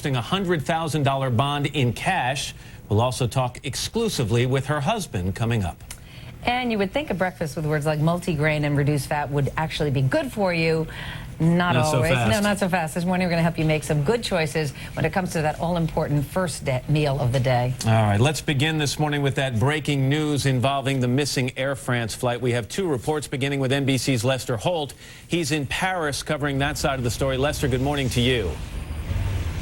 posting a $100,000 bond in cash. We'll also talk exclusively with her husband coming up. And you would think a breakfast with words like multigrain and reduced fat would actually be good for you. Not always. So fast. No, not so fast. This morning we're going to help you make some good choices when it comes to that all-important first meal of the day. All right, let's begin this morning with that breaking news involving the missing Air France flight. We have two reports, beginning with NBC's Lester Holt. He's in Paris covering that side of the story. Lester, good morning to you.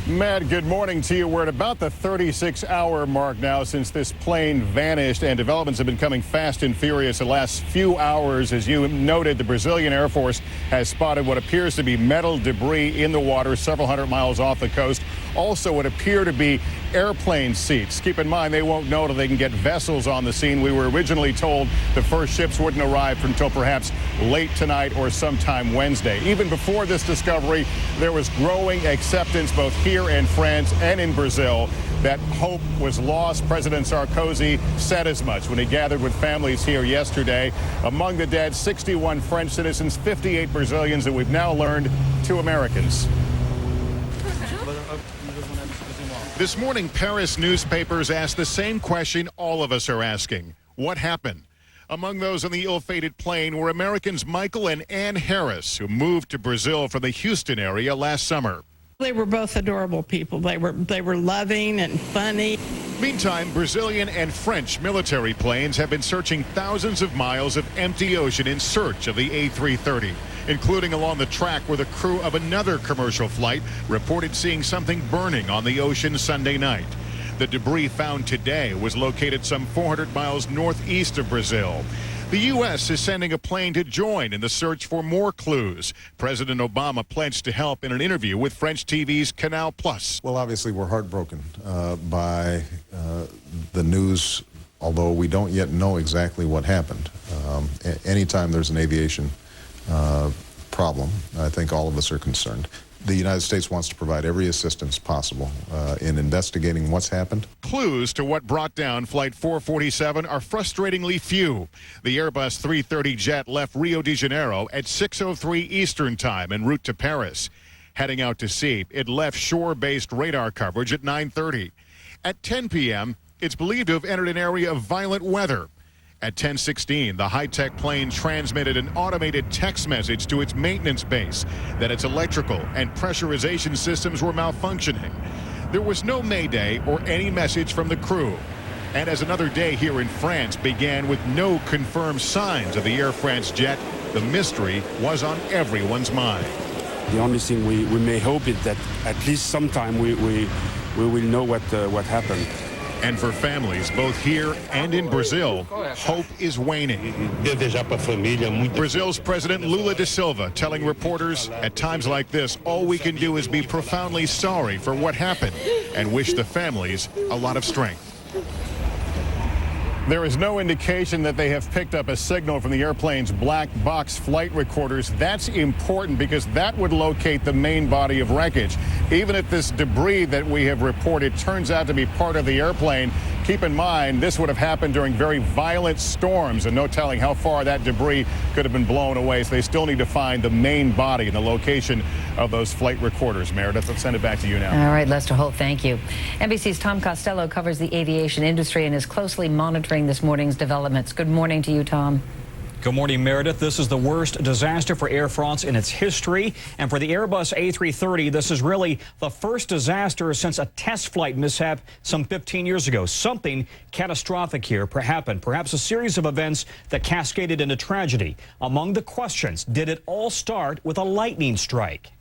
Matt, good morning to you. We're at about the 36-hour mark now since this plane vanished, and developments have been coming fast and furious the last few hours. As you noted, the Brazilian Air Force has spotted what appears to be metal debris in the water several hundred miles off the coast. Also, what appear to be airplane seats. Keep in mind, they won't know till they can get vessels on the scene. We were originally told the first ships wouldn't arrive until perhaps late tonight or sometime Wednesday. Even before this discovery, there was growing acceptance both here in France and in Brazil that hope was lost. President Sarkozy said as much when he gathered with families here yesterday. Among the dead, 61 French citizens, 58 Brazilians, and we've now learned 2 Americans. This morning, Paris newspapers asked the same question all of us are asking. What happened? Among those on the ill-fated plane were Americans Michael and Ann Harris, who moved to Brazil from the Houston area last summer. They were both adorable people. They were loving and funny. Meantime, Brazilian and French military planes have been searching thousands of miles of empty ocean in search of the A330, including along the track where the crew of another commercial flight reported seeing something burning on the ocean Sunday night. The debris found today was located some 400 miles northeast of Brazil. The U.S. is sending a plane to join in the search for more clues. President Obama pledged to help in an interview with French TV's Canal Plus. Well, obviously, we're heartbroken by the news, although we don't yet know exactly what happened. Anytime there's an aviation problem, I think all of us are concerned. The United States wants to provide every assistance possible in investigating what's happened. Clues to what brought down Flight 447 are frustratingly few. The Airbus 330 jet left Rio de Janeiro at 6:03 Eastern Time en route to Paris. Heading out to sea, it left shore-based radar coverage at 9:30. At 10 p.m., it's believed to have entered an area of violent weather. At 10:16, the high-tech plane transmitted an automated text message to its maintenance base that its electrical and pressurization systems were malfunctioning. There was no mayday or any message from the crew. And as another day here in France began with no confirmed signs of the Air France jet, the mystery was on everyone's mind. The only thing we may hope is that at least sometime we will know what happened. And for families both here and in Brazil, hope is waning. Brazil's President Lula da Silva telling reporters, at times like this, all we can do is be profoundly sorry for what happened and wish the families a lot of strength. There is no indication that they have picked up a signal from the airplane's black box flight recorders. That's important because that would locate the main body of wreckage. Even if this debris that we have reported turns out to be part of the airplane, keep in mind this would have happened during very violent storms, and no telling how far that debris could have been blown away. So they still need to find the main body and the location of those flight recorders. Meredith, let's send it back to you now. All right, Lester Holt, thank you. NBC's Tom Costello covers the aviation industry and is closely monitoring this morning's developments. Good morning to you, Tom. Good morning, Meredith. This is the worst disaster for Air France in its history. And for the Airbus A330, this is really the first disaster since a test flight mishap some 15 years ago. Something catastrophic here happened, perhaps a series of events that cascaded into tragedy. Among the questions, did it all start with a lightning strike?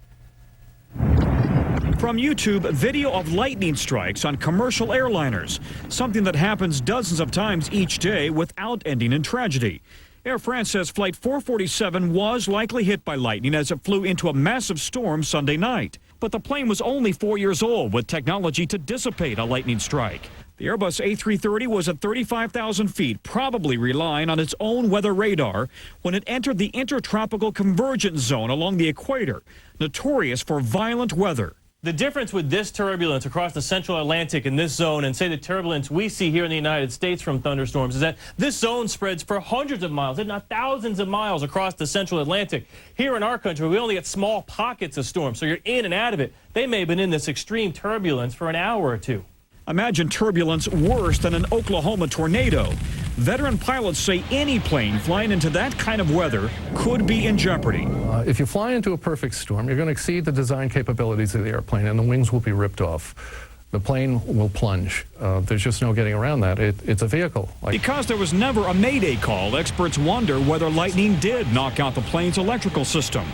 From YouTube, video of lightning strikes on commercial airliners, something that happens dozens of times each day without ending in tragedy. Air France says Flight 447 was likely hit by lightning as it flew into a massive storm Sunday night. But the plane was only 4 years old with technology to dissipate a lightning strike. The Airbus A330 was at 35,000 feet, probably relying on its own weather radar when it entered the intertropical convergence zone along the equator, notorious for violent weather. The difference with this turbulence across the central Atlantic in this zone and say the turbulence we see here in the United States from thunderstorms is that this zone spreads for hundreds of miles, if not thousands of miles across the central Atlantic. Here in our country, we only get small pockets of storms, so you're in and out of it. They may have been in this extreme turbulence for an hour or two. Imagine turbulence worse than an Oklahoma tornado. Veteran pilots say any plane flying into that kind of weather could be in jeopardy. If you fly into a perfect storm, you're going to exceed the design capabilities of the airplane, and the wings will be ripped off. The plane will plunge. There's just no getting around that. It's a vehicle. Because there was never a mayday call, experts wonder whether lightning did knock out the plane's electrical system.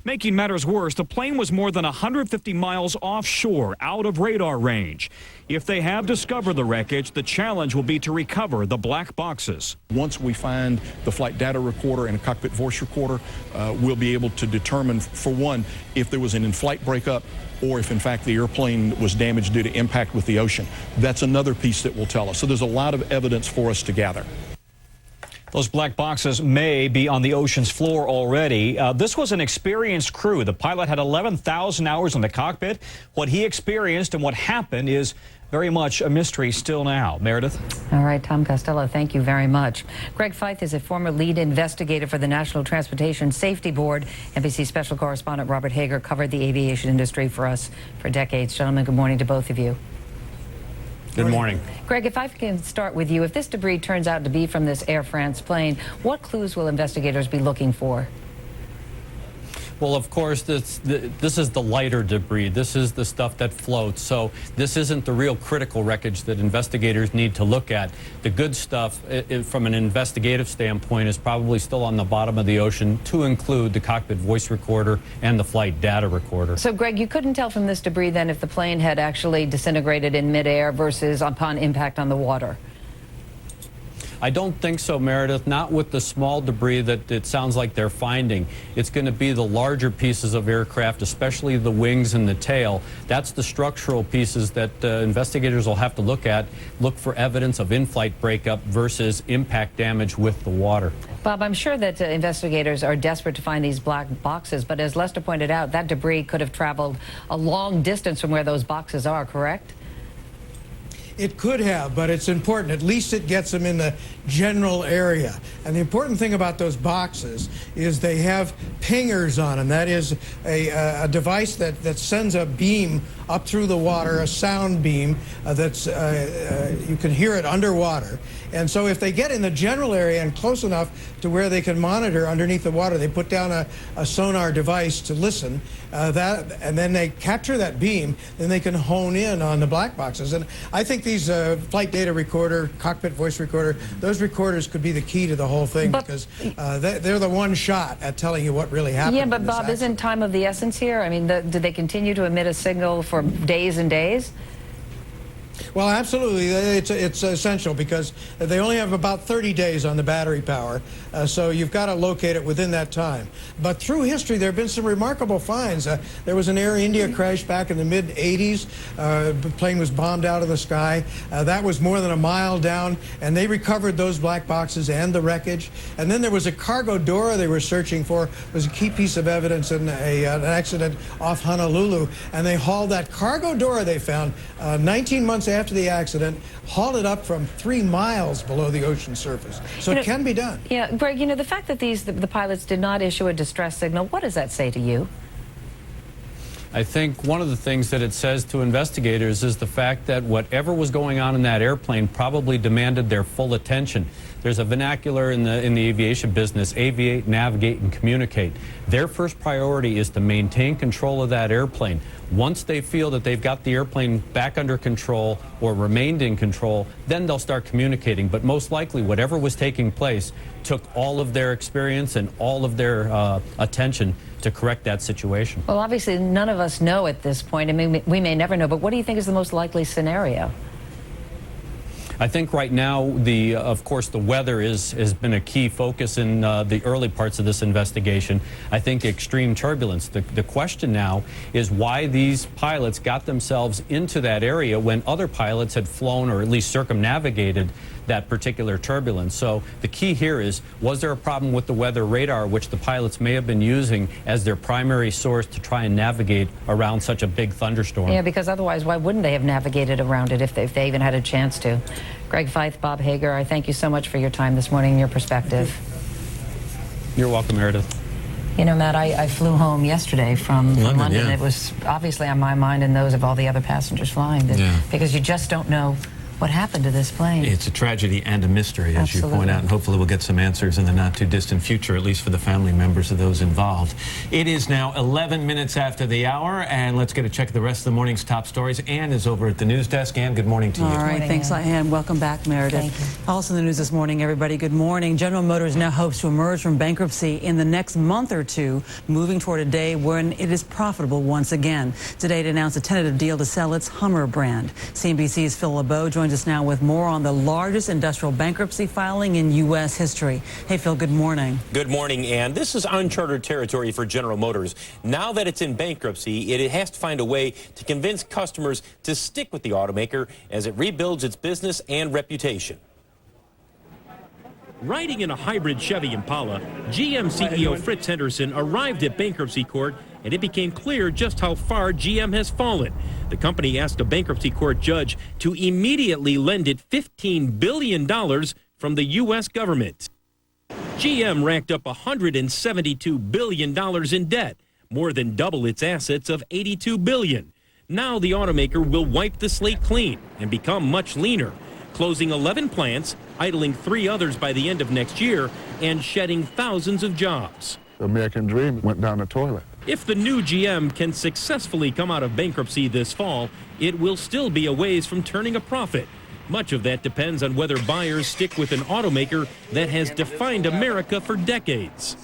Making matters worse, the plane was more than 150 miles offshore, out of radar range. If they have discovered the wreckage, the challenge will be to recover the black boxes. Once we find the flight data recorder and a cockpit voice recorder, we'll be able to determine, for one, if there was an in-flight breakup or if, in fact, the airplane was damaged due to impact with the ocean. That's another piece that will tell us. So there's a lot of evidence for us to gather. Those black boxes may be on the ocean's floor already. This was an experienced crew. The pilot had 11,000 hours in the cockpit. What he experienced and what happened is very much a mystery still now. Meredith? All right, Tom Costello, thank you very much. Greg Feith is a former lead investigator for the National Transportation Safety Board. NBC special correspondent Robert Hager covered the aviation industry for us for decades. Gentlemen, good morning to both of you. Good morning. Greg, if I can start with you, if this debris turns out to be from this Air France plane, what clues will investigators be looking for? Well, of course, this is the lighter debris. This is the stuff that floats. So this isn't the real critical wreckage that investigators need to look at. The good stuff, from an investigative standpoint, is probably still on the bottom of the ocean, to include the cockpit voice recorder and the flight data recorder. So, Greg, you couldn't tell from this debris then if the plane had actually disintegrated in midair versus upon impact on the water? I don't think so, Meredith, not with the small debris that it sounds like they're finding. It's going to be the larger pieces of aircraft, especially the wings and the tail. That's the structural pieces that investigators will have to look at, look for evidence of in-flight breakup versus impact damage with the water. Bob, I'm sure that investigators are desperate to find these black boxes, but as Lester pointed out, that debris could have traveled a long distance from where those boxes are, correct? It could have, but it's important. At least it gets them in the general area. And the important thing about those boxes is they have pingers on them. That is a device that sends a beam up through the water, a sound beam you can hear it underwater. And so if they get in the general area and close enough to where they can monitor underneath the water, they put down a sonar device to listen, and then they capture that beam, then they can hone in on the black boxes. And I think these flight data recorder, cockpit voice recorder, those recorders could be the key to the whole thing, because they're the one shot at telling you what really happened. Yeah, but Bob, isn't time of the essence here? I mean, did they continue to emit a signal for days and days? Well, absolutely. It's essential because they only have about 30 days on the battery power, so you've got to locate it within that time. But through history, there have been some remarkable finds. There was an Air India crash back in the mid-'80s. The plane was bombed out of the sky. That was more than a mile down, and they recovered those black boxes and the wreckage. And then there was a cargo door they were searching for. It was a key piece of evidence in an accident off Honolulu, and they hauled that cargo door they found 19 months after the accident, hauled it up from 3 miles below the ocean surface. So it can be done. Yeah, Greg, the fact that the pilots did not issue a distress signal, what does that say to you? I think one of the things that it says to investigators is the fact that whatever was going on in that airplane probably demanded their full attention. There's a vernacular in the aviation business: aviate, navigate, and communicate. Their first priority is to maintain control of that airplane. Once they feel that they've got the airplane back under control or remained in control, then they'll start communicating. But most likely, whatever was taking place took all of their experience and all of their attention to correct that situation. Well, obviously, none of us know at this point. I mean, we may never know, but what do you think is the most likely scenario? I think right now, of course, the weather has been a key focus in the early parts of this investigation. I think extreme turbulence. The question now is why these pilots got themselves into that area when other pilots had flown or at least circumnavigated that particular turbulence. So the key here is, was there a problem with the weather radar, which the pilots may have been using as their primary source to try and navigate around such a big thunderstorm? Yeah, because otherwise, why wouldn't they have navigated around it if they even had a chance to? Greg Feith, Bob Hager, I thank you so much for your time this morning and your perspective. You're welcome, Meredith. You know, Matt, I flew home yesterday from London. Yeah. It was obviously on my mind and those of all the other passengers flying, because you just don't know what happened to this plane. It's a tragedy and a mystery, as you point out, and hopefully we'll get some answers in the not-too-distant future, at least for the family members of those involved. It is now 11 minutes after the hour, and let's get a check of the rest of the morning's top stories. Ann is over at the news desk. Ann, good morning to you. All right, thanks, Ann. Welcome back, Meredith. Thank you. Also in the news this morning, everybody, good morning. General Motors now hopes to emerge from bankruptcy in the next month or two, moving toward a day when it is profitable once again. Today, it announced a tentative deal to sell its Hummer brand. CNBC's Phil LeBeau joins us now with more on the largest industrial bankruptcy filing in U.S. history. Hey, Phil, good morning. Good morning, Ann. This is uncharted territory for General Motors. Now that it's in bankruptcy, it has to find a way to convince customers to stick with the automaker as it rebuilds its business and reputation. Riding in a hybrid Chevy Impala, GM CEO Fritz Henderson arrived at bankruptcy court, and it became clear just how far GM has fallen. The company asked a bankruptcy court judge to immediately lend it $15 billion from the U.S. government. GM racked up $172 billion in debt, more than double its assets of $82 billion. Now the automaker will wipe the slate clean and become much leaner, closing 11 plants, idling 3 others by the end of next year, and shedding thousands of jobs. The American dream went down the toilet. If the new GM can successfully come out of bankruptcy this fall, it will still be a ways from turning a profit. Much of that depends on whether buyers stick with an automaker that has defined America for decades.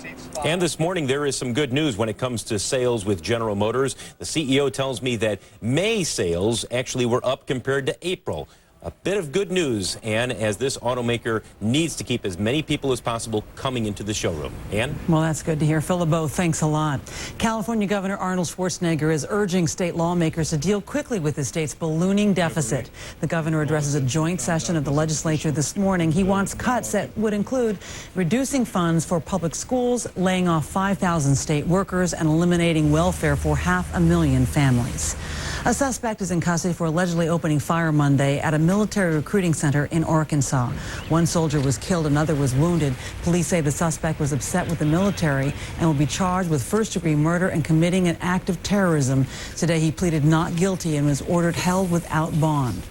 And this morning, there is some good news when it comes to sales with General Motors. The CEO tells me that May sales actually were up compared to April. A bit of good news, Ann, as this automaker needs to keep as many people as possible coming into the showroom. Ann? Well, that's good to hear. Phil LeBeau, thanks a lot. California Governor Arnold Schwarzenegger is urging state lawmakers to deal quickly with the state's ballooning deficit. The governor addresses a joint session of the legislature this morning. He wants cuts that would include reducing funds for public schools, laying off 5,000 state workers, and eliminating welfare for 500,000 families. A suspect is in custody for allegedly opening fire Monday at a military recruiting center in Arkansas. One soldier was killed, another was wounded. Police say the suspect was upset with the military and will be charged with first-degree murder and committing an act of terrorism. Today he pleaded not guilty and was ordered held without bond.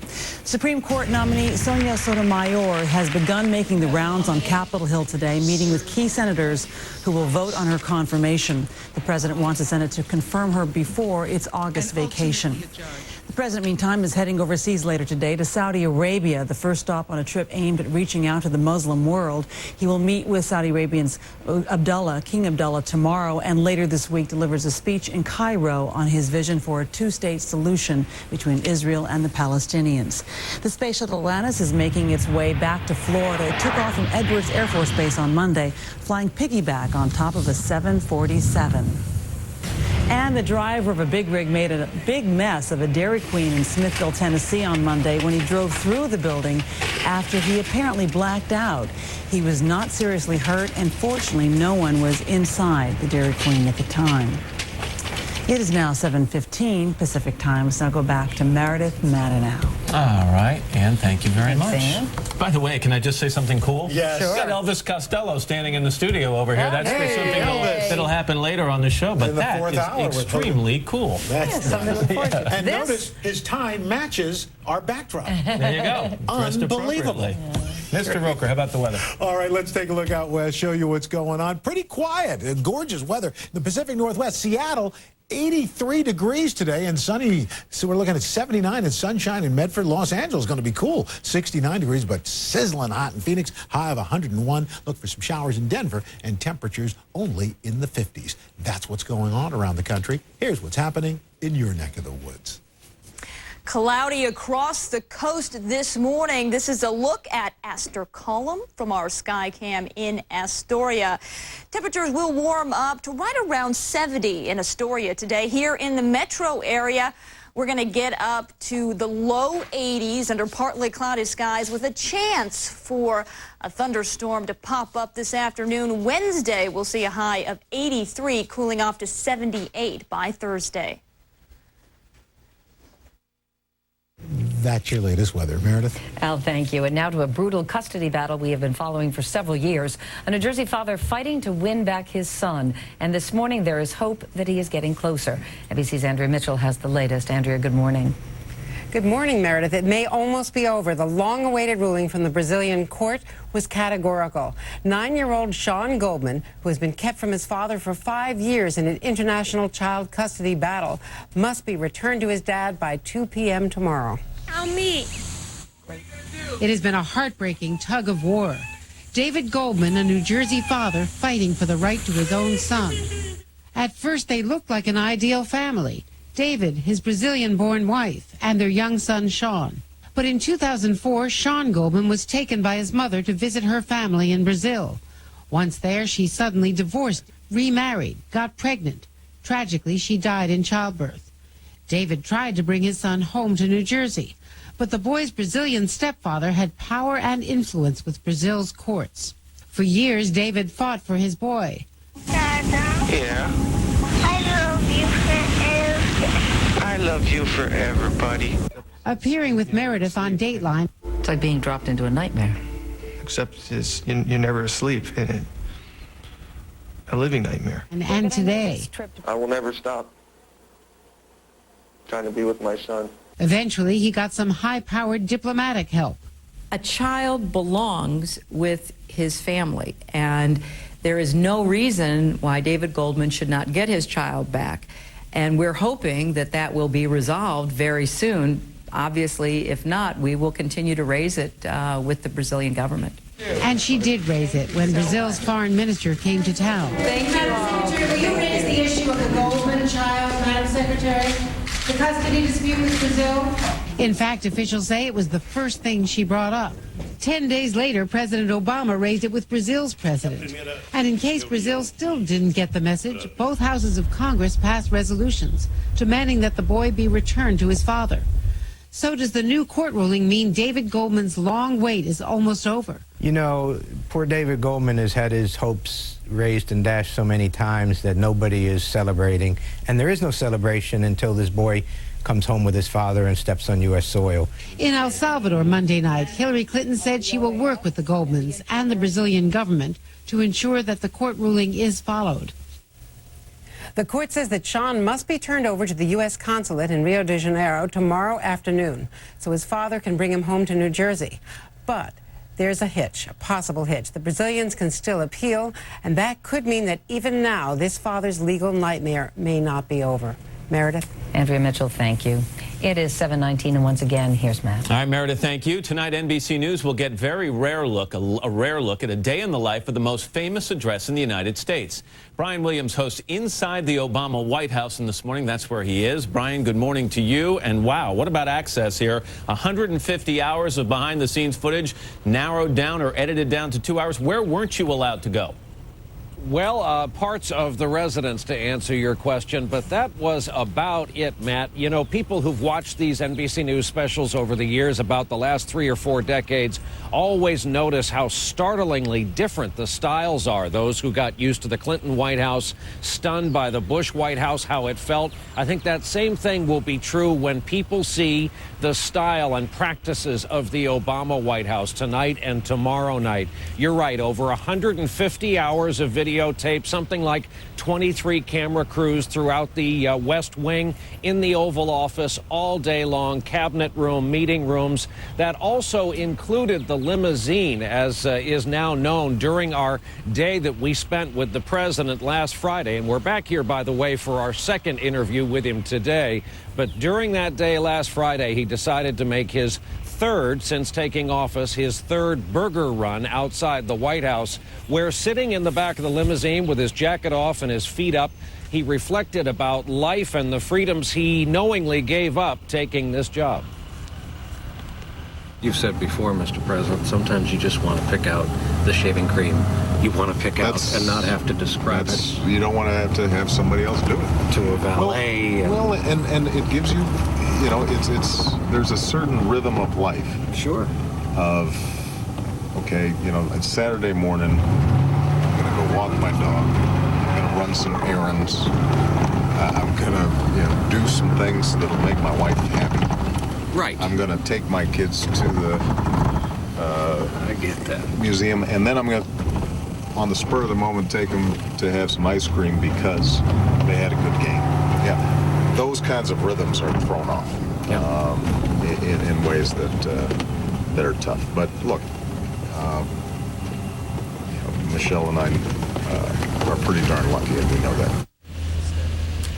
Supreme Court nominee Sonia Sotomayor has begun making the rounds on Capitol Hill today, meeting with key senators who will vote on her confirmation. The president wants the Senate to confirm her before its August vacation. The president, meantime, is heading overseas later today to Saudi Arabia, the first stop on a trip aimed at reaching out to the Muslim world. He will meet with Saudi Arabian's King Abdullah tomorrow, and later this week delivers a speech in Cairo on his vision for a two-state solution between Israel and the Palestinians. The space shuttle Atlantis is making its way back to Florida. It took off from Edwards Air Force Base on Monday, flying piggyback on top of a 747. And the driver of a big rig made a big mess of a Dairy Queen in Smithville, Tennessee on Monday when he drove through the building after he apparently blacked out. He was not seriously hurt, and fortunately no one was inside the Dairy Queen at the time. It is now 7:15 Pacific time. Let's now go back to Meredith Madenow. All right, Ann, thank you very much. Ann. By the way, can I just say something cool? Yes. Sure. Got Elvis Costello standing in the studio over here. That's Hey, something Elvis. that'll happen later on the show, but In the that fourth hour, is we're extremely cool. That's something to look forward to. And This- notice his tie matches our backdrop. There you go. Dressed Unbelievable. appropriately. Mr. Roker, how about the weather? All right, let's take a look out west, show you what's going on. Pretty quiet and gorgeous weather. The Pacific Northwest, Seattle, 83 degrees today and sunny. So we're looking at 79 and sunshine in Medford. Los Angeles is going to be cool, 69 degrees, but sizzling hot in Phoenix, high of 101. Look for some showers in Denver and temperatures only in the 50s. That's what's going on around the country. Here's what's happening in your neck of the woods. Cloudy across the coast this morning. This is a look at Astor Column from our Skycam in Astoria. Temperatures will warm up to right around 70 in Astoria today. Here in the metro area, we're going to get up to the low 80s under partly cloudy skies with a chance for a thunderstorm to pop up this afternoon. Wednesday, we'll see a high of 83, cooling off to 78 by Thursday. That's your latest weather, Meredith. Al, thank you. And now to a brutal custody battle we have been following for several years. A New Jersey father fighting to win back his son. And this morning there is hope that he is getting closer. NBC's Andrea Mitchell has the latest. Andrea, good morning. Good morning, Meredith. It may almost be over. The long-awaited ruling from the Brazilian court was categorical. 9-year-old Sean Goldman, who has been kept from his father for 5 years in an international child custody battle, must be returned to his dad by 2 p.m. tomorrow. It has been a heartbreaking tug of war. David Goldman, a New Jersey father, fighting for the right to his own son. At first, they looked like an ideal family. David, his Brazilian-born wife, and their young son, Sean. But in 2004, Sean Goldman was taken by his mother to visit her family in Brazil. Once there, she suddenly divorced, remarried, got pregnant. Tragically, she died in childbirth. David tried to bring his son home to New Jersey, but the boy's Brazilian stepfather had power and influence with Brazil's courts. For years, David fought for his boy. Yeah. I love you forever, buddy. Appearing with Meredith on Dateline. It's like being dropped into a nightmare. Except you're never asleep in it. A living nightmare. And today. I will never stop trying to be with my son. Eventually, he got some high-powered diplomatic help. A child belongs with his family, and there is no reason why David Goldman should not get his child back. And we're hoping that that will be resolved very soon. Obviously, if not, we will continue to raise it with the Brazilian government. And she did raise it when Brazil's foreign minister came to town. Thank you all. Will you raise the issue of the Goldman child, Madam Secretary? The custody dispute with Brazil? In fact, officials say it was the first thing she brought up. 10 days later, President Obama raised it with Brazil's president. And in case Brazil still didn't get the message, both houses of Congress passed resolutions demanding that the boy be returned to his father. So does the new court ruling mean David Goldman's long wait is almost over? You know, poor David Goldman has had his hopes raised and dashed so many times that nobody is celebrating. And there is no celebration until this boy comes home with his father and steps on U.S. soil. In El Salvador Monday night, Hillary Clinton said she will work with the Goldmans and the Brazilian government to ensure that the court ruling is followed. The court says that Sean must be turned over to the U.S. consulate in Rio de Janeiro tomorrow afternoon so his father can bring him home to New Jersey. But there's a hitch, a possible hitch. The Brazilians can still appeal, and that could mean that even now, this father's legal nightmare may not be over. Meredith? Andrea Mitchell, thank you. It is 7:19, and once again, here's Matt. All right, Meredith, thank you. Tonight, NBC News will get a rare look at a day in the life of the most famous address in the United States. Brian Williams hosts Inside the Obama White House, and this morning, that's where he is. Brian, good morning to you. And wow, what about access here? 150 hours of behind-the-scenes footage narrowed down or edited down to 2 hours. Where weren't you allowed to go? Well, parts of the residence, to answer your question, but that was about it, Matt. You know, people who've watched these NBC News specials over the years, about the last 3 or 4 decades, always notice how startlingly different the styles are. Those who got used to the Clinton White House, stunned by the Bush White House, how it felt. I think that same thing will be true when people see the style and practices of the Obama White House tonight and tomorrow night. You're right, over 150 hours of videotape, something like 23 camera crews throughout the West Wing, in the Oval Office, all day long, cabinet room, meeting rooms. That also included the limousine, as is now known, during our day that we spent with the president last Friday. And we're back here, by the way, for our second interview with him today. But during that day last Friday, he decided to make his third, since taking office, his third burger run outside the White House, where sitting in the back of the limousine with his jacket off and his feet up. He reflected about life and the freedoms he knowingly gave up taking this job. You've said before, Mr. President, sometimes you just want to pick out the shaving cream you want to pick out and not have to describe it. You don't want to have somebody else do it. To a valet. Well, and it gives you, there's a certain rhythm of life. Sure. Of, okay, it's Saturday morning, I'm going to go walk my dog, I'm going to run some errands, I'm going to, do some things that'll make my wife happy. Right. I'm going to take my kids to the I get that. museum, and then I'm going to, on the spur of the moment, take them to have some ice cream because they had a good game. Yeah, those kinds of rhythms are thrown off in ways that are tough. But look, Michelle and I are pretty darn lucky, and we know that.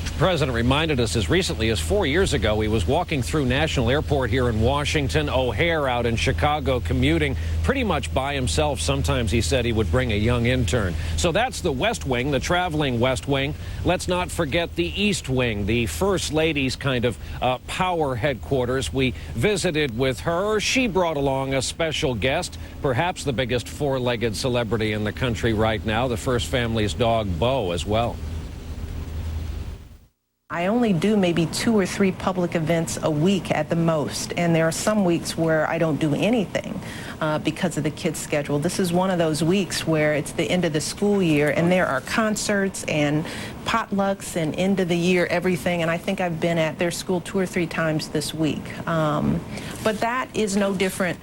The president reminded us as recently as 4 years ago he was walking through National Airport here in Washington, O'Hare out in Chicago, commuting pretty much by himself. Sometimes he said he would bring a young intern. So that's the West Wing, the traveling West Wing. Let's not forget the East Wing, the First Lady's kind of power headquarters. We visited with her. She brought along a special guest, perhaps the biggest four-legged celebrity in the country right now, the First Family's dog, Bo, as well. I only do maybe 2 or 3 public events a week at the most, and there are some weeks where I don't do anything because of the kids' schedule. This is one of those weeks where it's the end of the school year, and there are concerts and potlucks and end of the year everything, and I think I've been at their school 2 or 3 times this week. But that is no different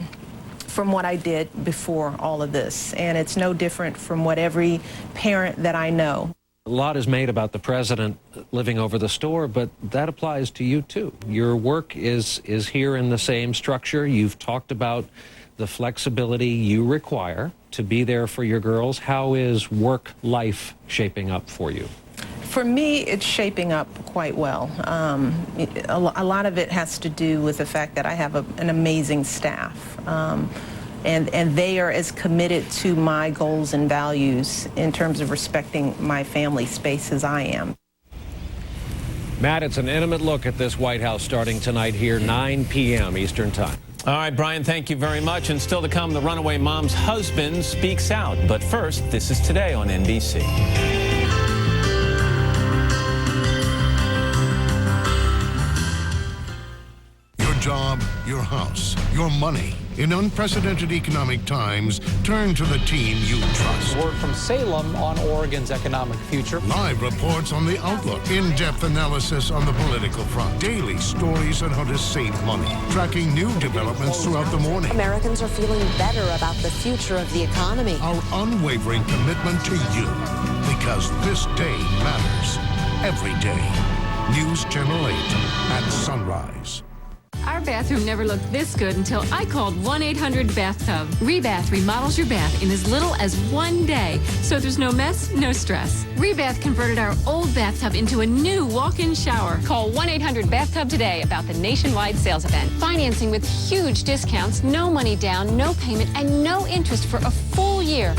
from what I did before all of this, and it's no different from what every parent that I know. A lot is made about the president living over the store, but that applies to you too. Your work is here in the same structure. You've talked about the flexibility you require to be there for your girls. How is work life shaping up for you? For me, it's shaping up quite well. A lot of it has to do with the fact that I have an amazing staff. And they are as committed to my goals and values in terms of respecting my family space as I am. Matt, it's an intimate look at this White House starting tonight here, 9 p.m. Eastern Time. All right, Brian, thank you very much. And still to come, the runaway mom's husband speaks out. But first, this is Today on NBC. Your job, your house, your money. In unprecedented economic times, turn to the team you trust. Word from Salem on Oregon's economic future. Live reports on the outlook. In-depth analysis on the political front. Daily stories on how to save money. Tracking new developments throughout the morning. Americans are feeling better about the future of the economy. Our unwavering commitment to you. Because this day matters. Every day. News Channel 8 at sunrise. Our bathroom never looked this good until I called 1-800-BATHTUB. Rebath remodels your bath in as little as 1 day, so there's no mess, no stress. Rebath converted our old bathtub into a new walk-in shower. Call 1-800-BATHTUB today about the nationwide sales event. Financing with huge discounts, no money down, no payment, and no interest for a full year.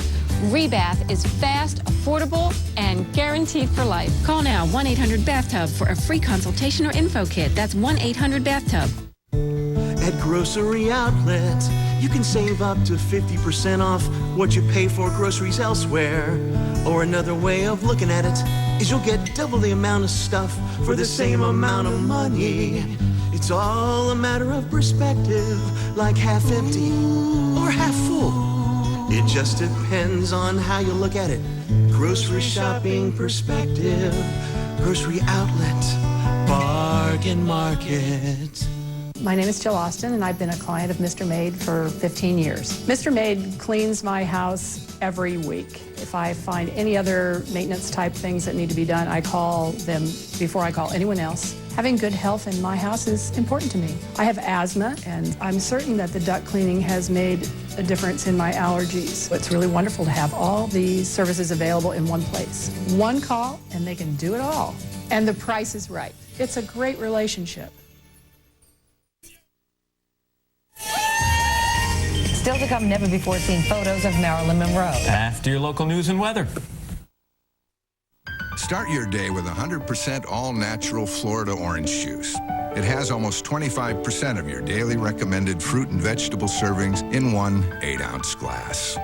Rebath is fast, affordable, and guaranteed for life. Call now 1-800-BATHTUB for a free consultation or info kit. That's 1-800-BATHTUB. At Grocery Outlet, you can save up to 50% off what you pay for groceries elsewhere. Or another way of looking at it is you'll get double the amount of stuff for the same amount of money. It's all a matter of perspective, like half empty or half full. It just depends on how you look at it. Grocery shopping perspective. Grocery Outlet. Bargain Market. My name is Jill Austin, and I've been a client of Mr. Maid for 15 years. Mr. Maid cleans my house every week. If I find any other maintenance type things that need to be done, I call them before I call anyone else. Having good health in my house is important to me. I have asthma, and I'm certain that the duct cleaning has made a difference in my allergies. It's really wonderful to have all these services available in one place. One call, and they can do it all. And the price is right. It's a great relationship. Still to come, never-before-seen photos of Marilyn Monroe. After your local news and weather. Start your day with 100% all-natural Florida orange juice. It has almost 25% of your daily recommended fruit and vegetable servings in one 8-ounce glass.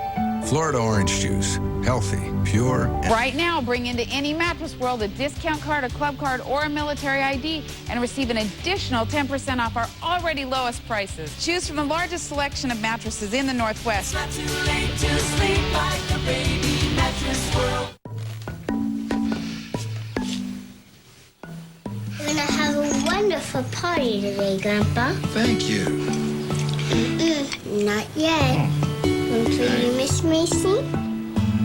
Florida orange juice. Healthy, pure. Right now, bring into any Mattress World a discount card, a club card, or a military ID and receive an additional 10% off our already lowest prices. Choose from the largest selection of mattresses in the Northwest. It's not too late to sleep like a baby. Mattress World. We're going to have a wonderful party today, Grandpa. Thank you. Not yet. Will you miss Macy?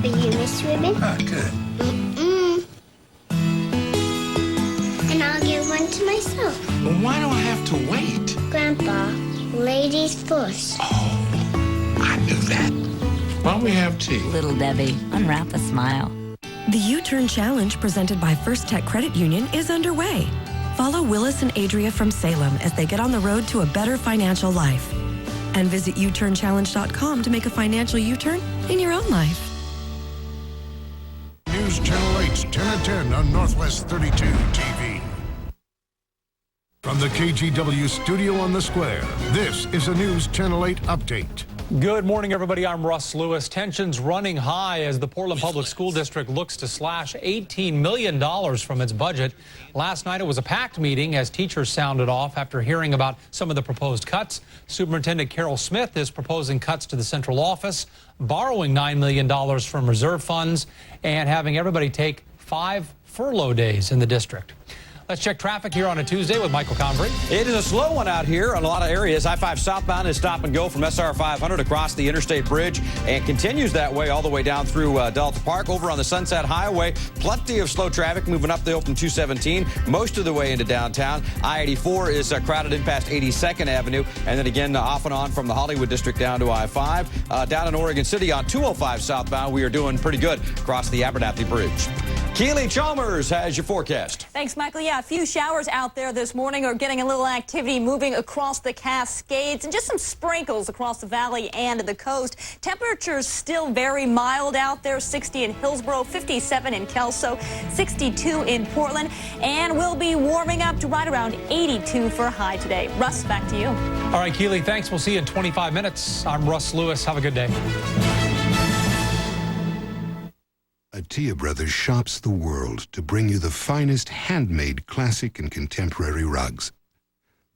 Will you miss Ribbon? Ah, good. And I'll give one to myself. Well, why do I have to wait? Grandpa, ladies first. Oh, I knew that. Why don't we have tea? Little Debbie, unwrap a smile. The U-Turn Challenge presented by First Tech Credit Union is underway. Follow Willis and Adria from Salem as they get on the road to a better financial life. And visit uturnchallenge.com to make a financial U-turn in your own life. News Channel 8's 10 at 10 on Northwest 32 TV. From the KGW studio on the square, this is a News Channel 8 update. Good morning, everybody. I'm Russ Lewis. Tensions running high as the Portland Public School District looks to slash $18 million from its budget. Last night, it was a packed meeting as teachers sounded off after hearing about some of the proposed cuts. Superintendent Carol Smith is proposing cuts to the central office, borrowing $9 million from reserve funds, and having everybody take 5 furlough days in the district. Let's check traffic here on a Tuesday with Michael Convery. It is a slow one out here in a lot of areas. I-5 southbound is stop and go from SR 500 across the Interstate Bridge and continues that way all the way down through Delta Park. Over on the Sunset Highway, plenty of slow traffic moving up the open 217 most of the way into downtown. I-84 is crowded in past 82nd Avenue, and then again off and on from the Hollywood District down to I-5. Down in Oregon City on 205 southbound, we are doing pretty good across the Abernathy Bridge. Keely Chalmers has your forecast. Thanks, Michael. Yeah, a few showers out there this morning are getting a little activity moving across the Cascades and just some sprinkles across the valley and the coast. Temperatures still very mild out there, 60 in Hillsborough, 57 in Kelso, 62 in Portland, and we'll be warming up to right around 82 for a high today. Russ, back to you. All right, Keely, thanks. We'll see you in 25 minutes. I'm Russ Lewis. Have a good day. Attia Brothers shops the world to bring you the finest handmade classic and contemporary rugs.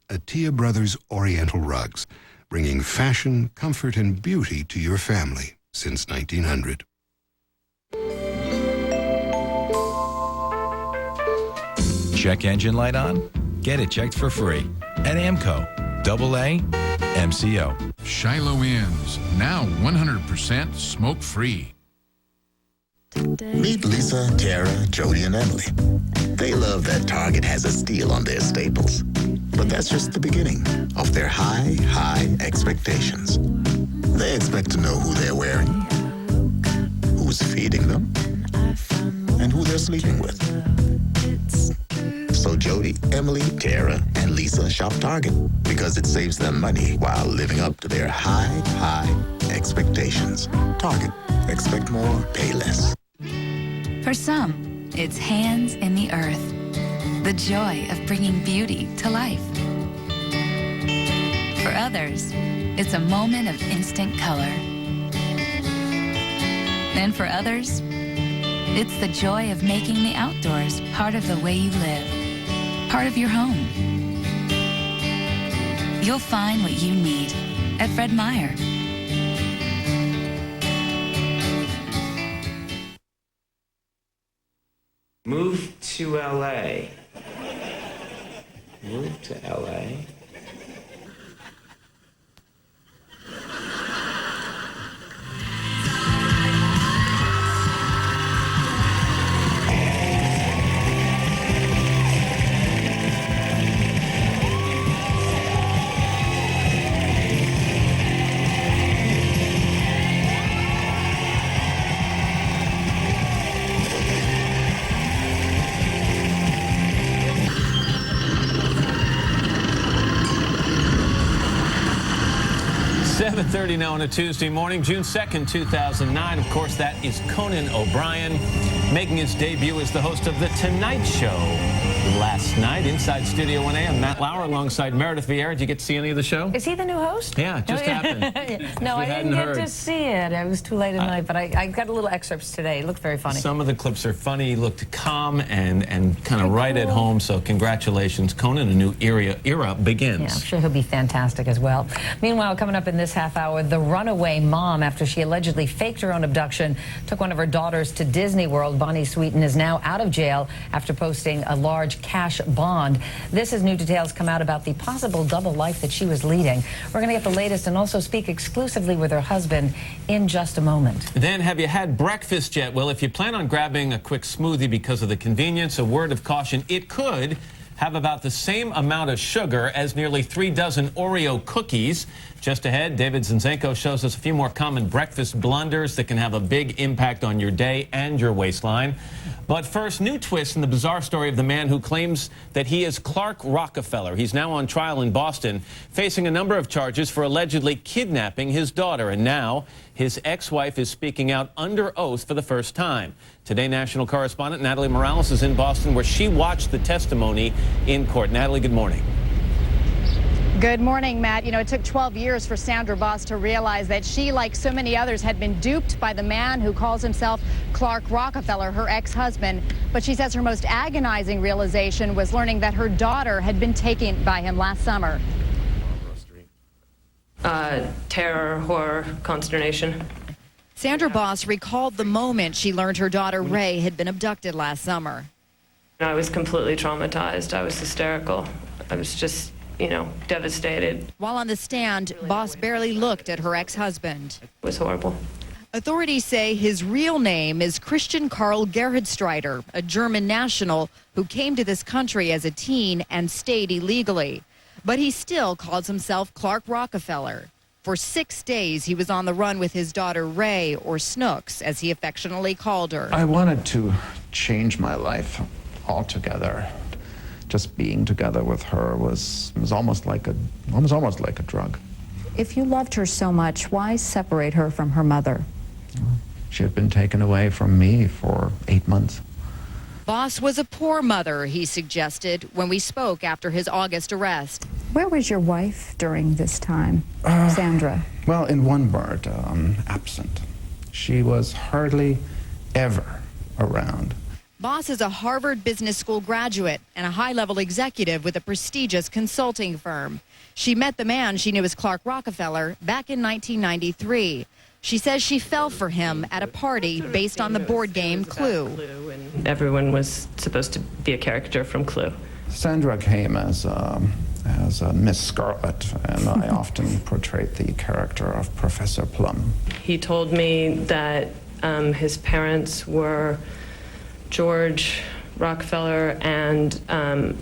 Attia Brothers Oriental Rugs, bringing fashion, comfort, and beauty to your family since 1900. Check engine light on? Get it checked for free at AMCO. AA MCO. Shiloh Inns, now 100% smoke-free. Meet Lisa, Tara, Jody, and Emily. They love that Target has a steal on their staples. But that's just the beginning of their high expectations. They expect to know who they're wearing, who's feeding them, and who they're sleeping with. So Jody, Emily, Tara, and Lisa shop Target because it saves them money while living up to their high expectations. Target. Expect more, pay less. For some, it's hands in the earth, the joy of bringing beauty to life. For others, it's a moment of instant color. And for others, it's the joy of making the outdoors part of the way you live, part of your home. You'll find what you need at Fred Meyer. Move to LA. Move to LA. 7:30 now on a Tuesday morning, June 2nd, 2009. Of course, that is Conan O'Brien making his debut as the host of The Tonight Show. Last night, inside Studio 1A, I'm Matt Lauer alongside Meredith Vieira. Did you get to see any of the show? Is he the new host? Yeah, it just happened. No, I didn't get heard. to see it. I was too late at night, but I got a little excerpts today. It looked very funny. Some of the clips are funny. He looked calm and kind of right at home. So congratulations, Conan. A new era begins. Yeah, I'm sure he'll be fantastic as well. Meanwhile, coming up in this half hour, the runaway mom, after she allegedly faked her own abduction, took one of her daughters to Disney World. Bonnie Sweeten is now out of jail after posting a large cash bond. This as new details come out about the possible double life that she was leading. We're going to get the latest and also speak exclusively with her husband in just a moment. Then, have you had breakfast yet? Well, if you plan on grabbing a quick smoothie because of the convenience, a word of caution, it could have about the same amount of sugar as nearly 3 dozen Oreo cookies. Just ahead, David Zinzenko shows us a few more common breakfast blunders that can have a big impact on your day and your waistline. But first, new twist in the bizarre story of the man who claims that he is Clark Rockefeller. He's now on trial in Boston, facing a number of charges for allegedly kidnapping his daughter. And now his ex-wife is speaking out under oath for the first time. Today, national correspondent Natalie Morales is in Boston, where she watched the testimony in court. Natalie, good morning. Good morning, Matt. You know, it took 12 years for Sandra Boss to realize that she, like so many others, had been duped by the man who calls himself Clark Rockefeller, her ex-husband. But she says her most agonizing realization was learning that her daughter had been taken by him last summer. Terror, horror, consternation. Sandra Boss recalled the moment she learned her daughter Ray had been abducted last summer. I was completely traumatized. I was hysterical. I was just, devastated. While on the stand, Boss barely looked at her ex-husband. It was horrible. Authorities say his real name is Christian Karl Gerhardstreiter, a German national who came to this country as a teen and stayed illegally. But he still calls himself Clark Rockefeller. For 6 days, he was on the run with his daughter Ray, or Snooks, as he affectionately called her. I wanted to change my life altogether. Just being together with her was almost like a drug. If you loved her so much, why separate her from her mother? She had been taken away from me for 8 months. Boss was a poor mother, he suggested, when we spoke after his August arrest. Where was your wife during this time, Sandra? Well, in one word, absent. She was hardly ever around. Boss is a Harvard Business School graduate and a high-level executive with a prestigious consulting firm. She met the man she knew as Clark Rockefeller back in 1993. She says she fell for him at a party based on the board game Clue. Everyone was supposed to be a character from Clue. Sandra came as Miss Scarlet, and I often portrayed the character of Professor Plum. He told me that his parents were George Rockefeller and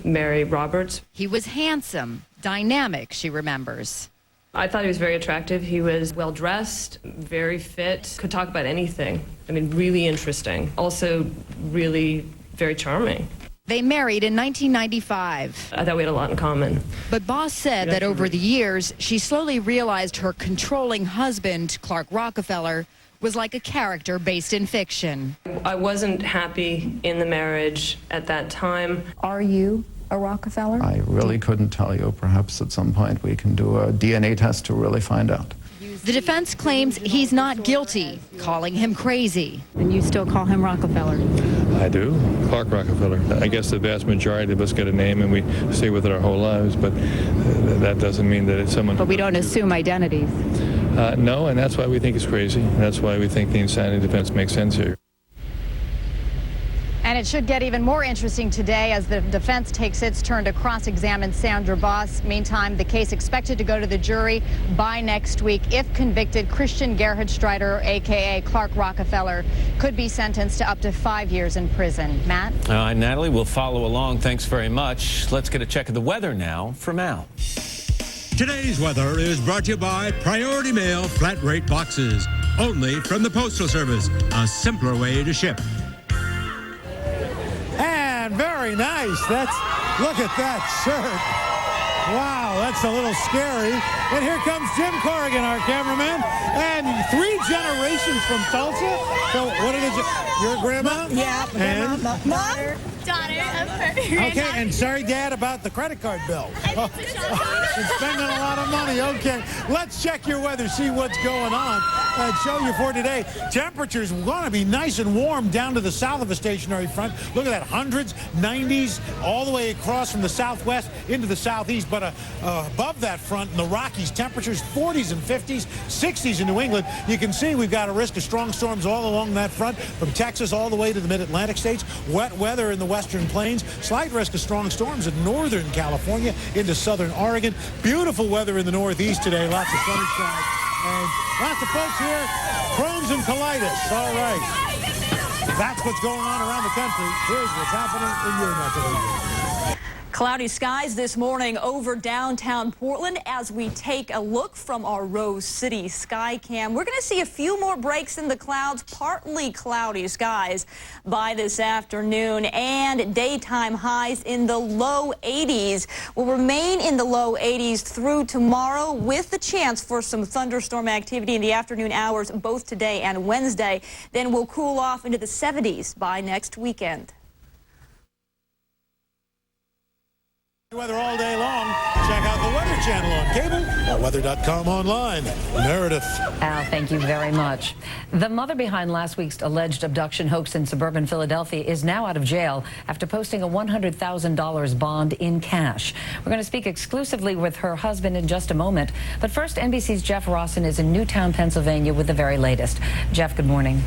Mary Roberts. He was handsome, dynamic, she remembers. I thought he was very attractive. He was well-dressed, very fit, could talk about anything. I mean, really interesting. Also really very charming. They married in 1995. I thought we had a lot in common. But Boss said that over the years, she slowly realized her controlling husband, Clark Rockefeller, was like a character based in fiction. I wasn't happy in the marriage at that time. Are you a Rockefeller? I really couldn't tell you. Perhaps at some point we can do a DNA test to really find out. The defense claims he's not guilty, calling him crazy. And you still call him Rockefeller? I do. Clark Rockefeller. I guess the vast majority of us get a name and we stay with it our whole lives, but that doesn't mean that it's someone... But we don't assume identities. No, and that's why we think it's crazy. That's why we think the insanity defense makes sense here. And it should get even more interesting today as the defense takes its turn to cross-examine Sandra Boss. Meantime, the case expected to go to the jury by next week. If convicted, Christian Gerhardstreiter, a.k.a. Clark Rockefeller, could be sentenced to up to 5 years in prison. Matt? Natalie, we'll follow along. Thanks very much. Let's get a check of the weather now from Al. Today's weather is brought to you by Priority Mail Flat Rate Boxes. Only from the Postal Service. A simpler way to ship. And very nice. Look at that shirt. Wow. Wow, that's a little scary. And here comes Jim Corrigan, our cameraman, and 3 generations from Tulsa. So what did your grandma? Yeah, and daughter of her. Okay, and sorry, Dad, about the credit card bill. You're spending a lot of money. Okay, let's check your weather, see what's going on, and show you for today. Temperatures going to be nice and warm down to the south of a stationary front. Look at that, hundreds, 90s, all the way across from the southwest into the southeast. But above that front in the Rockies, temperatures 40s and 50s, 60s in New England. You can see we've got a risk of strong storms all along that front, from Texas all the way to the mid-Atlantic states. Wet weather in the western plains. Slight risk of strong storms in northern California into southern Oregon. Beautiful weather in the northeast today. Lots of sunshine. And lots of folks here, Crohn's and colitis. All right. That's what's going on around the country. Here's what's happening in your neck of the woods. Cloudy skies this morning over downtown Portland as we take a look from our Rose City sky cam. We're going to see a few more breaks in the clouds, partly cloudy skies by this afternoon, and daytime highs in the low 80s will remain in the low 80s through tomorrow, with the chance for some thunderstorm activity in the afternoon hours both today and Wednesday. Then we'll cool off into the 70s by next weekend. Weather all day long. Check out the Weather Channel on cable or weather.com online. Meredith. Al, thank you very much. The mother behind last week's alleged abduction hoax in suburban Philadelphia is now out of jail after posting a $100,000 bond in cash. We're going to speak exclusively with her husband in just a moment. But first, NBC's Jeff Rawson is in Newtown, Pennsylvania with the very latest. Jeff, good morning.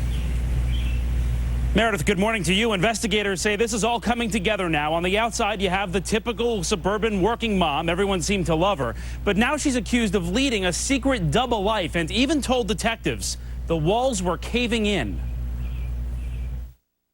Meredith, good morning to you. Investigators say this is all coming together now. On the outside, you have the typical suburban working mom. Everyone seemed to love her. But now she's accused of leading a secret double life and even told detectives the walls were caving in.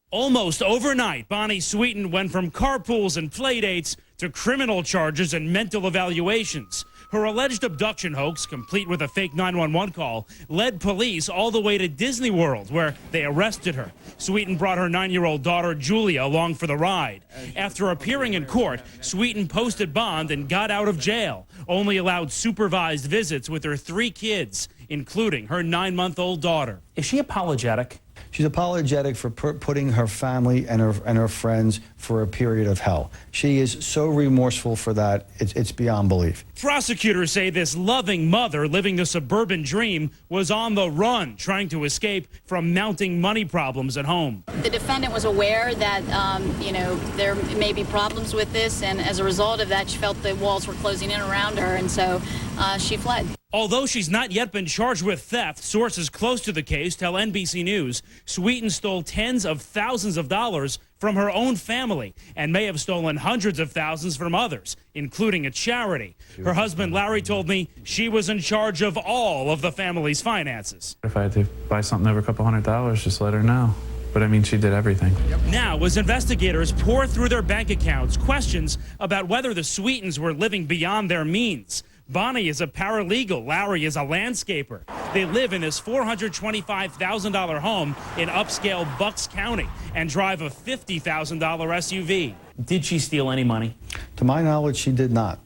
Almost overnight, Bonnie Sweeten went from carpools and playdates to criminal charges and mental evaluations. Her alleged abduction hoax, complete with a fake 911 call, led police all the way to Disney World, where they arrested her. Sweeten brought her 9-year-old daughter, Julia, along for the ride. After appearing in court, Sweeten posted bond and got out of jail, only allowed supervised visits with her 3 kids, including her 9-month-old daughter. Is she apologetic? She's apologetic for putting her family and her friends for a period of hell. She is so remorseful for that, it's beyond belief. Prosecutors say this loving mother living the suburban dream was on the run, trying to escape from mounting money problems at home. The defendant was aware that, there may be problems with this, and as a result of that, she felt the walls were closing in around her, and so she fled. Although she's not yet been charged with theft, sources close to the case tell NBC News Sweeten stole tens of thousands of dollars from her own family and may have stolen hundreds of thousands from others, including a charity. Her husband, Larry, told me she was in charge of all of the family's finances. If I had to buy something over a couple $100, just let her know. But I mean, she did everything. Now, as investigators pour through their bank accounts, questions about whether the Sweetens were living beyond their means. Bonnie is a paralegal. Larry is a landscaper. They live in this $425,000 home in upscale Bucks County and drive a $50,000 SUV. Did she steal any money? To my knowledge, she did not.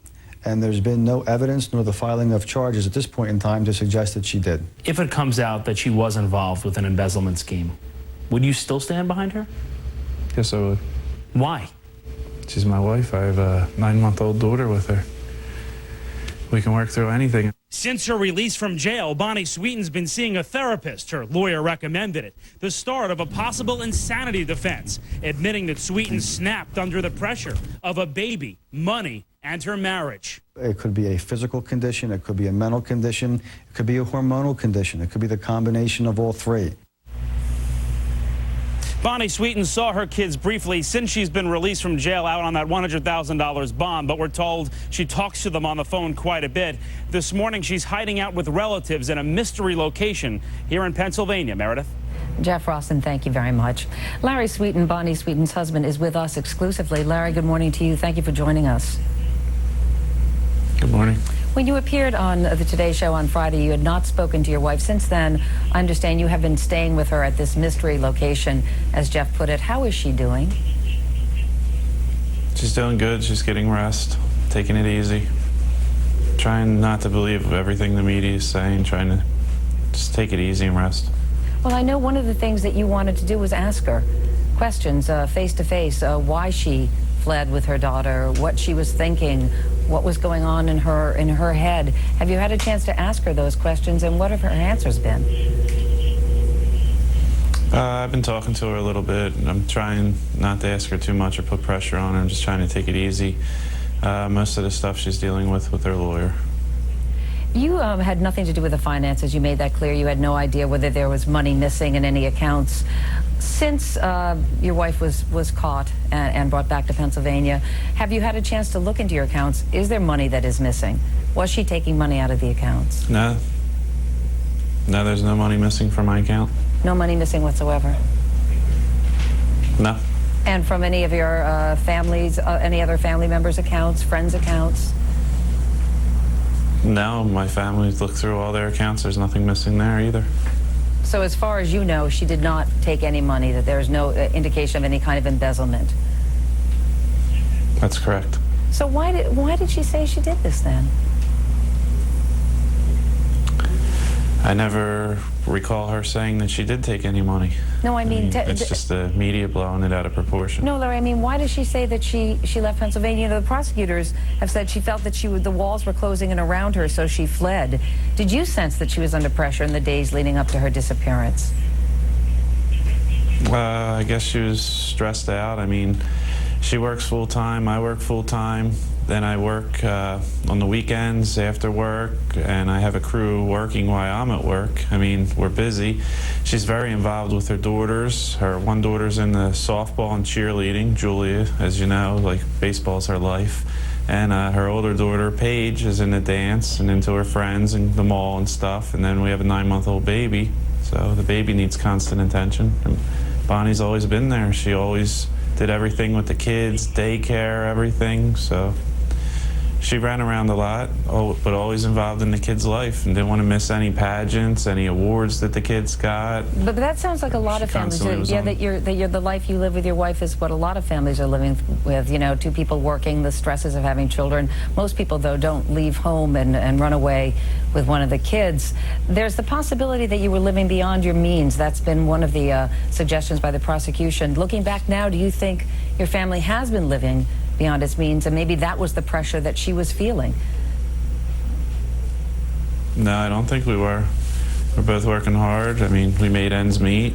And there's been no evidence nor the filing of charges at this point in time to suggest that she did. If it comes out that she was involved with an embezzlement scheme, would you still stand behind her? Yes, I would. Why? She's my wife. I have a 9-month-old daughter with her. We can work through anything. Since her release from jail, Bonnie Sweeten's been seeing a therapist. Her lawyer recommended it. The start of a possible insanity defense, admitting that Sweeten snapped under the pressure of a baby, money, and her marriage. It could be a physical condition. It could be a mental condition. It could be a hormonal condition. It could be the combination of all 3. Bonnie Sweeten saw her kids briefly since she's been released from jail out on that $100,000 bond, but we're told she talks to them on the phone quite a bit. This morning, she's hiding out with relatives in a mystery location here in Pennsylvania. Meredith? Jeff Rawson, thank you very much. Larry Sweeten, Bonnie Sweeten's husband, is with us exclusively. Larry, good morning to you. Thank you for joining us. Good morning. When you appeared on the Today Show on Friday, you had not spoken to your wife. Since then, I understand you have been staying with her at this mystery location, as Jeff put it. How is she doing? She's doing good. She's getting rest, taking it easy. trying not to believe everything the media is saying, trying to just take it easy and rest. Well, I know one of the things that you wanted to do was ask her questions face to face, why she fled with her daughter, what she was thinking, what was going on in her head. Have you had a chance to ask her those questions, and what have her answers been? I've been talking to her a little bit, and I'm trying not to ask her too much or put pressure on her. I'm just trying to take it easy. Most of the stuff she's dealing with her lawyer. You had nothing to do with the finances. You made that clear. You had no idea whether there was money missing in any accounts. Since your wife was caught and brought back to Pennsylvania, have you had a chance to look into your accounts? Is there money that is missing? Was she taking money out of the accounts? No. No, there's no money missing from my account. No money missing whatsoever? No. And from any of your families, any other family members' accounts, friends' accounts? No, my family's looked through all their accounts. There's nothing missing there either. So as far as you know, she did not take any money, that there's no indication of any kind of embezzlement? That's correct. So why did she say she did this then? I never recall her saying that she did take any money. No, I mean it's just the media blowing it out of proportion. No, Larry, I mean, why does she say that she left Pennsylvania? You know, the prosecutors have said she felt that the walls were closing in around her, so she fled. Did you sense that she was under pressure in the days leading up to her disappearance? I guess she was stressed out. I mean, she works full-time, I work full-time. Then I work on the weekends after work, and I have a crew working while I'm at work. I mean, we're busy. She's very involved with her daughters. Her one daughter's in the softball and cheerleading, Julia, as you know, like baseball's her life. And her older daughter, Paige, is in the dance and into her friends and the mall and stuff. And then we have a 9-month-old baby, so the baby needs constant attention. And Bonnie's always been there. She always did everything with the kids, daycare, everything, so. She ran around a lot, but always involved in the kids' life, and didn't want to miss any pageants, any awards that the kids got. But that sounds like a lot of families. Yeah, the life you live with your wife is what a lot of families are living with. You know, two people working, the stresses of having children. Most people, though, don't leave home and run away with one of the kids. There's the possibility that you were living beyond your means. That's been one of the suggestions by the prosecution. Looking back now, do you think your family has been living beyond its means, and maybe that was the pressure that she was feeling? No, I don't think we were. We're both working hard. I mean, we made ends meet.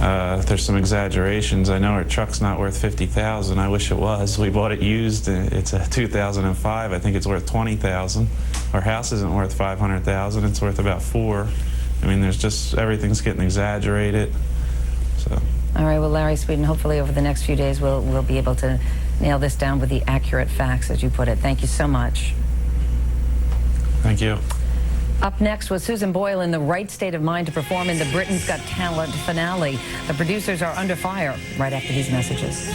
There's some exaggerations. I know our truck's not worth $50,000. I wish it was. We bought it used. It's a 2005. I think it's worth $20,000. Our house isn't worth $500,000. It's worth about $4. I mean, there's just, everything's getting exaggerated. So. All right, well, Larry Sweden, hopefully over the next few days we'll be able to nail this down with the accurate facts, as you put it. Thank you so much. Thank you. Up next was Susan Boyle in the right state of mind to perform in the Britain's Got Talent finale. The producers are under fire right after these messages.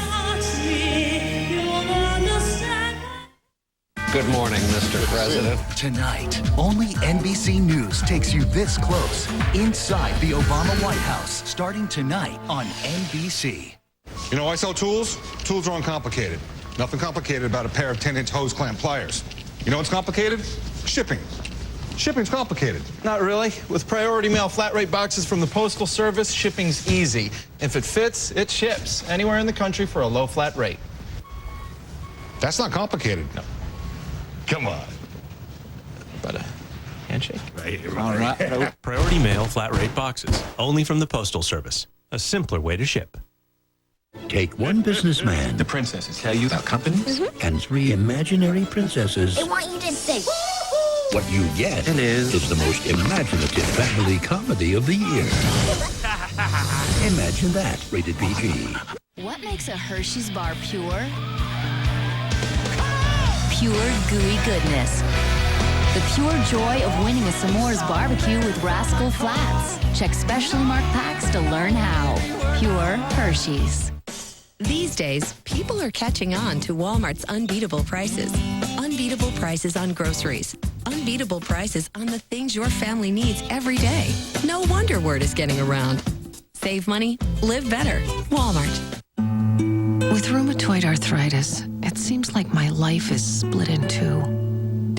Good morning, Mr. President. Tonight, only NBC News takes you this close inside the Obama White House, starting tonight on NBC. You know, I sell tools. Tools are uncomplicated. Nothing complicated about a pair of 10-inch hose clamp pliers. You know what's complicated? Shipping. Shipping's complicated. Not really. With priority mail flat rate boxes from the Postal Service, shipping's easy. If it fits, it ships anywhere in the country for a low flat rate. That's not complicated. No. Come on. But a handshake? All right. Priority mail flat rate boxes, only from the Postal Service. A simpler way to ship. Take one businessman. The princesses tell you about companies? And 3 imaginary princesses. I want you to sing. What you get is the most imaginative family comedy of the year. Imagine that, rated PG. What makes a Hershey's bar pure? Pure gooey goodness. The pure joy of winning a s'mores barbecue with Rascal Flats. Check specially marked packs to learn how. Pure Hershey's. These days, people are catching on to Walmart's unbeatable prices. Unbeatable prices on groceries. Unbeatable prices on the things your family needs every day. No wonder word is getting around. Save money, live better. Walmart. With rheumatoid arthritis, it seems like my life is split in two.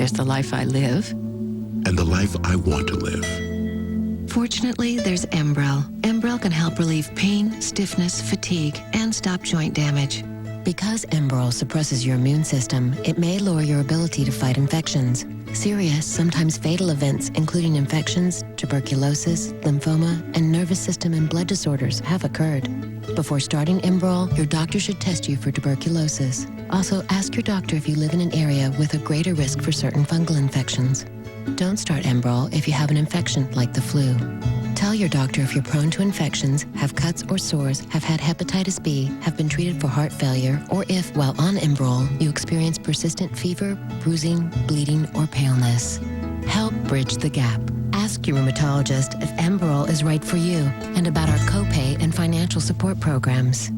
There's the life I live. And the life I want to live. Fortunately, there's Enbrel. Enbrel can help relieve pain, stiffness, fatigue, and stop joint damage. Because Enbrel suppresses your immune system, it may lower your ability to fight infections. Serious, sometimes fatal events, including infections, tuberculosis, lymphoma, and nervous system and blood disorders have occurred. Before starting Enbrel, your doctor should test you for tuberculosis. Also, ask your doctor if you live in an area with a greater risk for certain fungal infections. Don't start Enbrel if you have an infection like the flu. Tell your doctor if you're prone to infections, have cuts or sores, have had hepatitis B, have been treated for heart failure, or if, while on Enbrel, you experience persistent fever, bruising, bleeding, or paleness. Help bridge the gap. Ask your rheumatologist if Enbrel is right for you and about our copay and financial support programs.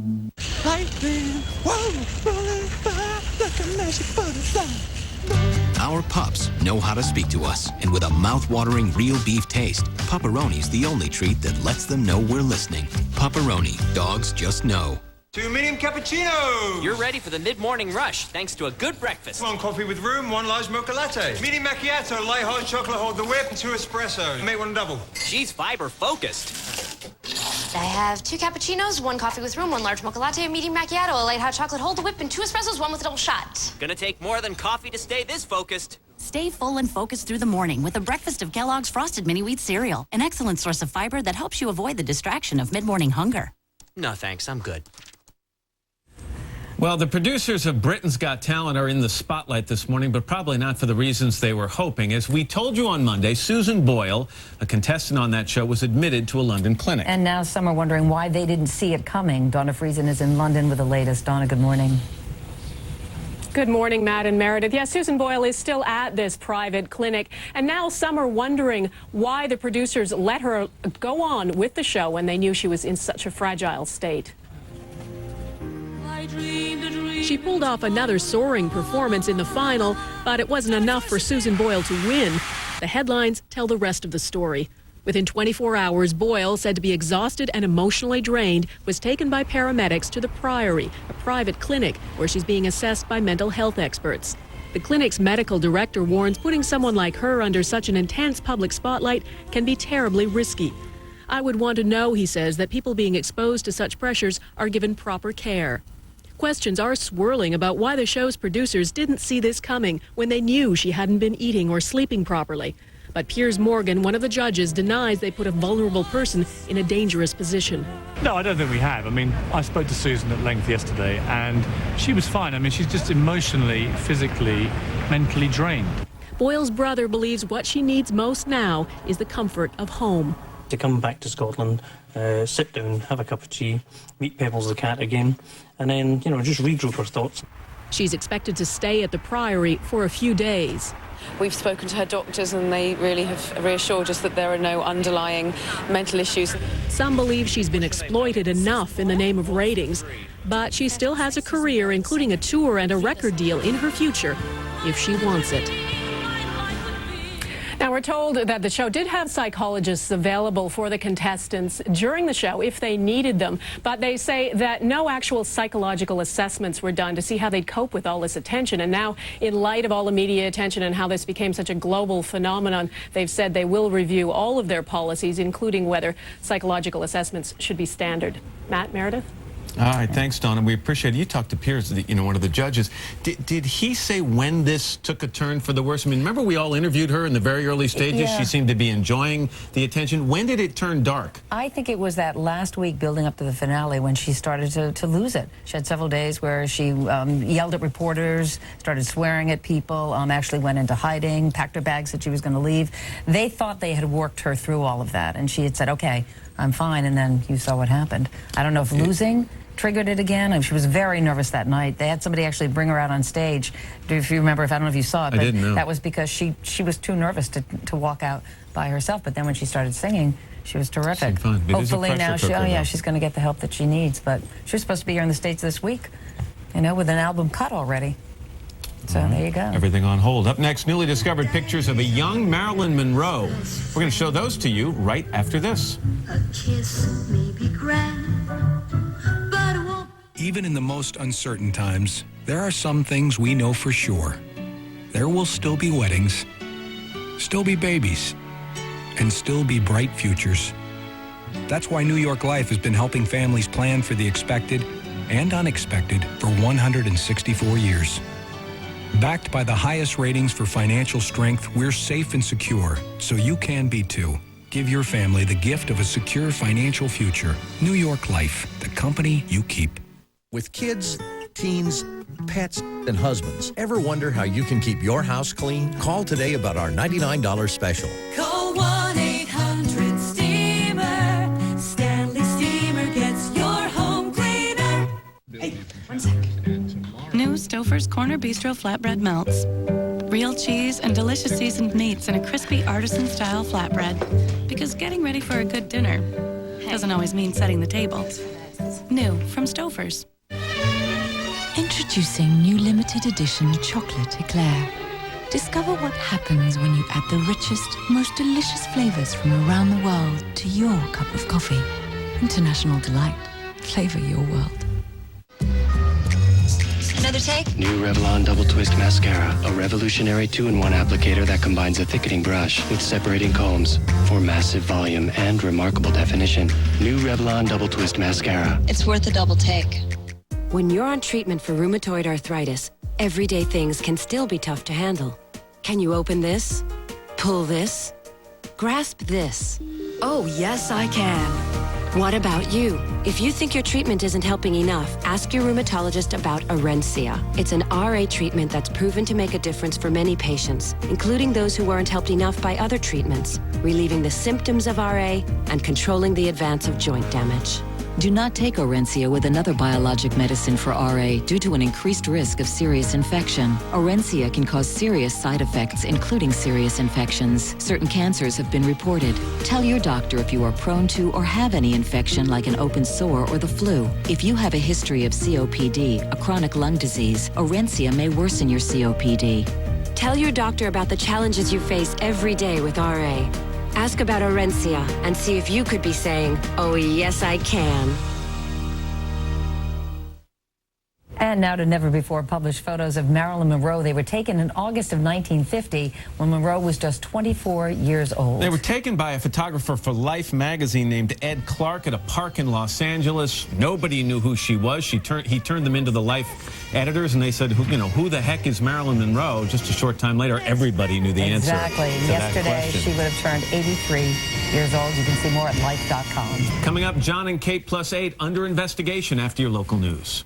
Our pups know how to speak to us, and with a mouth-watering real beef taste, Pepperoni's the only treat that lets them know we're listening. Pepperoni, dogs just know. 2 medium cappuccinos! You're ready for the mid-morning rush, thanks to a good breakfast. 1 coffee with room, 1 large mocha latte. Medium macchiato, light hot chocolate, hold the whip, 2 espresso. Make 1 double. She's fiber-focused. I have 2 cappuccinos, 1 coffee with room, 1 large mocha latte, a medium macchiato, a light hot chocolate, hold the whip, and 2 espressos, 1 with a double shot. Gonna take more than coffee to stay this focused. Stay full and focused through the morning with a breakfast of Kellogg's Frosted Mini Wheat Cereal, an excellent source of fiber that helps you avoid the distraction of mid-morning hunger. No, thanks. I'm good. Well, the producers of Britain's Got Talent are in the spotlight this morning, but probably not for the reasons they were hoping. As we told you on Monday, Susan Boyle, a contestant on that show, was admitted to a London clinic. And now some are wondering why they didn't see it coming. Donna Friesen is in London with the latest. Donna, good morning. Good morning, Matt and Meredith. Yes, Susan Boyle is still at this private clinic, and now some are wondering why the producers let her go on with the show when they knew she was in such a fragile state. She pulled off another soaring performance in the final, but it wasn't enough for Susan Boyle to win. The headlines tell the rest of the story. Within 24 hours, Boyle, said to be exhausted and emotionally drained, was taken by paramedics to the Priory, a private clinic where she's being assessed by mental health experts. The clinic's medical director warns putting someone like her under such an intense public spotlight can be terribly risky. I would want to know, he says, that people being exposed to such pressures are given proper care. Questions are swirling about why the show's producers didn't see this coming when they knew she hadn't been eating or sleeping properly. But Piers Morgan, one of the judges, denies they put a vulnerable person in a dangerous position. No, I don't think we have. I mean, I spoke to Susan at length yesterday, and she was fine. I mean, she's just emotionally, physically, mentally drained. Boyle's brother believes what she needs most now is the comfort of home. To come back to Scotland, sit down, have a cup of tea, meet Pebbles the cat again, and then, just regroup her thoughts. She's expected to stay at the Priory for a few days. We've spoken to her doctors and they really have reassured us that there are no underlying mental issues. Some believe she's been exploited enough in the name of ratings, but she still has a career, including a tour and a record deal in her future, if she wants it. Now, we're told that the show did have psychologists available for the contestants during the show if they needed them, but they say that no actual psychological assessments were done to see how they'd cope with all this attention. And now, in light of all the media attention and how this became such a global phenomenon, they've said they will review all of their policies, including whether psychological assessments should be standard. Matt, Meredith? All right, thanks, Donna. We appreciate it. You talked to Piers, one of the judges. Did he say when this took a turn for the worse? I mean, remember we all interviewed her in the very early stages? Yeah. She seemed to be enjoying the attention. When did it turn dark? I think it was that last week building up to the finale when she started to lose it. She had several days where she yelled at reporters, started swearing at people, actually went into hiding, packed her bags, said she was going to leave. They thought they had worked her through all of that, and she had said, okay, I'm fine, and then you saw what happened. I don't know if losing triggered it again. She was very nervous that night. They had somebody actually bring her out on stage. If you remember, I don't know if you saw it, but I didn't know. That was because she was too nervous to walk out by herself. But then when she started singing, she was terrific. Hopefully now she's going to get the help that she needs. But she was supposed to be here in the States this week, with an album cut already. So there you go. Everything on hold. Up next, newly discovered pictures of a young Marilyn Monroe. We're going to show those to you right after this. A kiss may be grand, but Even in the most uncertain times, there are some things we know for sure. there will still be weddings, still be babies, and still be bright futures. That's why New York Life has been helping families plan for the expected and unexpected for 164 years. Backed by the highest ratings for financial strength, we're safe and secure, so you can be too. Give your family the gift of a secure financial future. New York Life, the company you keep. With kids, teens, pets, and husbands, ever wonder how you can keep your house clean? Call today about our $99 special. Call 1-800-STEAMER. Stanley Steamer gets your home cleaner. Hey, 1 sec. New Stouffer's Corner Bistro Flatbread Melts. Real cheese and delicious seasoned meats in a crispy artisan-style flatbread. Because getting ready for a good dinner doesn't always mean setting the table. New from Stouffer's. Introducing new limited edition chocolate eclair. Discover what happens when you add the richest, most delicious flavors from around the world to your cup of coffee. International delight. Flavor your world. Another take? New Revlon Double Twist Mascara, a revolutionary 2-in-1 applicator that combines a thickening brush with separating combs for massive volume and remarkable definition. New Revlon Double Twist Mascara. It's worth a double take. When you're on treatment for rheumatoid arthritis, everyday things can still be tough to handle. Can you open this? Pull this? Grasp this? Oh, yes, I can. What about you? If you think your treatment isn't helping enough, ask your rheumatologist about Orencia. It's an RA treatment that's proven to make a difference for many patients, including those who weren't helped enough by other treatments, relieving the symptoms of RA and controlling the advance of joint damage. Do not take Orencia with another biologic medicine for RA due to an increased risk of serious infection. Orencia can cause serious side effects, including serious infections. Certain cancers have been reported. Tell your doctor if you are prone to or have any infection like an open sore or the flu. If you have a history of COPD, a chronic lung disease, Orencia may worsen your COPD. Tell your doctor about the challenges you face every day with RA. Ask about Orencia and see if you could be saying, oh, yes, I can. And now to never-before-published photos of Marilyn Monroe. They were taken in August of 1950 when Monroe was just 24 years old. They were taken by a photographer for Life magazine named Ed Clark at a park in Los Angeles. Nobody knew who she was. He turned them into the Life editors, and they said, who the heck is Marilyn Monroe? Just a short time later, everybody knew the answer. Exactly. Yesterday, she would have turned 83 years old. You can see more at life.com. Coming up, John and Kate plus 8 under investigation after your local news.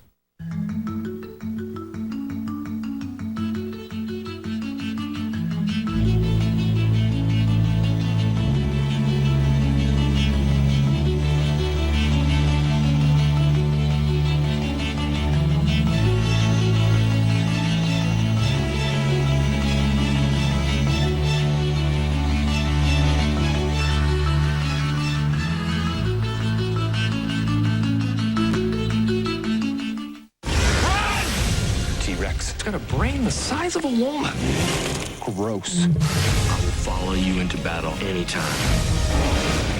It's got a brain the size of a walnut. Gross. I will follow you into battle anytime.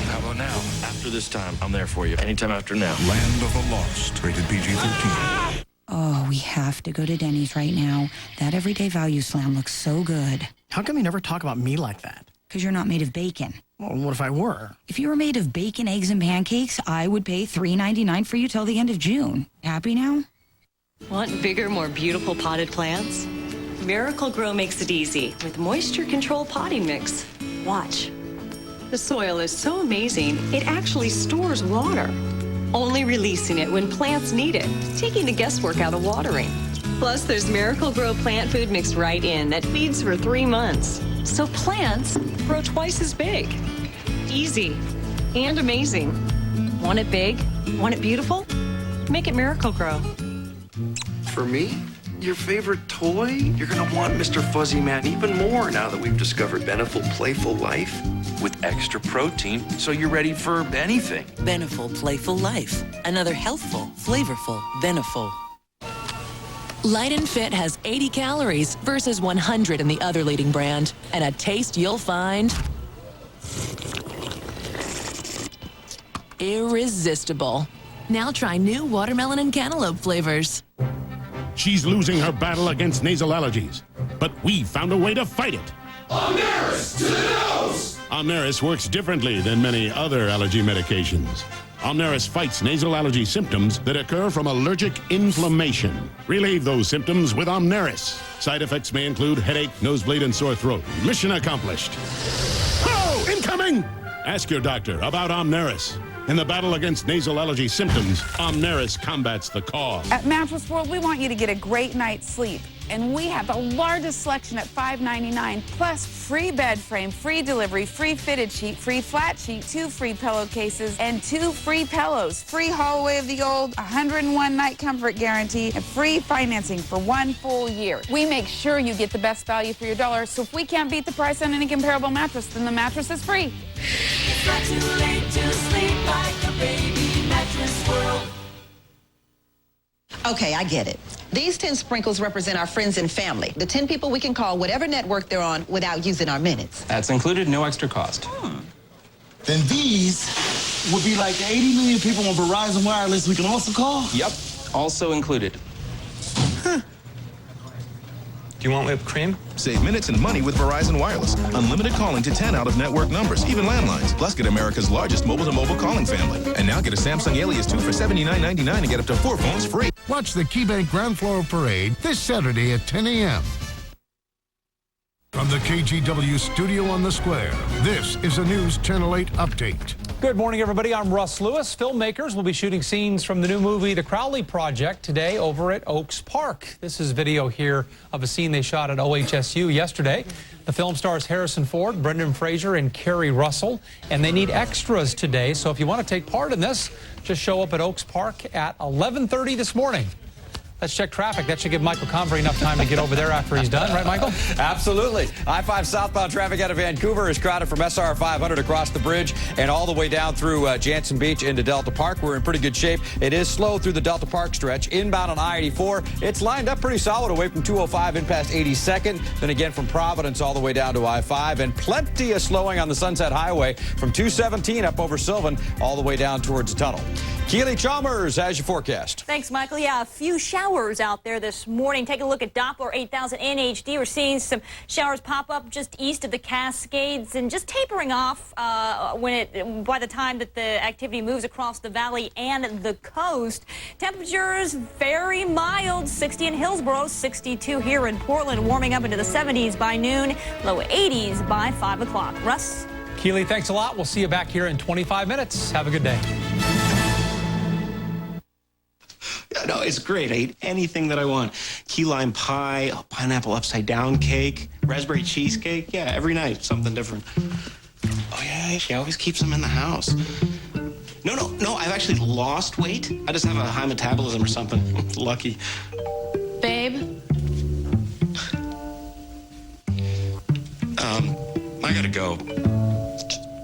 How about now? After this time, I'm there for you. Anytime after now. Land of the Lost, rated PG-13. Oh, we have to go to Denny's right now. That everyday value slam looks so good. How come you never talk about me like that? Because you're not made of bacon. Well, what if I were? If you were made of bacon, eggs, and pancakes, I would pay $3.99 for you till the end of June. Happy now? Want bigger, more beautiful potted plants? Miracle Grow makes it easy with moisture control potting mix. Watch. The soil is so amazing, it actually stores water, only releasing it when plants need it, taking the guesswork out of watering. Plus, there's Miracle Grow plant food mixed right in that feeds for 3 months. So plants grow twice as big. Easy and amazing. Want it big? Want it beautiful? Make it Miracle Grow. For me, your favorite toy? You're gonna want Mr. Fuzzy Man even more now that we've discovered Beneful Playful Life with extra protein, so you're ready for anything. Beneful Playful Life. Another healthful, flavorful Beneful. Light and Fit has 80 calories versus 100 in the other leading brand, and a taste you'll find irresistible. Now try new watermelon and cantaloupe flavors. She's losing her battle against nasal allergies. but we found a way to fight it. Omneris to the nose! Omneris works differently than many other allergy medications. Omneris fights nasal allergy symptoms that occur from allergic inflammation. Relieve those symptoms with Omneris. Side effects may include headache, nosebleed, and sore throat. Mission accomplished. Oh, incoming! Ask your doctor about Omneris. In the battle against nasal allergy symptoms, Omneris combats the cause. At Mattress World, we want you to get a great night's sleep. And we have the largest selection at $5.99, plus free bed frame, free delivery, free fitted sheet, free flat sheet, 2 free pillowcases, and 2 free pillows, free haul away of the old, 101-night comfort guarantee, and free financing for 1 full year. We make sure you get the best value for your dollar, so if we can't beat the price on any comparable mattress, then the mattress is free. It's not too late to sleep like a baby. Mattress World. Okay, I get it. These 10 sprinkles represent our friends and family, the 10 people we can call whatever network they're on without using our minutes. That's included, no extra cost. Then these would be like the 80 million people on Verizon Wireless we can also call? Yep, also included. Do you want whipped cream? Save minutes and money with Verizon Wireless. Unlimited calling to 10 out-of-network numbers, even landlines. Plus, get America's largest mobile-to-mobile calling family. And now get a Samsung Alias 2 for $79.99 and get up to 4 phones free. Watch the KeyBank Ground Floor Parade this Saturday at 10 a.m. From the KGW studio on the square, this is a News Channel 8 update. Good morning, everybody. I'm Russ Lewis. Filmmakers will be shooting scenes from the new movie, The Crowley Project, today over at Oaks Park. This is video here of a scene they shot at OHSU yesterday. The film stars Harrison Ford, Brendan Fraser, and Kerry Russell, and they need extras today. So if you want to take part in this, just show up at Oaks Park at 11:30 this morning. Let's check traffic. That should give Michael Convery enough time to get over there after he's done. Right, Michael? Absolutely. I-5 southbound traffic out of Vancouver is crowded from SR 500 across the bridge and all the way down through Jansen Beach into Delta Park. We're in pretty good shape. It is slow through the Delta Park stretch. Inbound on I-84, it's lined up pretty solid away from 205 in past 82nd. Then again from Providence all the way down to I-5. And plenty of slowing on the Sunset Highway from 217 up over Sylvan all the way down towards the tunnel. Keely Chalmers has your forecast. Thanks, Michael. Yeah, a few showers out there this morning. Take a look at Doppler 8000 in HD. We're seeing some showers pop up just east of the Cascades and just tapering off by the time that the activity moves across the valley and the coast. Temperatures very mild. 60 in Hillsborough, 62 here in Portland, warming up into the 70s by noon, low 80s by 5 o'clock. Russ? Keely, thanks a lot. We'll see you back here in 25 minutes. Have a good day. No, it's great. I eat anything that I want. Key lime pie, pineapple upside down cake, raspberry cheesecake. Yeah, every night, something different. Oh, yeah, she always keeps them in the house. No, I've actually lost weight. I just have a high metabolism or something. Lucky. Babe? I gotta go.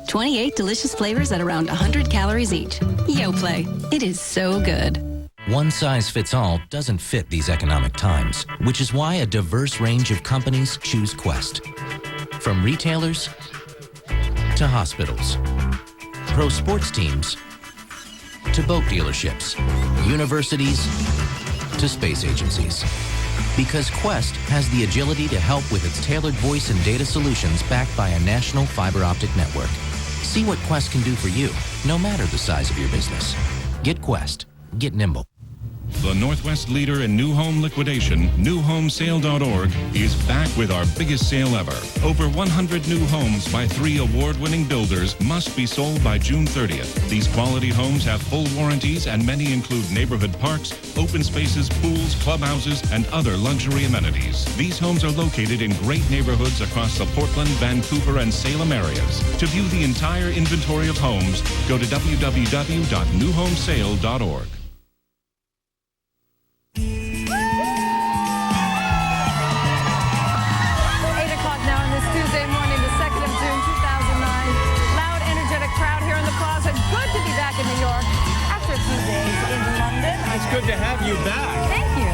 28 delicious flavors at around 100 calories each. Yoplait. It is so good. One size fits all doesn't fit these economic times, which is why a diverse range of companies choose Quest. From retailers to hospitals, pro sports teams to boat dealerships, universities to space agencies. Because Quest has the agility to help with its tailored voice and data solutions backed by a national fiber optic network. See what Quest can do for you, no matter the size of your business. Get Quest. Get nimble. The Northwest leader in new home liquidation, newhomesale.org, is back with our biggest sale ever. Over 100 new homes by 3 award-winning builders must be sold by June 30th. These quality homes have full warranties and many include neighborhood parks, open spaces, pools, clubhouses, and other luxury amenities. These homes are located in great neighborhoods across the Portland, Vancouver, and Salem areas. To view the entire inventory of homes, go to www.newhomesale.org. 8 o'clock now on this Tuesday morning, the 2nd of June, 2009. Loud, energetic crowd here in the plaza. Good to be back in New York after a few days in London. It's good to have you back. Thank you.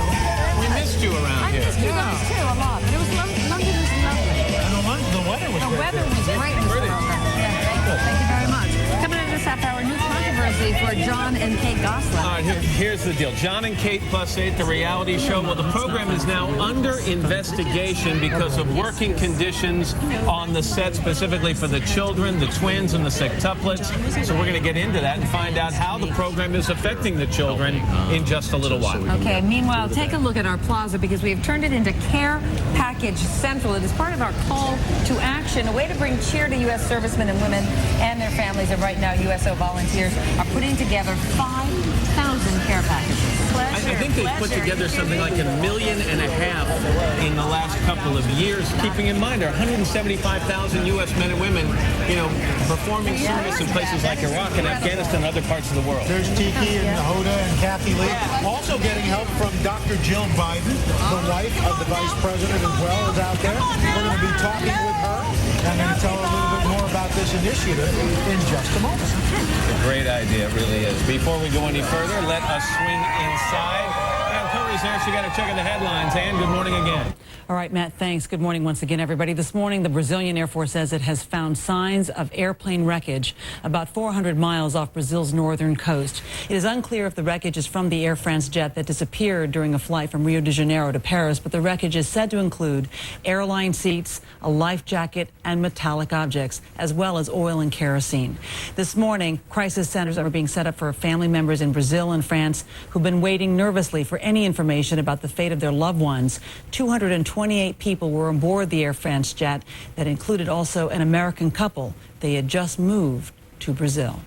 We missed you around here. I missed you guys too a lot. But it was London was lovely. And the weather was great. The weather was great. Thank you very much. Coming in this half hour, new controversy for John John and Kate Gosselin. All right, here's the deal. John and Kate Plus 8, the reality show. Well, the program is now under investigation because of working conditions on the set, specifically for the children, the twins, and the sextuplets. So we're going to get into that and find out how the program is affecting the children in just a little while. Okay, meanwhile, take a look at our plaza because we have turned it into Care Package Central. It is part of our call to action, a way to bring cheer to U.S. servicemen and women and their families. And right now, USO volunteers are putting together 5,000 care packages. I think they put together something like 1.5 million in the last couple of years, keeping in mind there are 175,000 U.S. men and women, performing service in places like Iraq and Afghanistan and other parts of the world. There's Tiki and Hoda and Kathy Lee. Also getting help from Dr. Jill Biden, the wife of the vice president as well, is out there. We're going to be talking with her. I'm going to tell her a little bit more about this initiative in just a moment. It's a great idea, it really is. Before we go any further, let us swing inside. And Curry's there. She got to check in the headlines. Ann, good morning again. All right, Matt, thanks. Good morning once again, everybody. This morning, the Brazilian Air Force says it has found signs of airplane wreckage about 400 miles off Brazil's northern coast. It is unclear if the wreckage is from the Air France jet that disappeared during a flight from Rio de Janeiro to Paris, but the wreckage is said to include airline seats, a life jacket, and metallic objects, as well as oil and kerosene. This morning, crisis centers are being set up for family members in Brazil and France who've been waiting nervously for any information about the fate of their loved ones. 228 people were on board the Air France jet that included also an American couple. They had just moved to Brazil.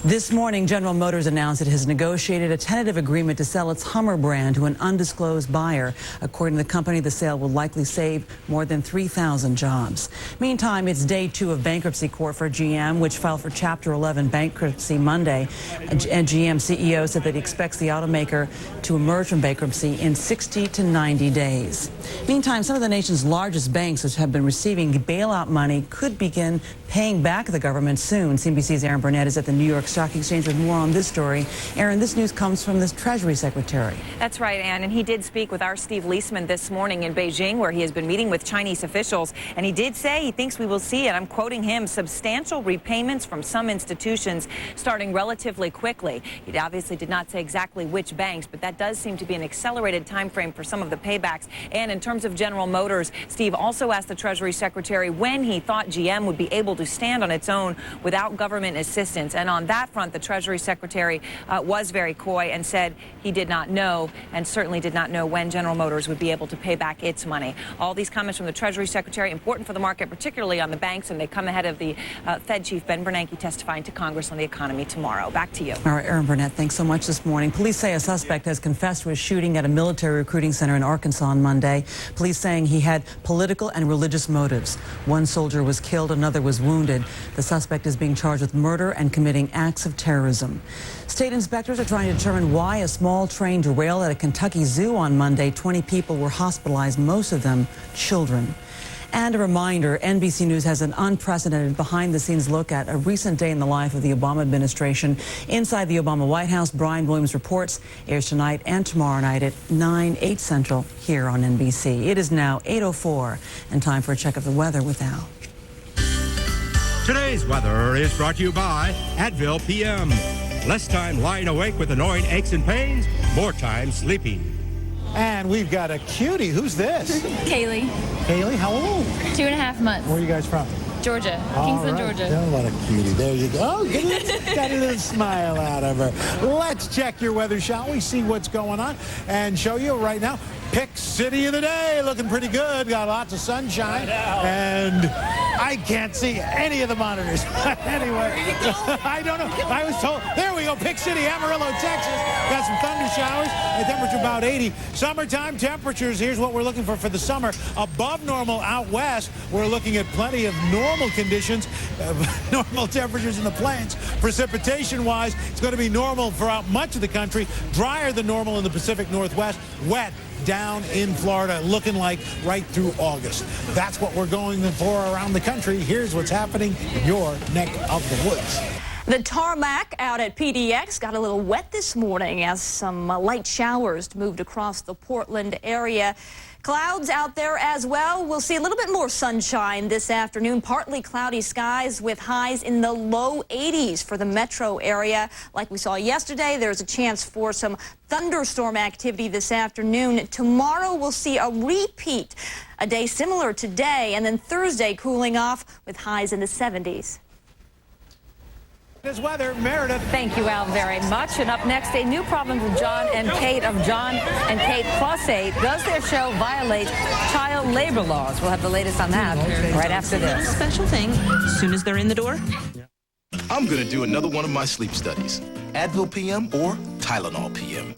This morning, General Motors announced it has negotiated a tentative agreement to sell its Hummer brand to an undisclosed buyer. According to the company, the sale will likely save more than 3,000 jobs. Meantime, it's day 2 of bankruptcy court for GM, which filed for Chapter 11 bankruptcy Monday. And GM CEO said that he expects the automaker to emerge from bankruptcy in 60 to 90 days. Meantime, some of the nation's largest banks, which have been receiving bailout money, could begin paying back the government soon. CNBC's Aaron Burnett is at the New York Stock Exchange with more on this story. Aaron, this news comes from the Treasury Secretary. That's right, Ann, and he did speak with our Steve Leisman this morning in Beijing, where he has been meeting with Chinese officials, and he did say he thinks we will see, and I'm quoting him, substantial repayments from some institutions starting relatively quickly. He obviously did not say exactly which banks, but that does seem to be an accelerated time frame for some of the paybacks. And in terms of General Motors, Steve also asked the Treasury Secretary when he thought GM would be able to stand on its own without government assistance. And on that front, the Treasury Secretary was very coy and said he did not know, and certainly did not know when General Motors would be able to pay back its money. All these comments from the Treasury Secretary, important for the market, particularly on the banks, and they come ahead of the Fed Chief Ben Bernanke testifying to Congress on the economy tomorrow. Back to you. All right, Aaron Burnett, thanks so much this morning. Police say a suspect has confessed to a shooting at a military recruiting center in Arkansas on Monday. Police saying he had political and religious motives. One soldier was killed, another was wounded. The suspect is being charged with murder and committing acts of terrorism. State inspectors are trying to determine why a small train derailed at a Kentucky zoo on Monday. 20 people were hospitalized, most of them children. And a reminder, NBC News has an unprecedented behind-the-scenes look at a recent day in the life of the Obama administration. Inside the Obama White House, Brian Williams reports, airs tonight and tomorrow night at 8 Central here on NBC. It is now 8:04 and time for a check of the weather with Al. Today's weather is brought to you by Advil PM. Less time lying awake with annoying aches and pains, more time sleeping. And we've got a cutie. Who's this? Kaylee. Kaylee, how old? 2.5 months. Where are you guys from? Georgia. All Kingsland, right. Georgia. Oh, what a cutie. There you go. Oh, got a little smile out of her. Let's check your weather, shall we? See what's going on and show you right now. Pick City of the Day, looking pretty good. Got lots of sunshine, and I can't see any of the monitors. Anyway, I don't know. I was told. There we go. Pick City, Amarillo, Texas. Got some thunder showers. The temperature about 80. Summertime temperatures. Here's what we're looking for the summer. Above normal out west. We're looking at plenty of normal conditions, normal temperatures in the plains. Precipitation-wise, it's going to be normal throughout much of the country. Drier than normal in the Pacific Northwest. Wet down in Florida, looking like right through August. That's what we're going for around the country. Here's what's happening in your neck of the woods. The tarmac out at PDX got a little wet this morning as some light showers moved across the Portland area. Clouds out there as well. We'll see a little bit more sunshine this afternoon. Partly cloudy skies with highs in the low 80s for the metro area. Like we saw yesterday, there's a chance for some thunderstorm activity this afternoon. Tomorrow we'll see a repeat, a day similar to today, and then Thursday cooling off with highs in the 70s. This weather, Meredith. Thank you, Al, very much. And up next, a new problem with John and Kate of John and Kate Plus 8. Does their show violate child labor laws? We'll have the latest on that right after this. Special thing, as soon as they're in the door. I'm gonna do another one of my sleep studies. Advil PM or Tylenol PM.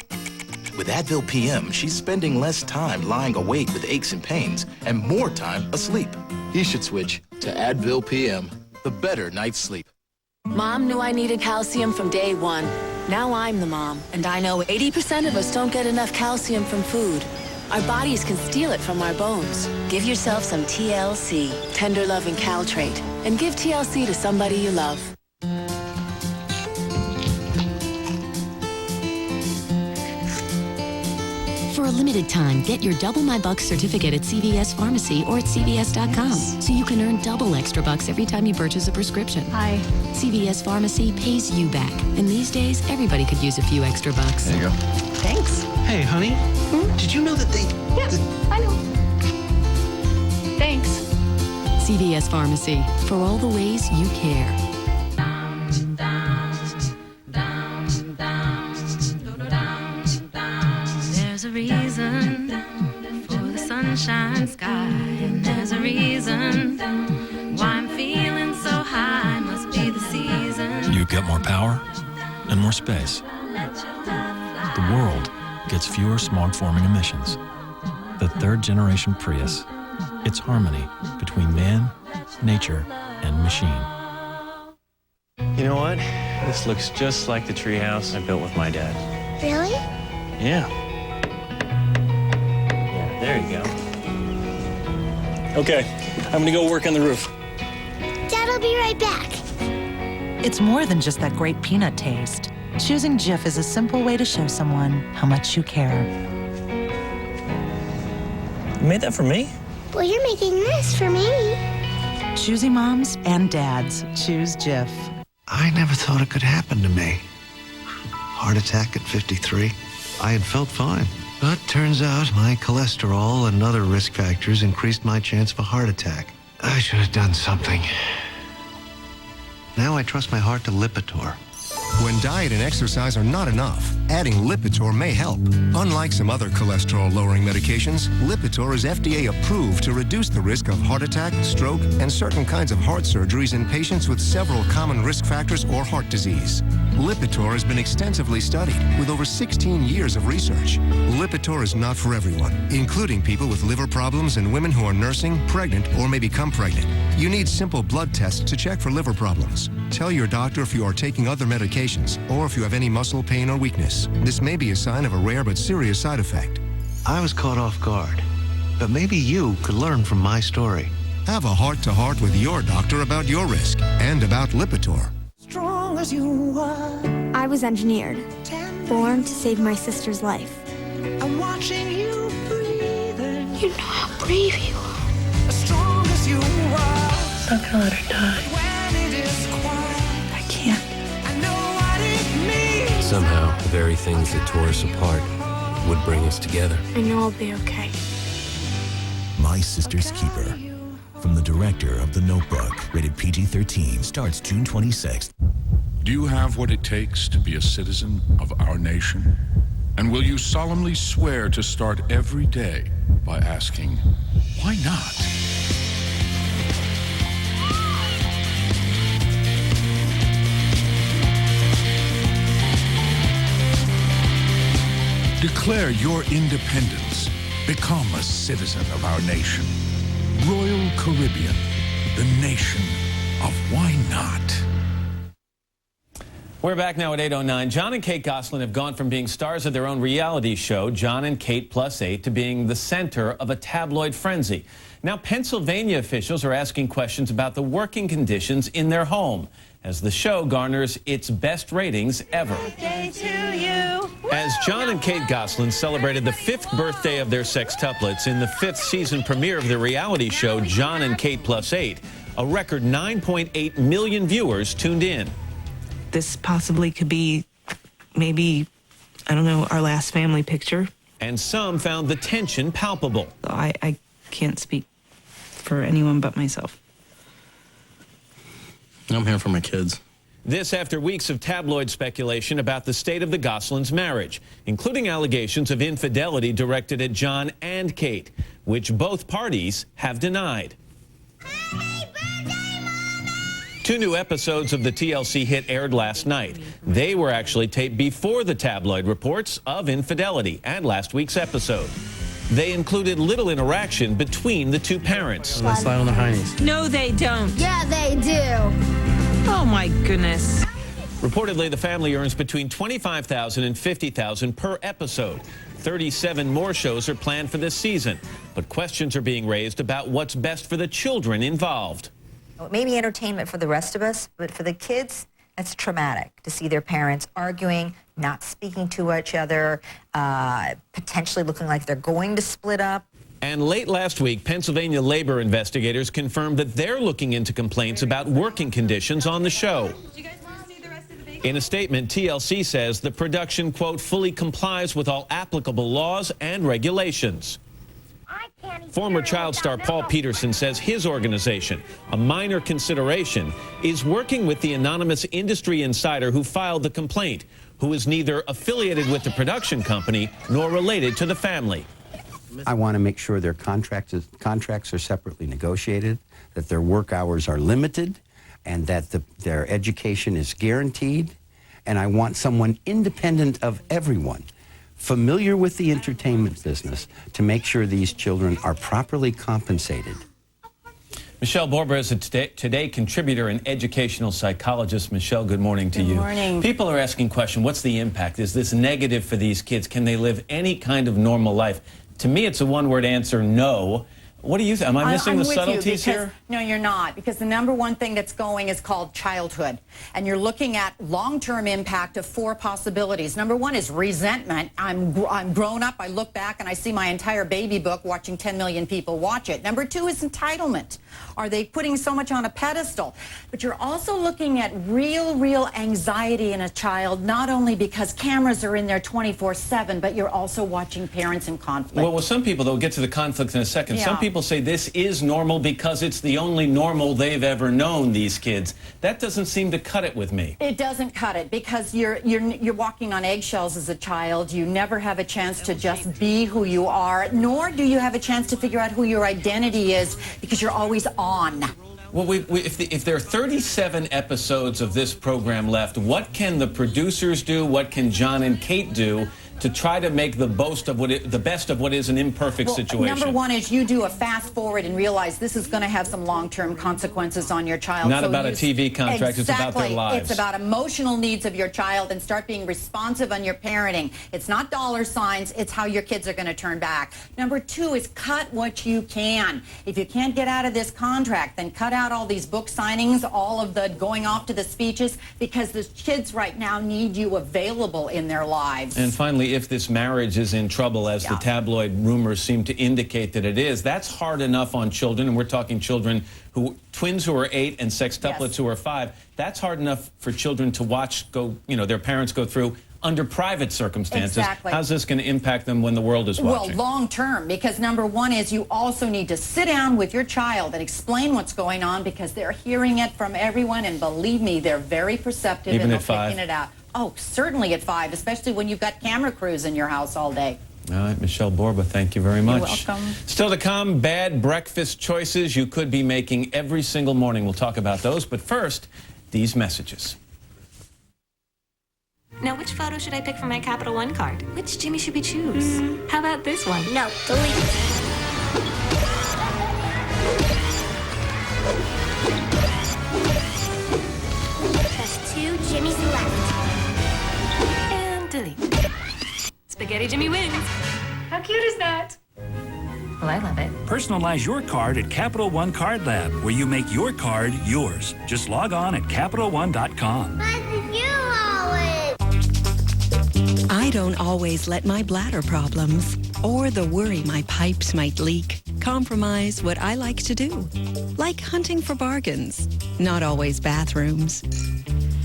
With Advil PM, she's spending less time lying awake with aches and pains and more time asleep. You should switch to Advil PM, the better night's sleep. Mom knew I needed calcium from day one. Now I'm the mom, and I know 80% of us don't get enough calcium from food. Our bodies can steal it from our bones. Give yourself some TLC, Tender Loving Caltrate, and give TLC to somebody you love. For a limited time, get your Double My Bucks certificate at CVS Pharmacy or at CVS.com so you can earn double extra bucks every time you purchase a prescription. Hi. CVS Pharmacy pays you back. And these days, everybody could use a few extra bucks. There you go. Thanks. Hey, honey, did you know that they... Yeah, I know. Thanks. CVS Pharmacy, for all the ways you care. There's a reason for the sunshine sky, and there's a reason why I'm feeling so high. Must be the season. You get more power and more space. The world gets fewer smog-forming emissions. The third-generation Prius. It's harmony between man, nature, and machine. You know what? This looks just like the treehouse I built with my dad. Really? Yeah. There you go. Okay, I'm gonna go work on the roof. Dad, I'll be right back. It's more than just that great peanut taste. Choosing Jif is a simple way to show someone how much you care. You made that for me? Well, you're making this for me. Choosing moms and dads. Choose Jif. I never thought it could happen to me. Heart attack at 53. I had felt fine. But turns out my cholesterol and other risk factors increased my chance of a heart attack. I should have done something. Now I trust my heart to Lipitor. When diet and exercise are not enough, adding Lipitor may help. Unlike some other cholesterol-lowering medications, Lipitor is FDA approved to reduce the risk of heart attack, stroke, and certain kinds of heart surgeries in patients with several common risk factors or heart disease. Lipitor has been extensively studied with over 16 years of research. Lipitor is not for everyone, including people with liver problems and women who are nursing, pregnant, or may become pregnant. You need simple blood tests to check for liver problems. Tell your doctor if you are taking other medications or if you have any muscle pain or weakness. This may be a sign of a rare but serious side effect. I was caught off guard, but maybe you could learn from my story. Have a heart-to-heart with your doctor about your risk and about Lipitor. Strong as you are. I was engineered, born to save my sister's life. I'm watching you breathing. You know how brave you are. As strong as you are. I'm not gonna let her die. When it is quiet, I can't. I know what it means. Somehow, the very things that tore us apart would bring us together. I know I'll be okay. My Sister's Keeper. From the director of The Notebook, rated PG-13, starts June 26th. Do you have what it takes to be a citizen of our nation? And will you solemnly swear to start every day by asking, why not? Declare your independence. Become a citizen of our nation. Royal Caribbean, the nation of why not? We're back now at 8:09. John and Kate Gosselin have gone from being stars of their own reality show, John and Kate Plus 8, to being the center of a tabloid frenzy. Now, Pennsylvania officials are asking questions about the working conditions in their home as the show garners its best ratings ever. Birthday to you. As John and Kate Gosselin celebrated the 5th birthday of their sextuplets in the 5th season premiere of the reality show John and Kate Plus 8, a record 9.8 million viewers tuned in. This possibly could be maybe, I don't know, our last family picture. And some found the tension palpable. I can't speak for anyone but myself. I'm here for my kids. This after weeks of tabloid speculation about the state of the Gosselins' marriage, including allegations of infidelity directed at John and Kate, which both parties have denied. Two new episodes of the TLC hit aired last night. They were actually taped before the tabloid reports of infidelity and last week's episode. They included little interaction between the two parents. They slide on their heinies. No, they don't. Yeah, they do. Oh, my goodness. Reportedly, the family earns between $25,000 and $50,000 per episode. 37 more shows are planned for this season, but questions are being raised about what's best for the children involved. It may be entertainment for the rest of us, but for the kids, that's traumatic to see their parents arguing, not speaking to each other, potentially looking like they're going to split up. And late last week, Pennsylvania labor investigators confirmed that they're looking into complaints about working conditions on the show. In a statement, TLC says the production, quote, fully complies with all applicable laws and regulations. Former child star Paul Peterson says his organization, A Minor Consideration, is working with the anonymous industry insider who filed the complaint, who is neither affiliated with the production company nor related to the family. I want to make sure their contracts are separately negotiated, that their work hours are limited, and that their education is guaranteed. And I want someone independent of everyone, familiar with the entertainment business, to make sure these children are properly compensated. Michelle Borba is a Today contributor and educational psychologist. Michelle, good morning to you. Good morning. People are asking questions, what's the impact? Is this negative for these kids? Can they live any kind of normal life? To me, it's a one-word answer, no. What do you think? Am I missing the subtleties here? No, you're not, because the number one thing that's going is called childhood. And you're looking at long-term impact of 4 possibilities. Number one is resentment. I'm grown up, I look back and I see my entire baby book watching 10 million people watch it. Number 2 is entitlement. Are they putting so much on a pedestal? But you're also looking at real anxiety in a child, not only because cameras are in there 24/7, but you're also watching parents in conflict. Well, some people, though, get to the conflict in a second. Yeah. Some people say this is normal because it's the only normal they've ever known, these kids. That doesn't seem to cut it with me. It doesn't cut it, because you're walking on eggshells as a child. You never have a chance to just be who you are, nor do you have a chance to figure out who your identity is, because you're always on. Well, if there are 37 episodes of this program left, what can the producers do? What can John and Kate do to try to make the best of what is an imperfect situation? Number one is you do a fast forward and realize this is going to have some long-term consequences on your child. Not about a TV contract, it's about their lives. It's about emotional needs of your child, and start being responsive on your parenting. It's not dollar signs, it's how your kids are going to turn back. Number 2 is cut what you can. If you can't get out of this contract, then cut out all these book signings, all of the going off to the speeches, because the kids right now need you available in their lives. And finally, if this marriage is in trouble, as the tabloid rumors seem to indicate that it is, that's hard enough on children, and we're talking children twins who are 8 and sextuplets who are 5. That's hard enough for children to watch their parents go through under private circumstances. Exactly. How's this going to impact them when the world is watching? Well, long term, because number one is you also need to sit down with your child and explain what's going on, because they're hearing it from everyone, and believe me, they're very perceptive. Even and at 5? picking it out. Oh, certainly at 5, especially when you've got camera crews in your house all day. All right, Michelle Borba, thank you very much. You're welcome. Still to come, bad breakfast choices you could be making every single morning. We'll talk about those, but first, these messages. Now, which photo should I pick for my Capital One card? Which Jimmy should we choose? How about this one? No, delete. Press 2, Jimmy's left. And delete. Spaghetti Jimmy wins. How cute is that? Well, I love it. Personalize your card at Capital One Card Lab, where you make your card yours. Just log on at CapitalOne.com. You always. don't always let my bladder problems or the worry my pipes might leak compromise what I like to do. Like hunting for bargains, not always bathrooms.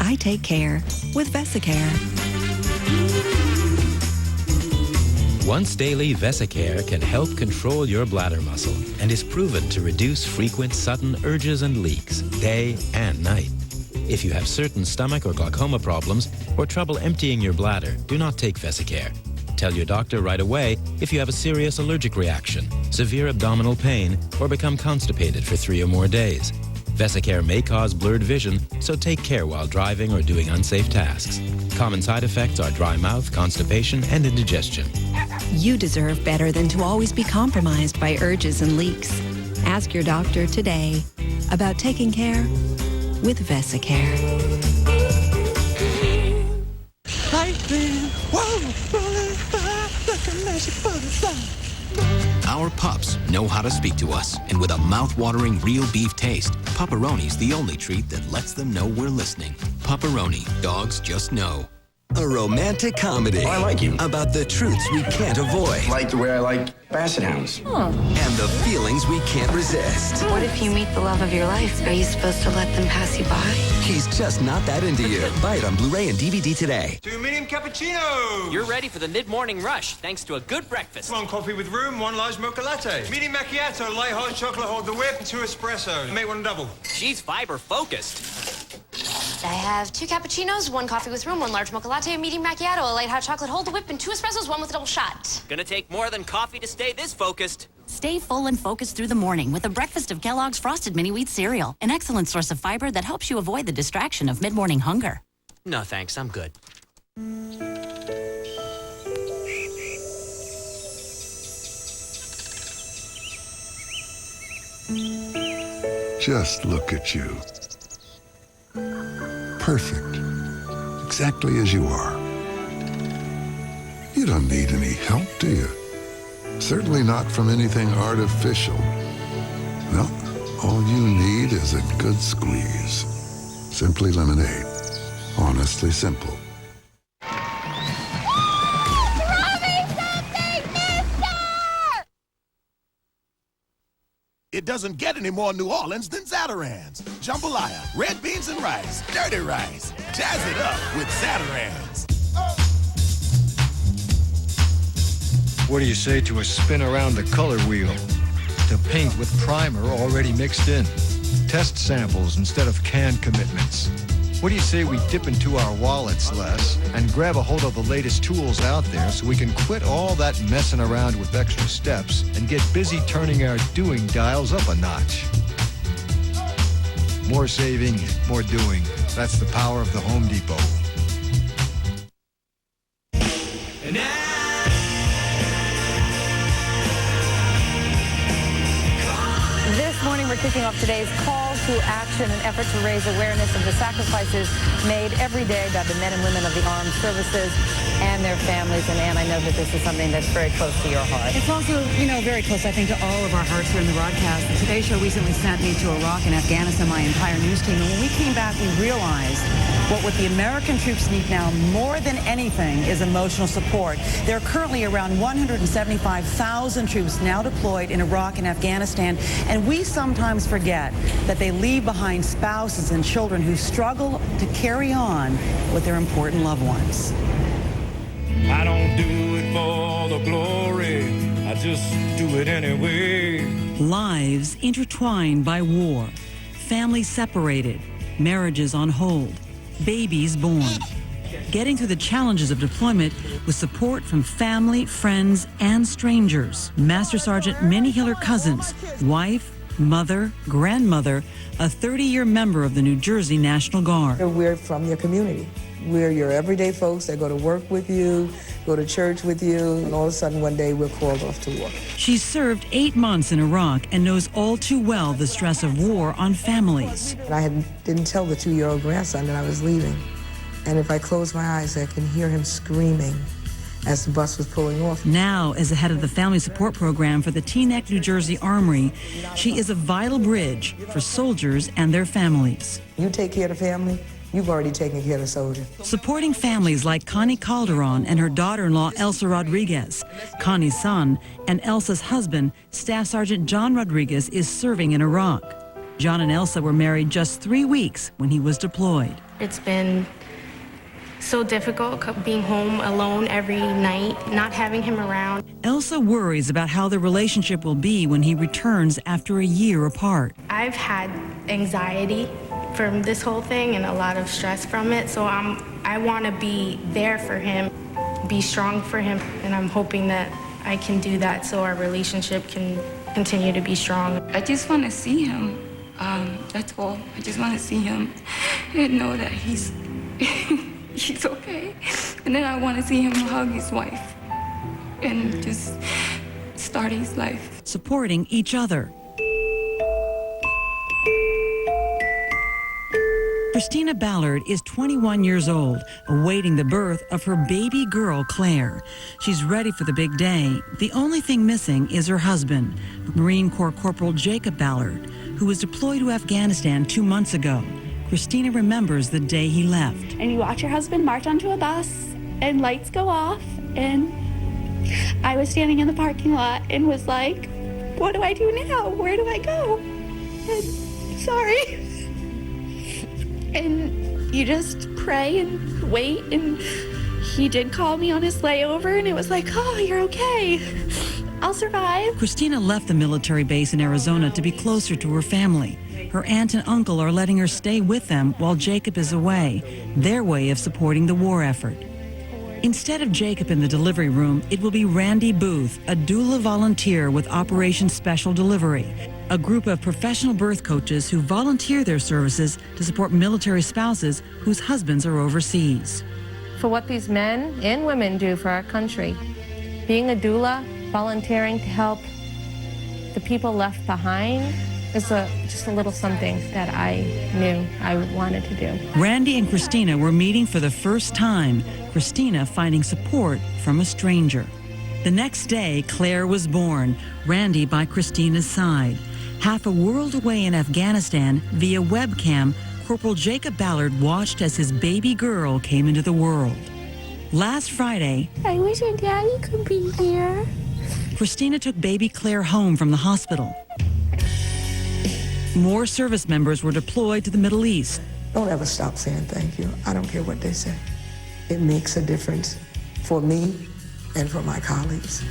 I take care with Vesicare. Once daily Vesicare can help control your bladder muscle and is proven to reduce frequent sudden urges and leaks day and night. If you have certain stomach or glaucoma problems or trouble emptying your bladder, do not take Vesicare. Tell your doctor right away if you have a serious allergic reaction, severe abdominal pain, or become constipated for 3 or more days. Vesicare may cause blurred vision, so take care while driving or doing unsafe tasks. Common side effects are dry mouth, constipation, and indigestion. You deserve better than to always be compromised by urges and leaks. Ask your doctor today about taking care with Vesicare. Our pups know how to speak to us, and with a mouth-watering real beef taste, Pepperoni's the only treat that lets them know we're listening. Pepperoni, dogs just know. A romantic comedy. I like you. About the truths we can't avoid. Like the way I like basset hounds. And the feelings we can't resist. What if you meet the love of your life? Are you supposed to let them pass you by? He's just not that into you. Buy it on Blu-ray and DVD today. 2 medium cappuccinos. You're ready for the mid-morning rush, thanks to a good breakfast. 1 coffee with room, 1 large mocha latte. Medium macchiato, light hot chocolate, hold the whip, 2 espresso. Make 1 double. She's fiber-focused. I have 2 cappuccinos, 1 coffee with room, 1 large mocha latte, a medium macchiato, a light hot chocolate, hold the whip, and 2 espressos, 1 with a double shot. Gonna take more than coffee to stay this focused. Stay full and focused through the morning with a breakfast of Kellogg's Frosted Mini Wheat Cereal, an excellent source of fiber that helps you avoid the distraction of mid-morning hunger. No thanks, I'm good. Just look at you. Perfect. Exactly as you are. You don't need any help, do you? Certainly not from anything artificial. No, all you need is a good squeeze. Simply Lemonade. Honestly simple. It doesn't get any more New Orleans than Zatarans. Jambalaya, red beans and rice, dirty rice. Jazz it up with Zatarans. What do you say to a spin around the color wheel? To paint with primer already mixed in. Test samples instead of canned commitments. What do you say we dip into our wallets less and grab a hold of the latest tools out there so we can quit all that messing around with extra steps and get busy turning our doing dials up a notch? More saving, more doing. That's the power of the Home Depot. This morning, we're kicking off today's Call to Action, an effort to raise awareness of the sacrifices made every day by the men and women of the armed services and their families. And Ann, I know that this is something that's very close to your heart. It's also, very close, I think, to all of our hearts here in the broadcast. The Today Show recently sent me to Iraq and Afghanistan, my entire news team. And when we came back, we realized what the American troops need now more than anything is emotional support. There are currently around 175,000 troops now deployed in Iraq and Afghanistan. And we sometimes forget that they leave behind spouses and children who struggle to carry on with their important loved ones. I don't do it for the glory, I just do it anyway. Lives intertwined by war, families separated, marriages on hold, babies born. Getting through the challenges of deployment with support from family, friends, and strangers. Master Sergeant Minnie Hiller Cousins, wife, mother, grandmother, a 30-year member of the New Jersey National Guard. We're from your community. We're your everyday folks that go to work with you, go to church with you, and all of a sudden one day we're called off to war. She's served 8 months in Iraq and knows all too well the stress of war on families. I didn't tell the 2-year-old grandson that I was leaving. And if I close my eyes, I can hear him screaming as the bus was pulling off. Now, as the head of the Family Support Program for the Teaneck, New Jersey Armory, she is a vital bridge for soldiers and their families. You take care of the family, You've already taken care of the soldier. Supporting families like Connie Calderon and her daughter-in-law, Elsa Rodriguez. Connie's son and Elsa's husband, Staff Sergeant John Rodriguez, is serving in Iraq. John and Elsa were married just 3 weeks when he was deployed. It's been so difficult being home alone every night, not having him around. Elsa worries about how the relationship will be when he returns after a year apart. I've had anxiety from this whole thing and a lot of stress from it, so I want to be there for him, be strong for him, and I'm hoping that I can do that so our relationship can continue to be strong. I just want to see him. That's all. I just want to see him and know that he's he's okay. And then I want to see him hug his wife and just start his life. Supporting each other. Christina Ballard is 21 years old, awaiting the birth of her baby girl, Claire. She's ready for the big day. The only thing missing is her husband, Marine Corps Corporal Jacob Ballard, who was deployed to Afghanistan 2 months ago. Christina remembers the day he left. And you watch your husband march onto a bus, and lights go off, and I was standing in the parking lot and was like, what do I do now? Where do I go? And sorry. And you just pray and wait, and he did call me on his layover, and it was like, oh, you're okay. I'll survive. Christina left the military base in Arizona to be closer to her family. Her aunt and uncle are letting her stay with them while Jacob is away, their way of supporting the war effort. Instead of Jacob in the delivery room, it will be Randy Booth, a doula volunteer with Operation Special Delivery, a group of professional birth coaches who volunteer their services to support military spouses whose husbands are overseas. For what these men and women do for our country, being a doula, volunteering to help the people left behind is just a little something that I knew I wanted to do. Randy and Christina were meeting for the first time, Christina finding support from a stranger. The next day, Claire was born, Randy by Christina's side. Half a world away in Afghanistan, via webcam, Corporal Jacob Ballard watched as his baby girl came into the world. Last Friday, I wish your daddy could be here. Christina took baby Claire home from the hospital. More service members were deployed to the Middle East. Don't ever stop saying thank you. I don't care what they say. It makes a difference for me and for my colleagues.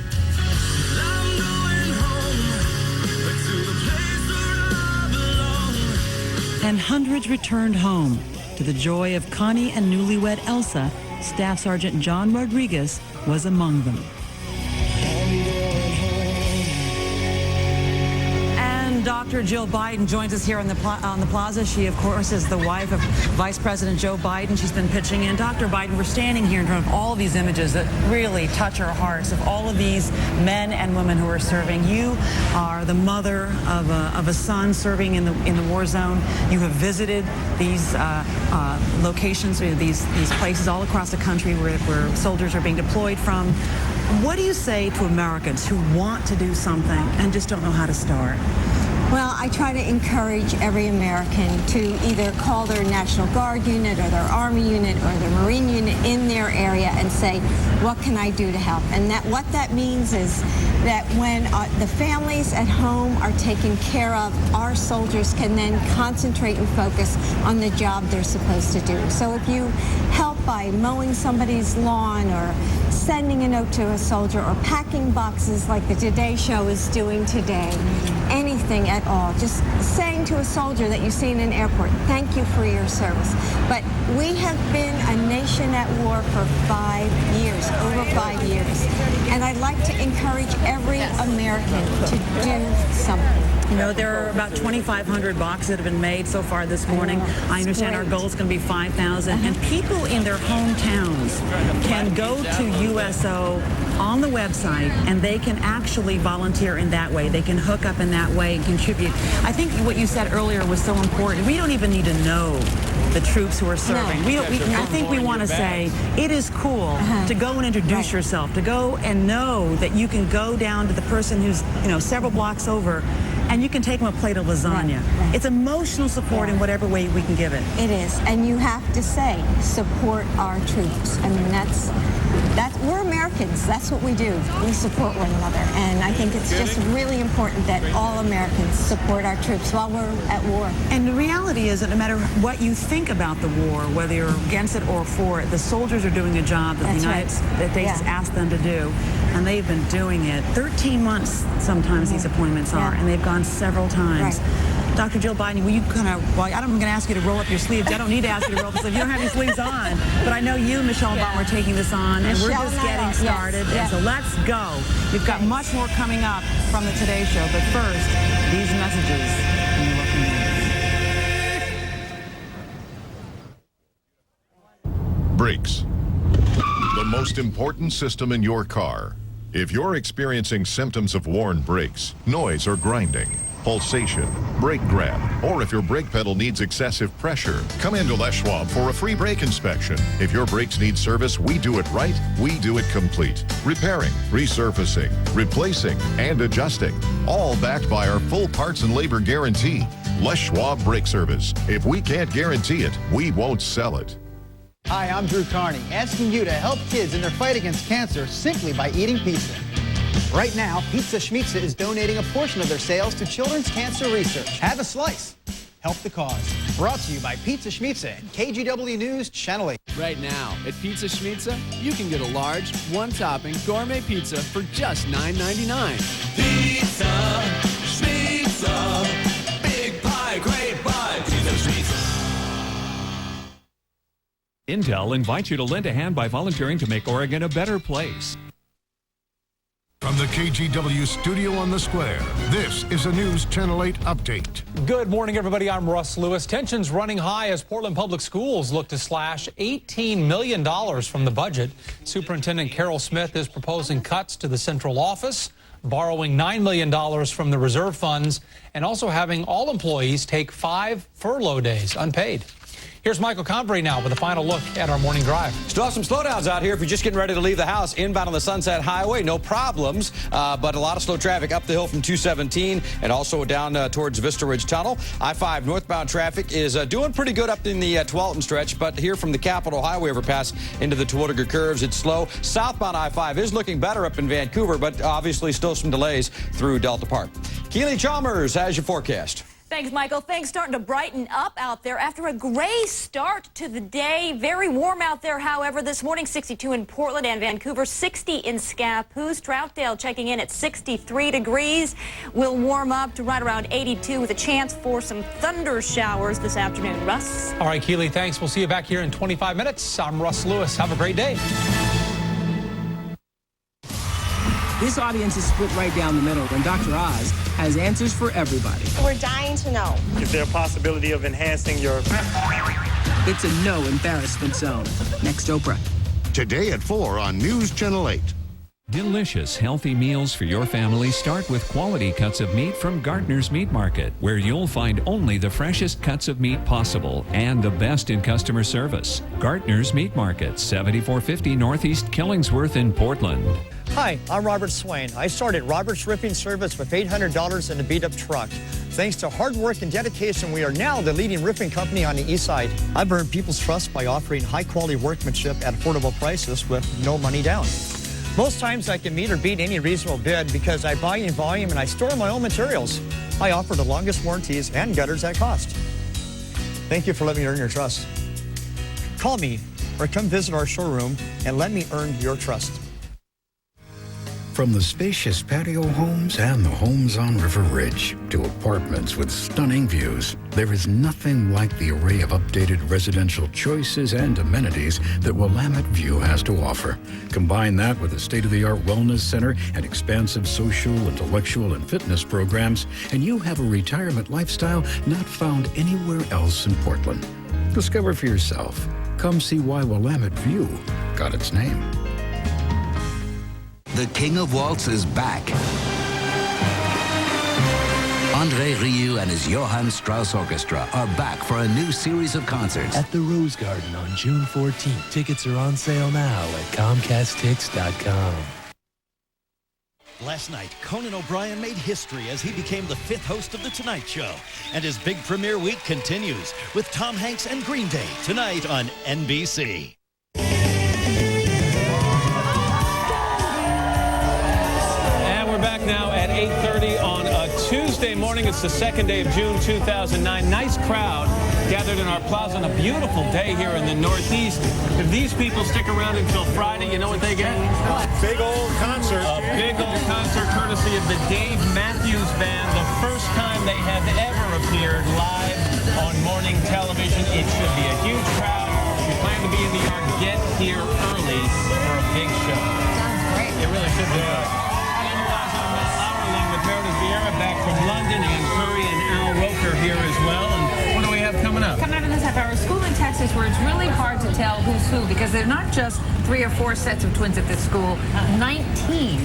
And hundreds returned home. To the joy of Connie and newlywed Elsa, Staff Sergeant John Rodriguez was among them. Dr. Jill Biden joins us here on the plaza. She, of course, is the wife of Vice President Joe Biden. She's been pitching in. Dr. Biden, we're standing here in front of all of these images that really touch our hearts of all of these men and women who are serving. You are the mother of a son serving in the war zone. You have visited these locations, these places all across the country where soldiers are being deployed from. What do you say to Americans who want to do something and just don't know how to start? Well, I try to encourage every American to either call their National Guard unit or their Army unit or their Marine unit in their area and say, what can I do to help? And what that means is that when the families at home are taken care of, our soldiers can then concentrate and focus on the job they're supposed to do. So if you help by mowing somebody's lawn or sending a note to a soldier or packing boxes like the Today Show is doing today, anything at all, just saying to a soldier that you see in an airport, thank you for your service. But we have been a nation at war for 5 years, over 5 years. And I'd like to encourage every American to do something. You know, there are about 2,500 boxes that have been made so far this morning. I understand our goal is going to be 5,000. And people in their hometowns can go to USO on the website, and they can actually volunteer in that way. They can hook up in that way and contribute. I think what you said earlier was so important. We don't even need to know the troops who are serving. No. I think we want to say it is cool to go and introduce yourself, to go and know that you can go down to the person who's, several blocks over And you can take them a plate of lasagna. Right. It's emotional support in whatever way we can give it. It is, and you have to say, support our troops. I mean, that's we're Americans. That's what we do. We support one another, and I think it's just really important that all Americans support our troops while we're at war. And the reality is that no matter what you think about the war, whether you're against it or for it, the soldiers are doing a job that that they asked them to do, and they've been doing it. 13 months sometimes these appointments are, and they've gone several times. Right. Dr. Jill Biden, will you kind of, well, I'm going to ask you to roll up your sleeves. I don't need to ask you to roll up your sleeves. You don't have your sleeves on. But I know you, Michelle Obama, are taking this on, and we're just getting started. And so let's go. We've got much more coming up from the Today Show. But first, these messages from the local news. Brakes. The most important system in your car. If you're experiencing symptoms of worn brakes, noise or grinding, pulsation, brake grab, or if your brake pedal needs excessive pressure, come into Les Schwab for a free brake inspection. If your brakes need service, we do it right, we do it complete. Repairing, resurfacing, replacing, and adjusting. All backed by our full parts and labor guarantee. Les Schwab Brake Service. If we can't guarantee it, we won't sell it. Hi, I'm Drew Carney, asking you to help kids in their fight against cancer simply by eating pizza. Right now, Pizza Schmitza is donating a portion of their sales to children's cancer research. Have a slice. Help the cause. Brought to you by Pizza Schmitza and KGW News Channel 8. Right now, at Pizza Schmitza, you can get a large, one-topping gourmet pizza for just $9.99. Pizza Schmitza. Big pie, great pie. Pizza Schmitza. Intel invites you to lend a hand by volunteering to make Oregon a better place. From the KGW studio on the square, this is a News Channel 8 update. Good morning, everybody. I'm Russ Lewis. Tensions running high as Portland Public Schools look to slash $18 million from the budget. Superintendent Carol Smith is proposing cuts to the central office, borrowing $9 million from the reserve funds, and also having all employees take 5 furlough days unpaid. Here's Michael Convery now with a final look at our morning drive. Still have some slowdowns out here if you're just getting ready to leave the house. Inbound on the Sunset Highway, no problems, but a lot of slow traffic up the hill from 217 and also down towards Vista Ridge Tunnel. I-5 northbound traffic is doing pretty good up in the Tualatin stretch, but here from the Capitol Highway overpass into the Terwilliger Curves, it's slow. Southbound I-5 is looking better up in Vancouver, but obviously still some delays through Delta Park. Keely Chalmers has your forecast. Thanks, Michael. Things starting to brighten up out there after a gray start to the day. Very warm out there, however, this morning. 62 in Portland and Vancouver, 60 in Scappoose. Troutdale checking in at 63 degrees. Will warm up to right around 82 with a chance for some thunder showers this afternoon. Russ? All right, Keely, thanks. We'll see you back here in 25 minutes. I'm Russ Lewis. Have a great day. This audience is split right down the middle, and Dr. Oz has answers for everybody. We're dying to know. Is there a possibility of enhancing your... It's a no embarrassment zone. Next Oprah. Today at 4 on News Channel 8. Delicious, healthy meals for your family start with quality cuts of meat from Gardner's Meat Market, where you'll find only the freshest cuts of meat possible and the best in customer service. Gardner's Meat Market, 7450 Northeast Killingsworth in Portland. Hi, I'm Robert Swain. I started Robert's Ripping Service with $800 in a beat-up truck. Thanks to hard work and dedication, we are now the leading ripping company on the east side. I've earned people's trust by offering high-quality workmanship at affordable prices with no money down. Most times I can meet or beat any reasonable bid because I buy in volume and I store my own materials. I offer the longest warranties and gutters at cost. Thank you for letting me earn your trust. Call me or come visit our showroom and let me earn your trust. From the spacious patio homes and the homes on River Ridge to apartments with stunning views, there is nothing like the array of updated residential choices and amenities that Willamette View has to offer. Combine that with a state-of-the-art wellness center and expansive social, intellectual, and fitness programs, and you have a retirement lifestyle not found anywhere else in Portland. Discover for yourself. Come see why Willamette View got its name. The King of Waltz is back. André Rieu and his Johann Strauss Orchestra are back for a new series of concerts. At the Rose Garden on June 14th. Tickets are on sale now at ComcastTix.com. Last night, Conan O'Brien made history as he became the 5th host of The Tonight Show. And his big premiere week continues with Tom Hanks and Green Day tonight on NBC. And we're back now at 8:30 on a Tuesday morning. It's the 2nd day of June 2009. Nice crowd gathered in our plaza on a beautiful day here in the Northeast. If these people stick around until Friday, you know what they get? Big old concert. A big old concert courtesy of the Dave Matthews Band. The first time they have ever appeared live on morning television. It should be a huge crowd. If you plan to be in New York, get here early for a big show. Sounds great. It really should be. Meredith Vieira back from London, and Curry and Al Roker here as well. And what do we have coming up? Coming up in this half hour, school in Texas where it's really hard to tell who's who because they're not just 3 or 4 sets of twins at this school. 19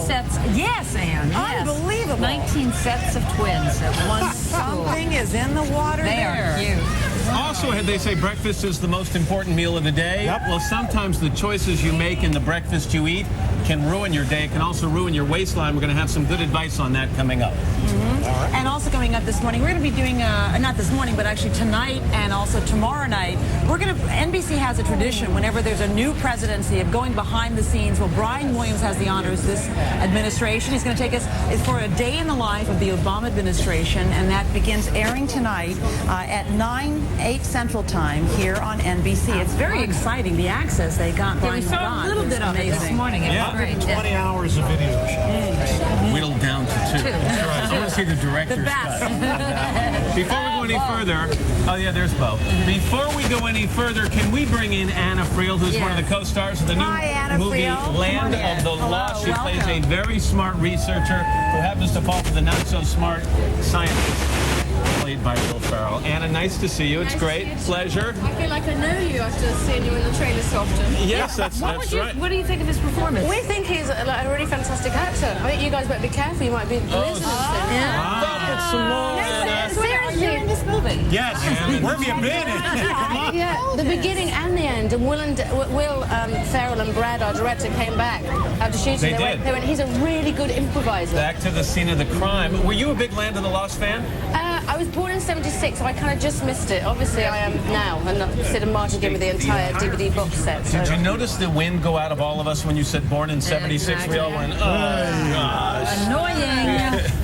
sets. Yes, Ann. Yes. Unbelievable. 19 sets of twins at one school. Something is in the water They there. are cute. Also, they say breakfast is the most important meal of the day. Yep. Well, sometimes the choices you make in the breakfast you eat can ruin your day. It can also ruin your waistline. We're going to have some good advice on that coming up. Right. And also coming up this morning, we're going to be doing, not this morning, but actually tonight and also tomorrow night, NBC has a tradition whenever there's a new presidency of going behind the scenes. Well, Brian Williams has the honors this administration. He's going to take us for a day in the life of the Obama administration, and that begins airing tonight at 8 Central Time here on NBC. It's very exciting, the access they got. Yeah, we saw a little bit of it this morning. It was great. 20 hours of video. Whittled down to 2. That's right. I want to see the director's cut. Before we go any further, oh yeah, there's Bo. Before we go any further, can we bring in Anna Friel, who's one of the co-stars of the new movie Land of the Lost? She plays a very smart researcher who happens to fall for the not-so-smart scientist. Played by Will Ferrell. Anna, nice to see you. It's great. Pleasure. I feel like I know you after seeing you in the trailer so often. Yes, that's right. What do you think of his performance? We think he's a really fantastic actor. I think you guys better be careful. You might be poisonous. Seriously, you're in this movie. Yes. Where have you been? Come on. Yeah, the beginning and the end. And Will Ferrell and Brad, our director, came back after shooting. They went, he's a really good improviser. Back to the scene of the crime. Were you a big Land of the Lost fan? I was born in '76, so I kind of just missed it. Obviously, I am now, and Sid and Martin gave me the entire DVD box set. So. Did you notice the wind go out of all of us when you said born in '76? Exactly. We all went, oh, gosh. Annoying.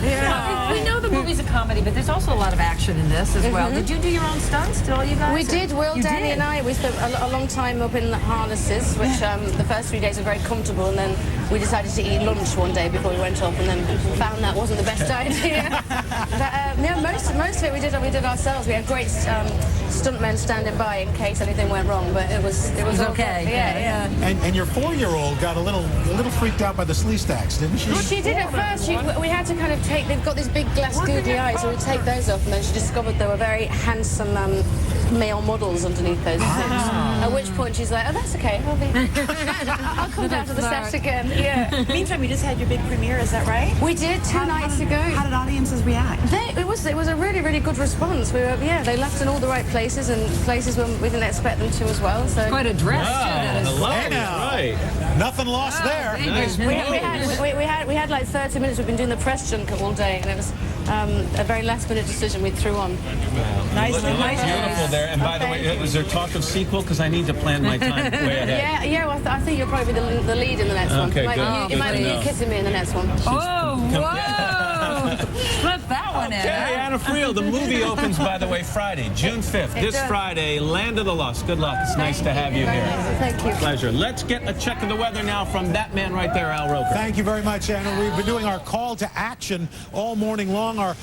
Yeah. We know the movie's a comedy, but there's also a lot of action in this as well. Did you do your own stunts? Did all you guys? We did. Will, Danny, and I. We spent a long time up in the harnesses, which the first 3 days were very comfortable, and then we decided to eat lunch one day before we went up, and then found that wasn't the best idea. But, most of it we did ourselves. We had great stuntmen standing by in case anything went wrong, but it was okay. Yeah. And your 4-year-old got a little freaked out by the slee stacks, didn't she? Well, she did at first. We had to kind of take. They've got these big glass googly eyes, so we take those off, and then she discovered there were very handsome male models underneath those suits. At which point she's like, "Oh, that's okay. I'll come down to the set again." Yeah. Meantime, you just had your big premiere. Is that right? We did 2 nights ago. How did audiences react? It was a really good response. They left in all the right places and places when we didn't expect them to as well. So quite a dress too. Right. Nothing lost there. Nice. We had like 30 minutes. We've been doing the press junket all day, and it was a very last-minute decision we threw on. Nice. Beautiful there. And by the way, is there talk of sequel? Because I need to plan my time way ahead. Yeah. Well, I think you'll probably be the lead in the next one. Okay, It might be you kissing me in the next one. Whoa! Slip that one in. Okay, Anna Friel. The movie opens, by the way, Friday, June 5th. This Friday, Land of the Lost. Good luck. It's nice to have you here. Thank you. Pleasure. Let's get a check of the weather now from that man right there, Al Roker. Thank you very much, Anna. We've been doing our call to action all morning long. Our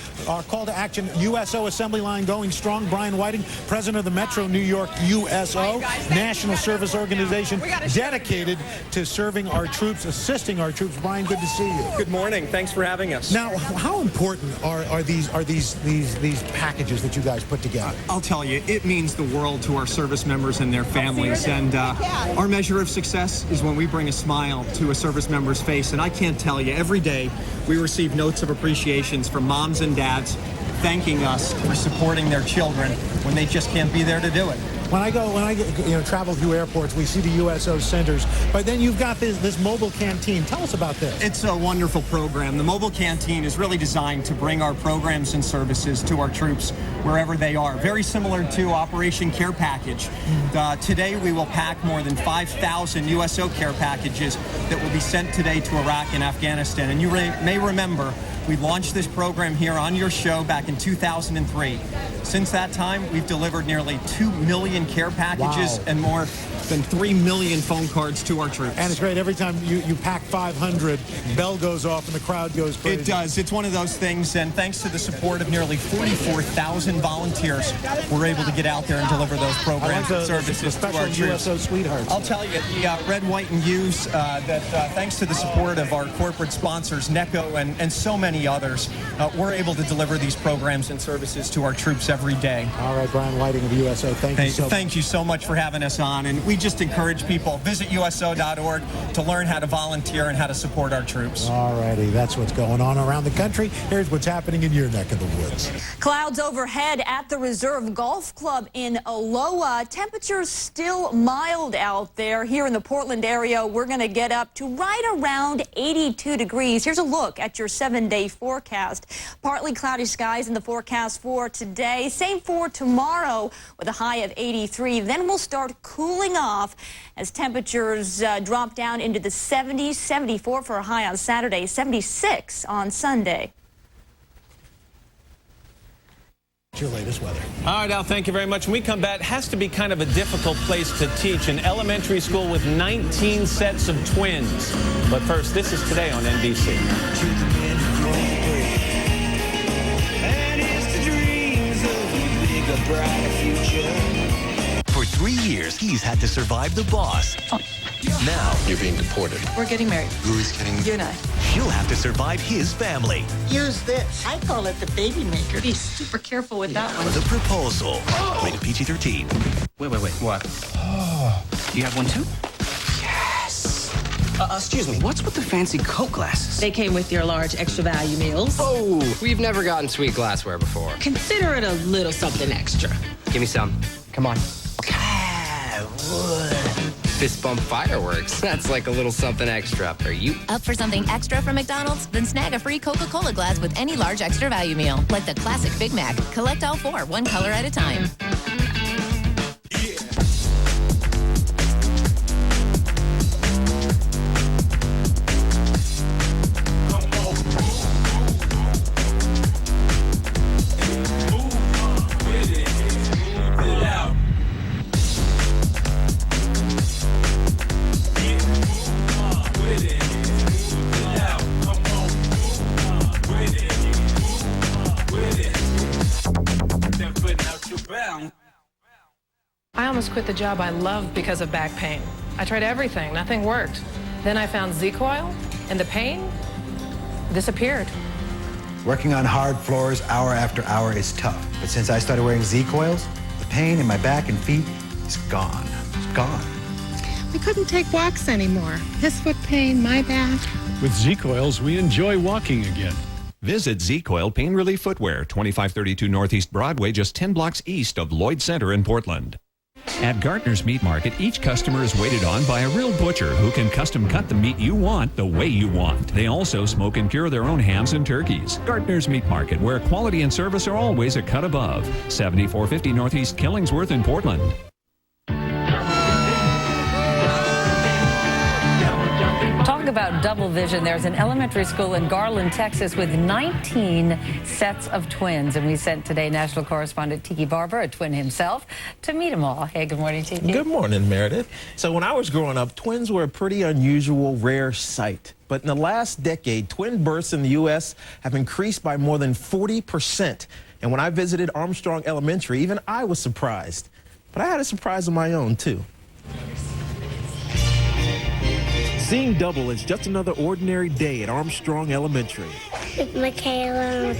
call to action USO assembly line going strong. Brian Whiting, president of the Metro New York USO, National Service Organization dedicated to serving our troops, assisting our troops. Brian, good to see you. Good morning. Thanks for having us. Now, how important are these packages that you guys put together? I'll tell you, it means the world to our service members and their families. And our measure of success is when we bring a smile to a service member's face. And I can't tell you, every day we receive notes of appreciations from moms and dads, thanking us for supporting their children when they just can't be there to do it. When I travel through airports, we see the USO centers, but then you've got this mobile canteen. Tell us about this. It's a wonderful program. The mobile canteen is really designed to bring our programs and services to our troops wherever they are. Very similar to Operation Care Package. Today we will pack more than 5,000 USO care packages that will be sent today to Iraq and Afghanistan. And you may remember we launched this program here on your show back in 2003. Since that time, we've delivered nearly 2 million care packages and more than 3 million phone cards to our troops. And it's great. Every time you pack 500, bell goes off and the crowd goes crazy. It does. It's one of those things, and thanks to the support of nearly 44,000 volunteers, we're able to get out there and deliver those programs and services to our troops. USO sweethearts. I'll tell you, the Red, White, and U's, thanks to the support of our corporate sponsors, NECO, and so many others, we're able to deliver these programs and services to our troops every day. All right, Brian Whiting of the USO, thank you so much. Thank you so much for having us on, and we just encourage people, visit USO.org to learn how to volunteer and how to support our troops. All righty, that's what's going on around the country. Here's what's happening in your neck of the woods. Clouds overhead at the Reserve Golf Club in Aloha. Temperatures still mild out there. Here in the Portland area, we're going to get up to right around 82 degrees. Here's a look at your 7-day forecast. Partly cloudy skies in the forecast for today. Same for tomorrow with a high of 83. Then we'll start cooling off as temperatures drop down into the 70s, 74 for a high on Saturday, 76 on Sunday. Your latest weather. All right, Al, thank you very much. When we come back, it has to be kind of a difficult place to teach, an elementary school with 19 sets of twins. But first, this is Today on NBC. For 3 years, he's had to survive the boss. Now, you're being deported. We're getting married. Who is getting... You and I. She'll have to survive his family. Use this. I call it the baby maker. Be super careful with that one. The proposal. Rated PG-13. Wait, what? Oh. You have one too? Yes. Excuse me, what's with the fancy Coke glasses? They came with your large extra value meals. Oh, we've never gotten sweet glassware before. Consider it a little something extra. Give me some. Come on. Fist bump fireworks. That's like a little something extra. Are you up for something extra from McDonald's? Then snag a free Coca-Cola glass with any large extra value meal, like the classic Big Mac. Collect all 4, one color at a time. I almost quit the job I loved because of back pain. I tried everything, nothing worked. Then I found Z-Coil, and the pain disappeared. Working on hard floors hour after hour is tough, but since I started wearing Z-Coils, the pain in my back and feet is gone. It's gone. We couldn't take walks anymore. This foot pain, my back. With Z-Coils, we enjoy walking again. Visit Z-Coil Pain Relief Footwear, 2532 Northeast Broadway, just 10 blocks east of Lloyd Center in Portland. At Gartner's Meat Market, each customer is waited on by a real butcher who can custom cut the meat you want the way you want. They also smoke and cure their own hams and turkeys. Gartner's Meat Market, where quality and service are always a cut above. 7450 Northeast Killingsworth in Portland. Talk about double vision. There's an elementary school in Garland, Texas with 19 sets of twins. And we sent today national correspondent Tiki Barber, a twin himself, to meet them all. Hey, good morning, Tiki. Good morning, Meredith. So when I was growing up, twins were a pretty unusual, rare sight. But in the last decade, twin births in the U.S. have increased by more than 40%. And when I visited Armstrong Elementary, even I was surprised. But I had a surprise of my own, too. Seeing double is just another ordinary day at Armstrong Elementary. Michaela,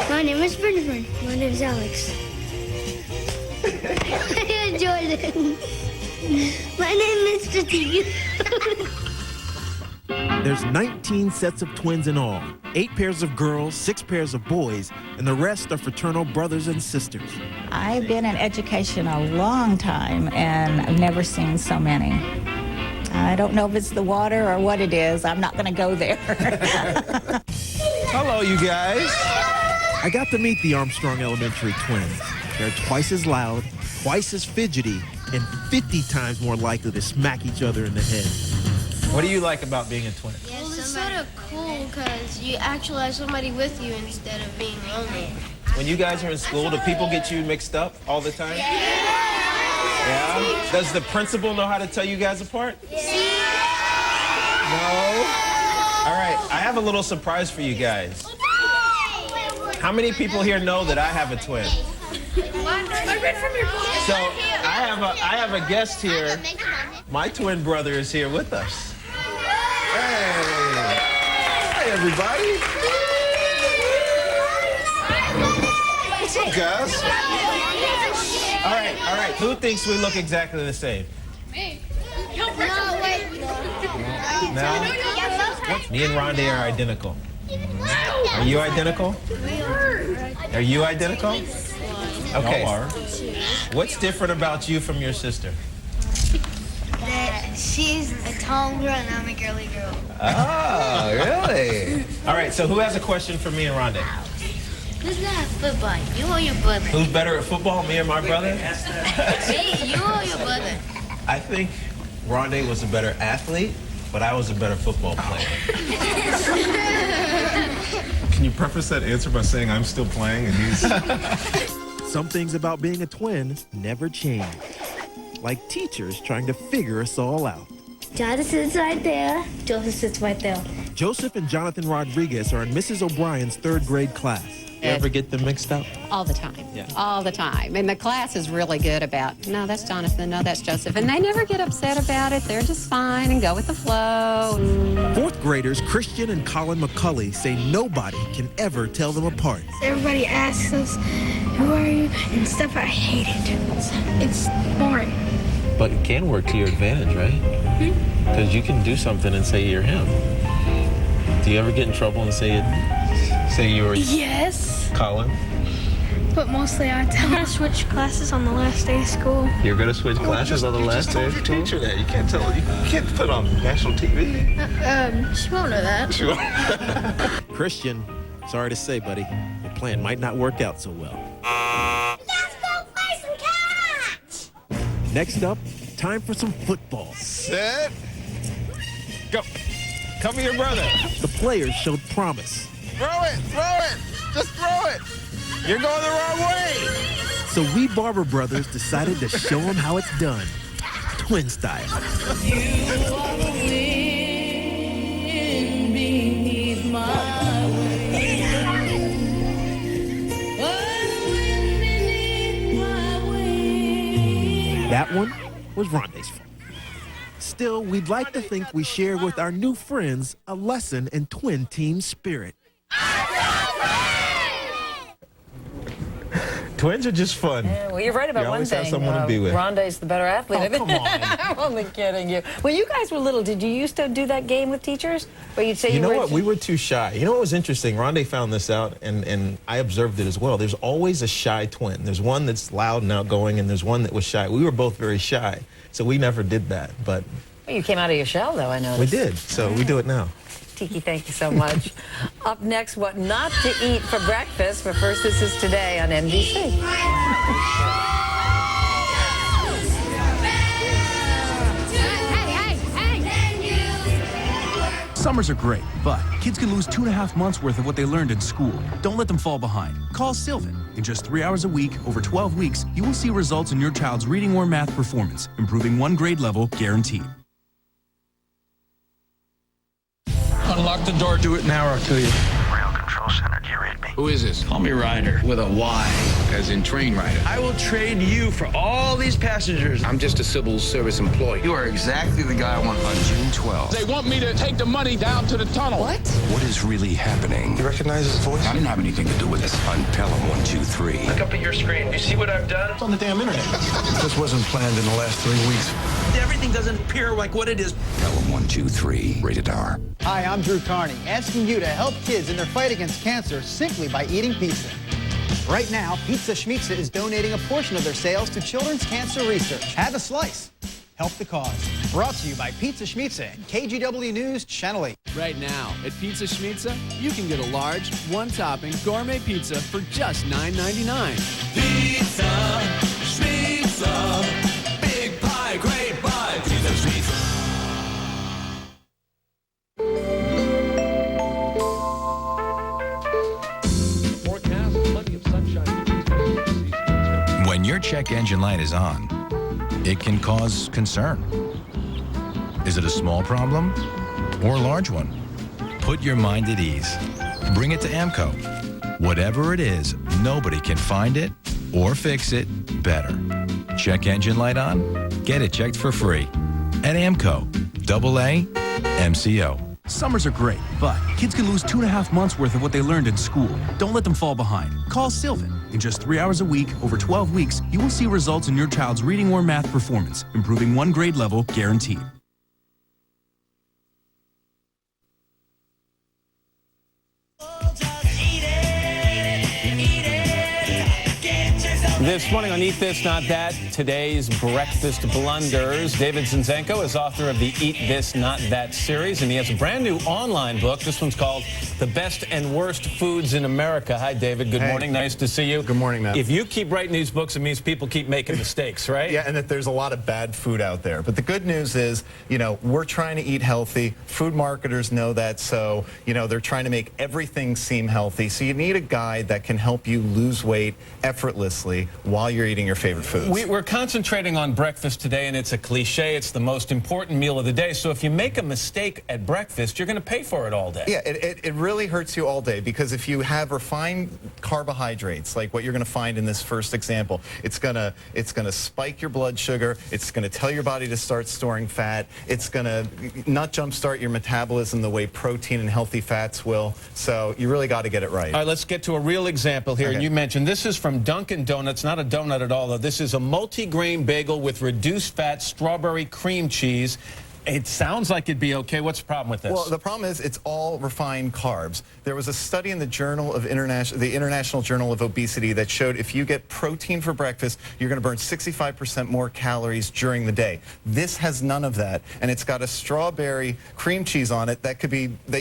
my name is Brendan. My name is Alex. Jordan. My name is Tiki. There's 19 sets of twins in all, 8 pairs of girls, 6 pairs of boys, and the rest are fraternal brothers and sisters. I've been in education a long time, and I've never seen so many. I don't know if it's the water or what it is. I'm not going to go there. Hello, you guys. I got to meet the Armstrong Elementary twins. They're twice as loud, twice as fidgety, and 50 times more likely to smack each other in the head. What do you like about being a twin? Well, it's sort of cool because you actually have somebody with you instead of being lonely. When you guys are in school, do people get you mixed up all the time? Yeah? Does the principal know how to tell you guys apart? No? All right, I have a little surprise for you guys. How many people here know that I have a twin? So I have a guest here. My twin brother is here with us. Hey! Hi, everybody. What's up, guys? All right. Who thinks we look exactly the same? Me. No, wait. No? Me and Rondé are identical. Are you identical? Are you identical? Okay. What's different about you from your sister? That she's a tall girl and I'm a girly girl. Oh, really? All right, so who has a question for me and Rondé? Who's better at football? You or your brother? Who's better at football, me or my brother? Me, you or your brother? I think Rondé was a better athlete, but I was a better football player. Can you preface that answer by saying I'm still playing and he's... Some things about being a twin never change. Like teachers trying to figure us all out. Jonathan sits right there. Joseph sits right there. Joseph and Jonathan Rodriguez are in Mrs. O'Brien's 3rd grade class. You ever get them mixed up? All the time. Yeah. All the time. And the class is really good about, no, that's Jonathan, no, that's Joseph. And they never get upset about it. They're just fine and go with the flow. 4th graders Christian and Colin McCulley say nobody can ever tell them apart. Everybody asks us, who are you? And stuff. I hate it. It's boring. But it can work to your advantage, right? Because you can do something and say you're him. Do you ever get in trouble and say you were Yes. Colin? But mostly I tell her to switch classes on the last day of school. You're gonna switch classes on the last day of school? Teacher that. You can't tell. You can't put on national TV. She won't know that. Christian, sorry to say, buddy, your plan might not work out so well. Let's go play some catch! Next up, time for some football. Set. Go. Cover your brother. The players showed promise. Throw it. Just throw it. You're going the wrong way. So we Barber Brothers decided to show them how it's done. Twin style. You are the wind beneath my wings. That one was Rondé's fault. Still, we'd like to think we shared with our new friends a lesson in twin team spirit. Twins are just fun. Yeah, well, you're right about one thing. Have someone to be with. Rondé's the better athlete. Oh, come on. I'm only kidding you. When you guys were little, did you used to do that game with teachers? Where you'd say You know what? We were too shy. You know what was interesting? Rondé found this out, and I observed it as well. There's always a shy twin. There's one that's loud and outgoing, and there's one that was shy. We were both very shy, so we never did that. But Well, you came out of your shell, though, I know. we did, so we do it now. Tiki, thank you so much. Up next, what not to eat for breakfast. But first, this is Today on NBC. Summers are great, but kids can lose 2.5 months worth of what they learned in school. Don't let them fall behind. Call Sylvan. In just 3 hours a week, over 12 weeks, you will see results in your child's reading or math performance, improving 1 grade level guaranteed. Unlock the door. Do it now or I'll kill you. Rail Control Center, do you read me? Who is this? Call me Ryder, with a Y, as in train rider. I will trade you for all these passengers. I'm just a civil service employee. You are exactly the guy I want. On June 12th. They want me to take the money down to the tunnel. What? What is really happening? You recognize his voice? I didn't have anything to do with this. On Pelham 123. Look up at your screen. You see what I've done? It's on the damn internet. This wasn't planned in the last 3 weeks. Everything doesn't appear like what it is. Pelham 1, 2, 3, rated R. Hi, I'm Drew Carney, asking you to help kids in their fight against cancer simply by eating pizza. Right now, Pizza Schmitza is donating a portion of their sales to children's cancer research. Have a slice. Help the cause. Brought to you by Pizza Schmitza and KGW News Channel 8. Right now, at Pizza Schmitza, you can get a large, one-topping gourmet pizza for just $9.99. Pizza Schmitza. Big pie, great pie. Pizza Schmitza. When your check engine light is on, it can cause concern. Is it a small problem or a large one? Put your mind at ease. Bring it to AMCO. Whatever it is, nobody can find it or fix it better. Check engine light on? Get it checked for free at AMCO. AA MCO. Summers are great, but kids can lose 2.5 months worth of what they learned in school. Don't let them fall behind. Call Sylvan. In just 3 hours a week, over 12 weeks, you will see results in your child's reading or math performance, improving 1 grade level guaranteed. This morning on Eat This, Not That, today's breakfast blunders. David Zinzenko is author of the Eat This, Not That series, and he has a brand new online book. This one's called The Best and Worst Foods in America. Hi, David. Good morning. Nice to see you. Good morning, Matt. If you keep writing these books, it means people keep making mistakes, right? Yeah, and that there's a lot of bad food out there. But the good news is, you know, we're trying to eat healthy. Food marketers know that, so, you know, they're trying to make everything seem healthy. So you need a guide that can help you lose weight effortlessly while you're eating your favorite foods. We're concentrating on breakfast today, and it's a cliche. It's the most important meal of the day. So if you make a mistake at breakfast, you're going to pay for it all day. Yeah, it really hurts you all day, because if you have refined carbohydrates, like what you're going to find in this first example, it's going to spike your blood sugar. It's going to tell your body to start storing fat. It's going to not jumpstart your metabolism the way protein and healthy fats will. So you really got to get it right. All right, let's get to a real example here. Okay. And you mentioned this is from Dunkin' Donuts, not a donut at all, though. This is a multi-grain bagel with reduced fat strawberry cream cheese. It sounds like it'd be okay. What's the problem with this? Well, the problem is it's all refined carbs. There was a study in the International Journal of Obesity that showed if you get protein for breakfast, you're going to burn 65% more calories during the day. This has none of that, and it's got a strawberry cream cheese on it that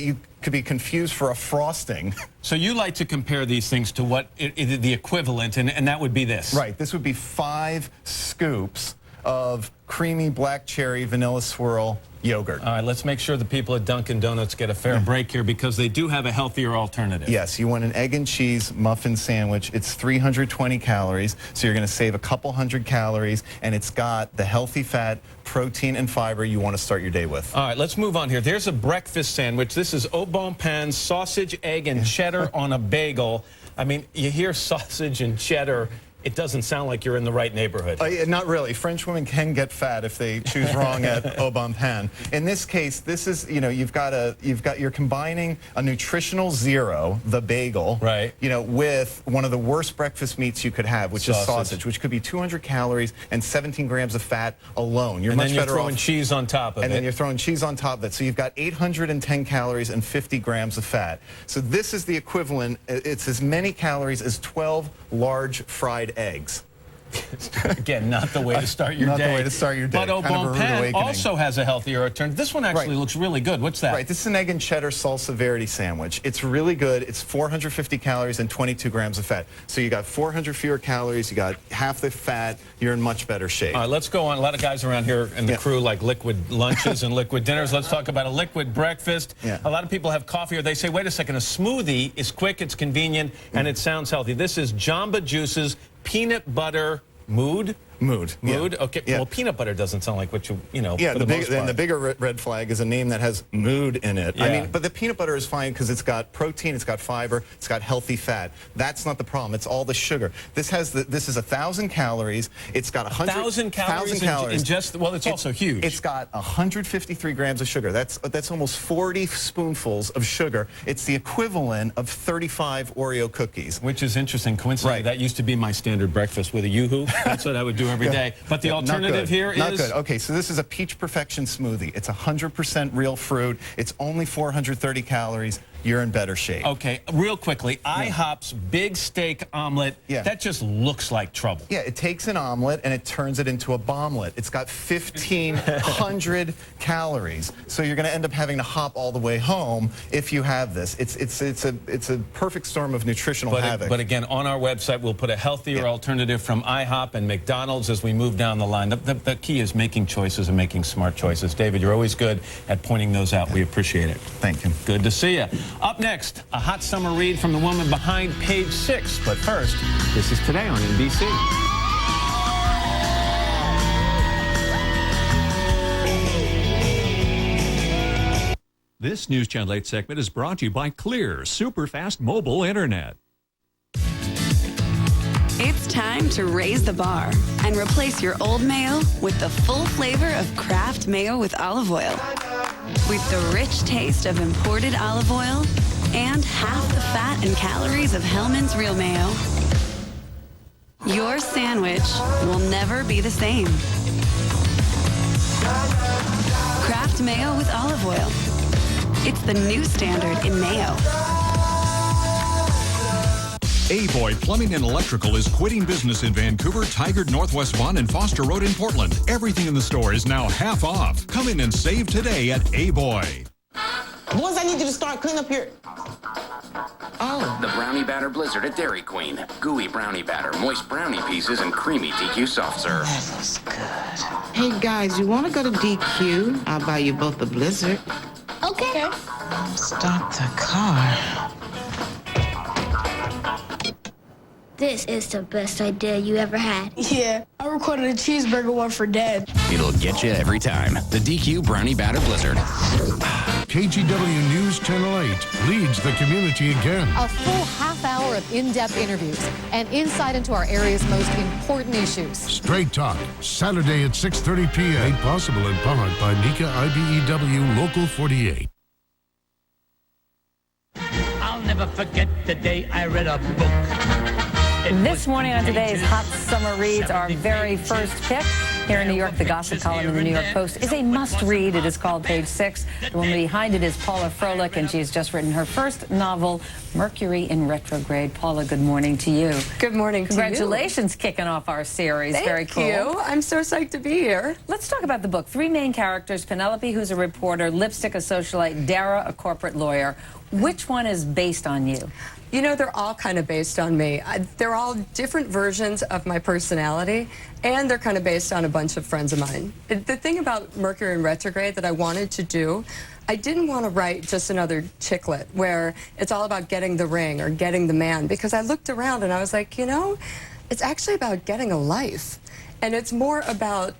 you could be confused for a frosting. So you like to compare these things to what the equivalent, and that would be this. Right. This would be 5 scoops of creamy black cherry vanilla swirl yogurt. All right, let's make sure the people at Dunkin' Donuts get a fair break here, because they do have a healthier alternative. Yes, you want an egg and cheese muffin sandwich. It's 320 calories, so you're going to save a couple hundred calories, and it's got the healthy fat, protein, and fiber you want to start your day with. All right, let's move on here. There's a breakfast sandwich. This is au bon pain, sausage, egg, and cheddar on a bagel. I mean, you hear sausage and cheddar, it doesn't sound like you're in the right neighborhood. Not really. French women can get fat if they choose wrong at au bon pain. In this case, this is, you know, you're combining a nutritional zero, the bagel, right, you know, with one of the worst breakfast meats you could have, which is sausage, which could be 200 calories and 17 grams of fat alone. You're and much then you're better throwing off. cheese on top of it. And then you're throwing cheese on top of it. So you've got 810 calories and 50 grams of fat. So this is the equivalent. It's as many calories as 12 large fried eggs. Again, not the way to start your day. Not the way to start your day. But au bon pain also has a healthier alternative. This one actually looks really good. What's that? Right, this is an egg and cheddar salsa verde sandwich. It's really good. It's 450 calories and 22 grams of fat. So you got 400 fewer calories, you got half the fat, you're in much better shape. All right, let's go on. A lot of guys around here in the crew like liquid lunches and liquid dinners. Let's talk about a liquid breakfast. A lot of people have coffee, or they say, wait a second, a smoothie is quick, it's convenient, and it sounds healthy. This is Jamba Juice's peanut butter mood. Mood. Okay. Well, peanut butter doesn't sound like what you know. Yeah, for the most part. and the bigger red flag is a name that has mood in it. Yeah. I mean, but the peanut butter is fine because it's got protein, it's got fiber, it's got healthy fat. That's not the problem. It's all the sugar. This is 1,000 calories. It's got 1,000 calories in just, well, it's also huge. It's got 153 grams of sugar. That's almost 40 spoonfuls of sugar. It's the equivalent of 35 Oreo cookies. Which is interesting. Coincidentally, that used to be my standard breakfast with a Yoo-hoo. That's what I would do every day. But the alternative here is... Not good. Okay, so this is a Peach Perfection smoothie. It's 100% real fruit. It's only 430 calories. You're in better shape. Okay, real quickly, IHOP's big steak omelet, that just looks like trouble. Yeah, it takes an omelet and it turns it into a bomblet. It's got 1,500 calories, so you're going to end up having to hop all the way home if you have this. It's a perfect storm of nutritional havoc. But again, on our website, we'll put a healthier alternative from IHOP and McDonald's as we move down the line. The key is making choices and making smart choices. David, you're always good at pointing those out. We appreciate it. Thank you. Good to see you. Up next, a hot summer read from the woman behind Page 6. But first, this is Today on NBC. This News Channel 8 segment is brought to you by Clear Superfast Mobile Internet. It's time to raise the bar and replace your old mayo with the full flavor of Kraft Mayo with olive oil. With the rich taste of imported olive oil and half the fat and calories of Hellmann's Real Mayo, your sandwich will never be the same. Kraft Mayo with olive oil. It's the new standard in mayo. A-Boy Plumbing and Electrical is quitting business in Vancouver, Tigard, Northwest Vaughan, and Foster Road in Portland. Everything in the store is now half off. Come in and save today at A-Boy. Boys, I need you to start cleaning up your... Oh. The Brownie Batter Blizzard at Dairy Queen. Gooey brownie batter, moist brownie pieces, and creamy DQ soft serve. That looks good. Hey, guys, you want to go to DQ? I'll buy you both a Blizzard. Okay. Start the car. This is the best idea you ever had. Yeah, I recorded a cheeseburger one for Dad. It'll get you every time. The DQ Brownie Batter Blizzard. KGW News Channel 8 leads the community again. A full half hour of in-depth interviews and insight into our area's most important issues. Straight Talk, Saturday at 6:30 p.m. Made possible in part by NECA IBEW Local 48. I'll never forget the day I read a book. This morning on today's Hot Summer Reads, our very first pick here in New York, the gossip column in the New York Post is a must-read. It is called Page 6. The woman behind it is Paula Froelich, and she has just written her first novel, Mercury in Retrograde. Paula, good morning to you. Good morning to you. Congratulations kicking off our series. Very cool. Thank you. I'm so psyched to be here. Let's talk about the book. Three main characters, Penelope, who's a reporter, Lipstick, a socialite, Dara, a corporate lawyer. Which one is based on you? You know, they're all kind of based on me. They're all different versions of my personality, and they're kind of based on a bunch of friends of mine. The thing about Mercury in Retrograde that I wanted to do, I didn't want to write just another chick lit where it's all about getting the ring or getting the man, because I looked around and I was like, you know, it's actually about getting a life. And it's more about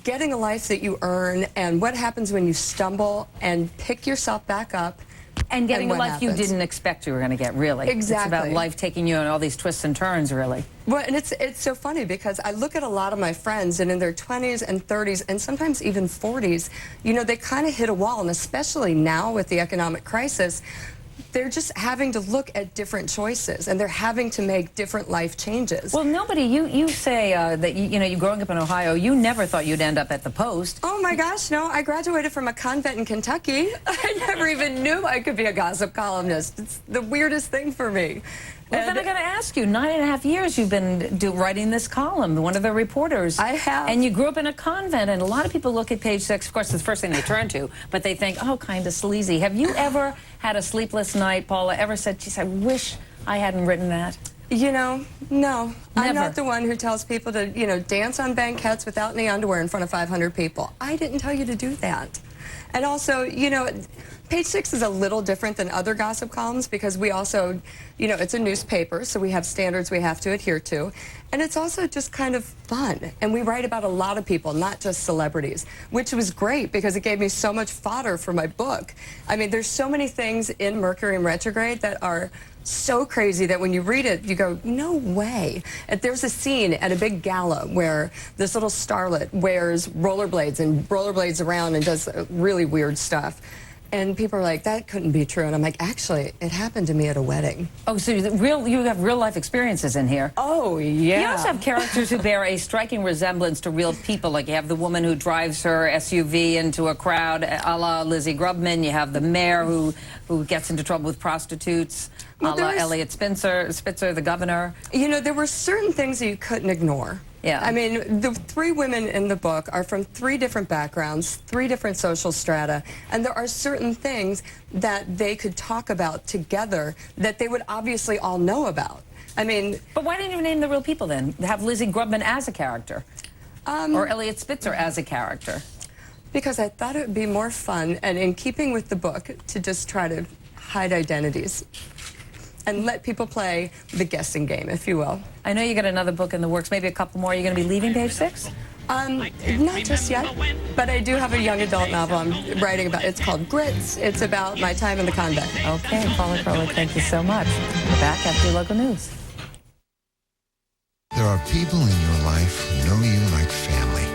getting a life that you earn and what happens when you stumble and pick yourself back up. And getting a life you didn't expect you were going to get, really. Exactly. It's about life taking you on all these twists and turns, really. Well, and it's so funny because I look at a lot of my friends, and in their 20s and 30s and sometimes even 40s, you know, they kind of hit a wall. And especially now with the economic crisis, they're just having to look at different choices, and they're having to make different life changes. Well, nobody, you say that, you know, you growing up in Ohio, you never thought you'd end up at the Post. Oh my gosh, no, I graduated from a convent in Kentucky. I never even knew I could be a gossip columnist. It's the weirdest thing for me. Well, then I got to ask you, 9.5 years you've been writing this column, one of the reporters. I have. And you grew up in a convent, and a lot of people look at Page 6, of course, it's the first thing they turn to, but they think, oh, kind of sleazy. Have you ever had a sleepless night, Paula, ever said, geez, I wish I hadn't written that? You know, no. Never. I'm not the one who tells people to, you know, dance on banquettes without any underwear in front of 500 people. I didn't tell you to do that. And also, you know, Page 6 is a little different than other gossip columns because we also, you know, it's a newspaper, so we have standards we have to adhere to. And it's also just kind of fun. And we write about a lot of people, not just celebrities, which was great because it gave me so much fodder for my book. I mean, there's so many things in Mercury in Retrograde that are so crazy that when you read it, you go, no way. There's a scene at a big gala where this little starlet wears rollerblades and rollerblades around and does really weird stuff. And people are like, that couldn't be true. And I'm like, actually, it happened to me at a wedding. Oh, so you have real life experiences in here. Oh, yeah. You also have characters who bear a striking resemblance to real people. Like you have the woman who drives her SUV into a crowd, a la Lizzie Grubman. You have the mayor who gets into trouble with prostitutes, a la Elliot Spitzer, the governor. You know, there were certain things that you couldn't ignore. Yeah. I mean, the 3 women in the book are from 3 different backgrounds, 3 different social strata, and there are certain things that they could talk about together that they would obviously all know about. I mean... But why didn't you name the real people then? Have Lizzie Grubman as a character? Or Elliot Spitzer as a character? Because I thought it would be more fun and in keeping with the book to just try to hide identities and let people play the guessing game, if you will. I know you got another book in the works, maybe a couple more. Are you going to be leaving Page Six? Not just yet, but I do have a young adult novel I'm writing about. It's called Grits. It's about my time in the convent. Okay, Paula Crowley, thank you so much. We're back after your local news. There are people in your life who know you like family.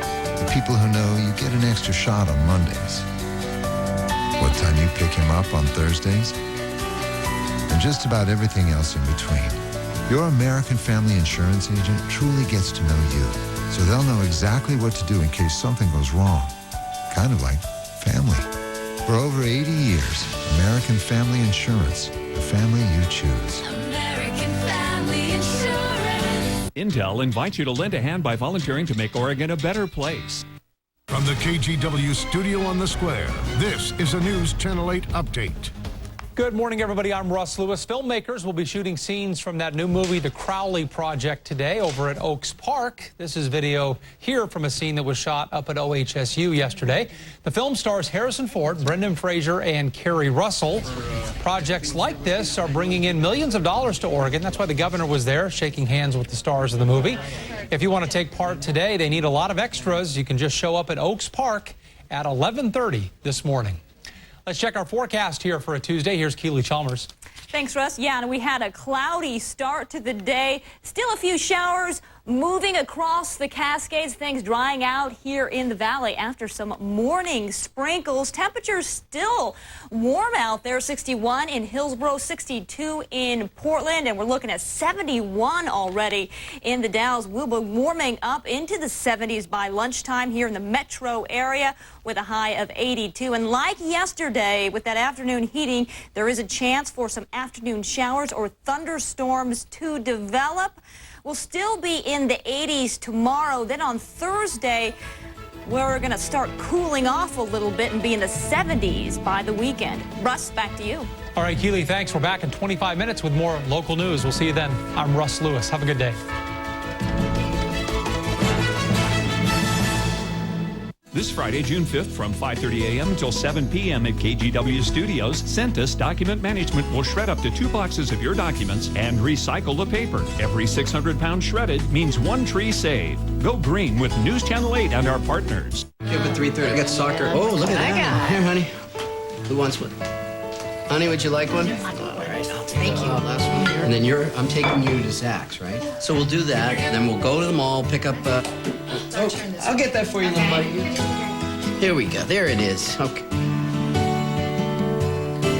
The people who know you get an extra shot on Mondays. What time you pick him up on Thursdays? And just about everything else in between. Your American Family Insurance agent truly gets to know you, so they'll know exactly what to do in case something goes wrong. Kind of like family. For over 80 years, American Family Insurance, the family you choose. American Family Insurance. Intel invites you to lend a hand by volunteering to make Oregon a better place. From the KGW studio on the square, this is a News Channel 8 update. Good morning, everybody. I'm Russ Lewis. Filmmakers will be shooting scenes from that new movie, The Crowley Project, today over at Oaks Park. This is video here from a scene that was shot up at OHSU yesterday. The film stars Harrison Ford, Brendan Fraser, and Kerry Russell. Projects like this are bringing in millions of dollars to Oregon. That's why the governor was there, shaking hands with the stars of the movie. If you want to take part today, they need a lot of extras. You can just show up at Oaks Park at 11:30 this morning. Let's check our forecast here for a Tuesday. Here's Keely Chalmers. Thanks, Russ. Yeah, and we had a cloudy start to the day. Still a few showers moving across the Cascades. Things drying out here in the valley after some morning sprinkles. Temperatures still warm out there. 61 in Hillsborough, 62 in Portland, and we're looking at 71 already in the Dalles. We'll be warming up into the 70s by lunchtime here in the metro area with a high of 82. And like yesterday, with that afternoon heating, there is a chance for some afternoon showers or thunderstorms to develop. We'll still be in the 80s tomorrow. Then on Thursday, we're going to start cooling off a little bit and be in the 70s by the weekend. Russ, back to you. All right, Keely, thanks. We're back in 25 minutes with more local news. We'll see you then. I'm Russ Lewis. Have a good day. This Friday, June 5th, from 5:30 a.m. until 7 p.m. at KGW Studios, Centus Document Management will shred up to 2 boxes of your documents and recycle the paper. Every 600 pounds shredded means 1 tree saved. Go green with News Channel 8 and our partners. Okay, but 3:30. I got soccer. Oh, look at that. Here, honey. Who wants one? Honey, would you like one? Thank you. Last one here. And then I'm taking you to Zach's, right? So we'll do that, and then we'll go to the mall, pick up, I'll get that for you, little buddy. Here we go. There it is. Okay.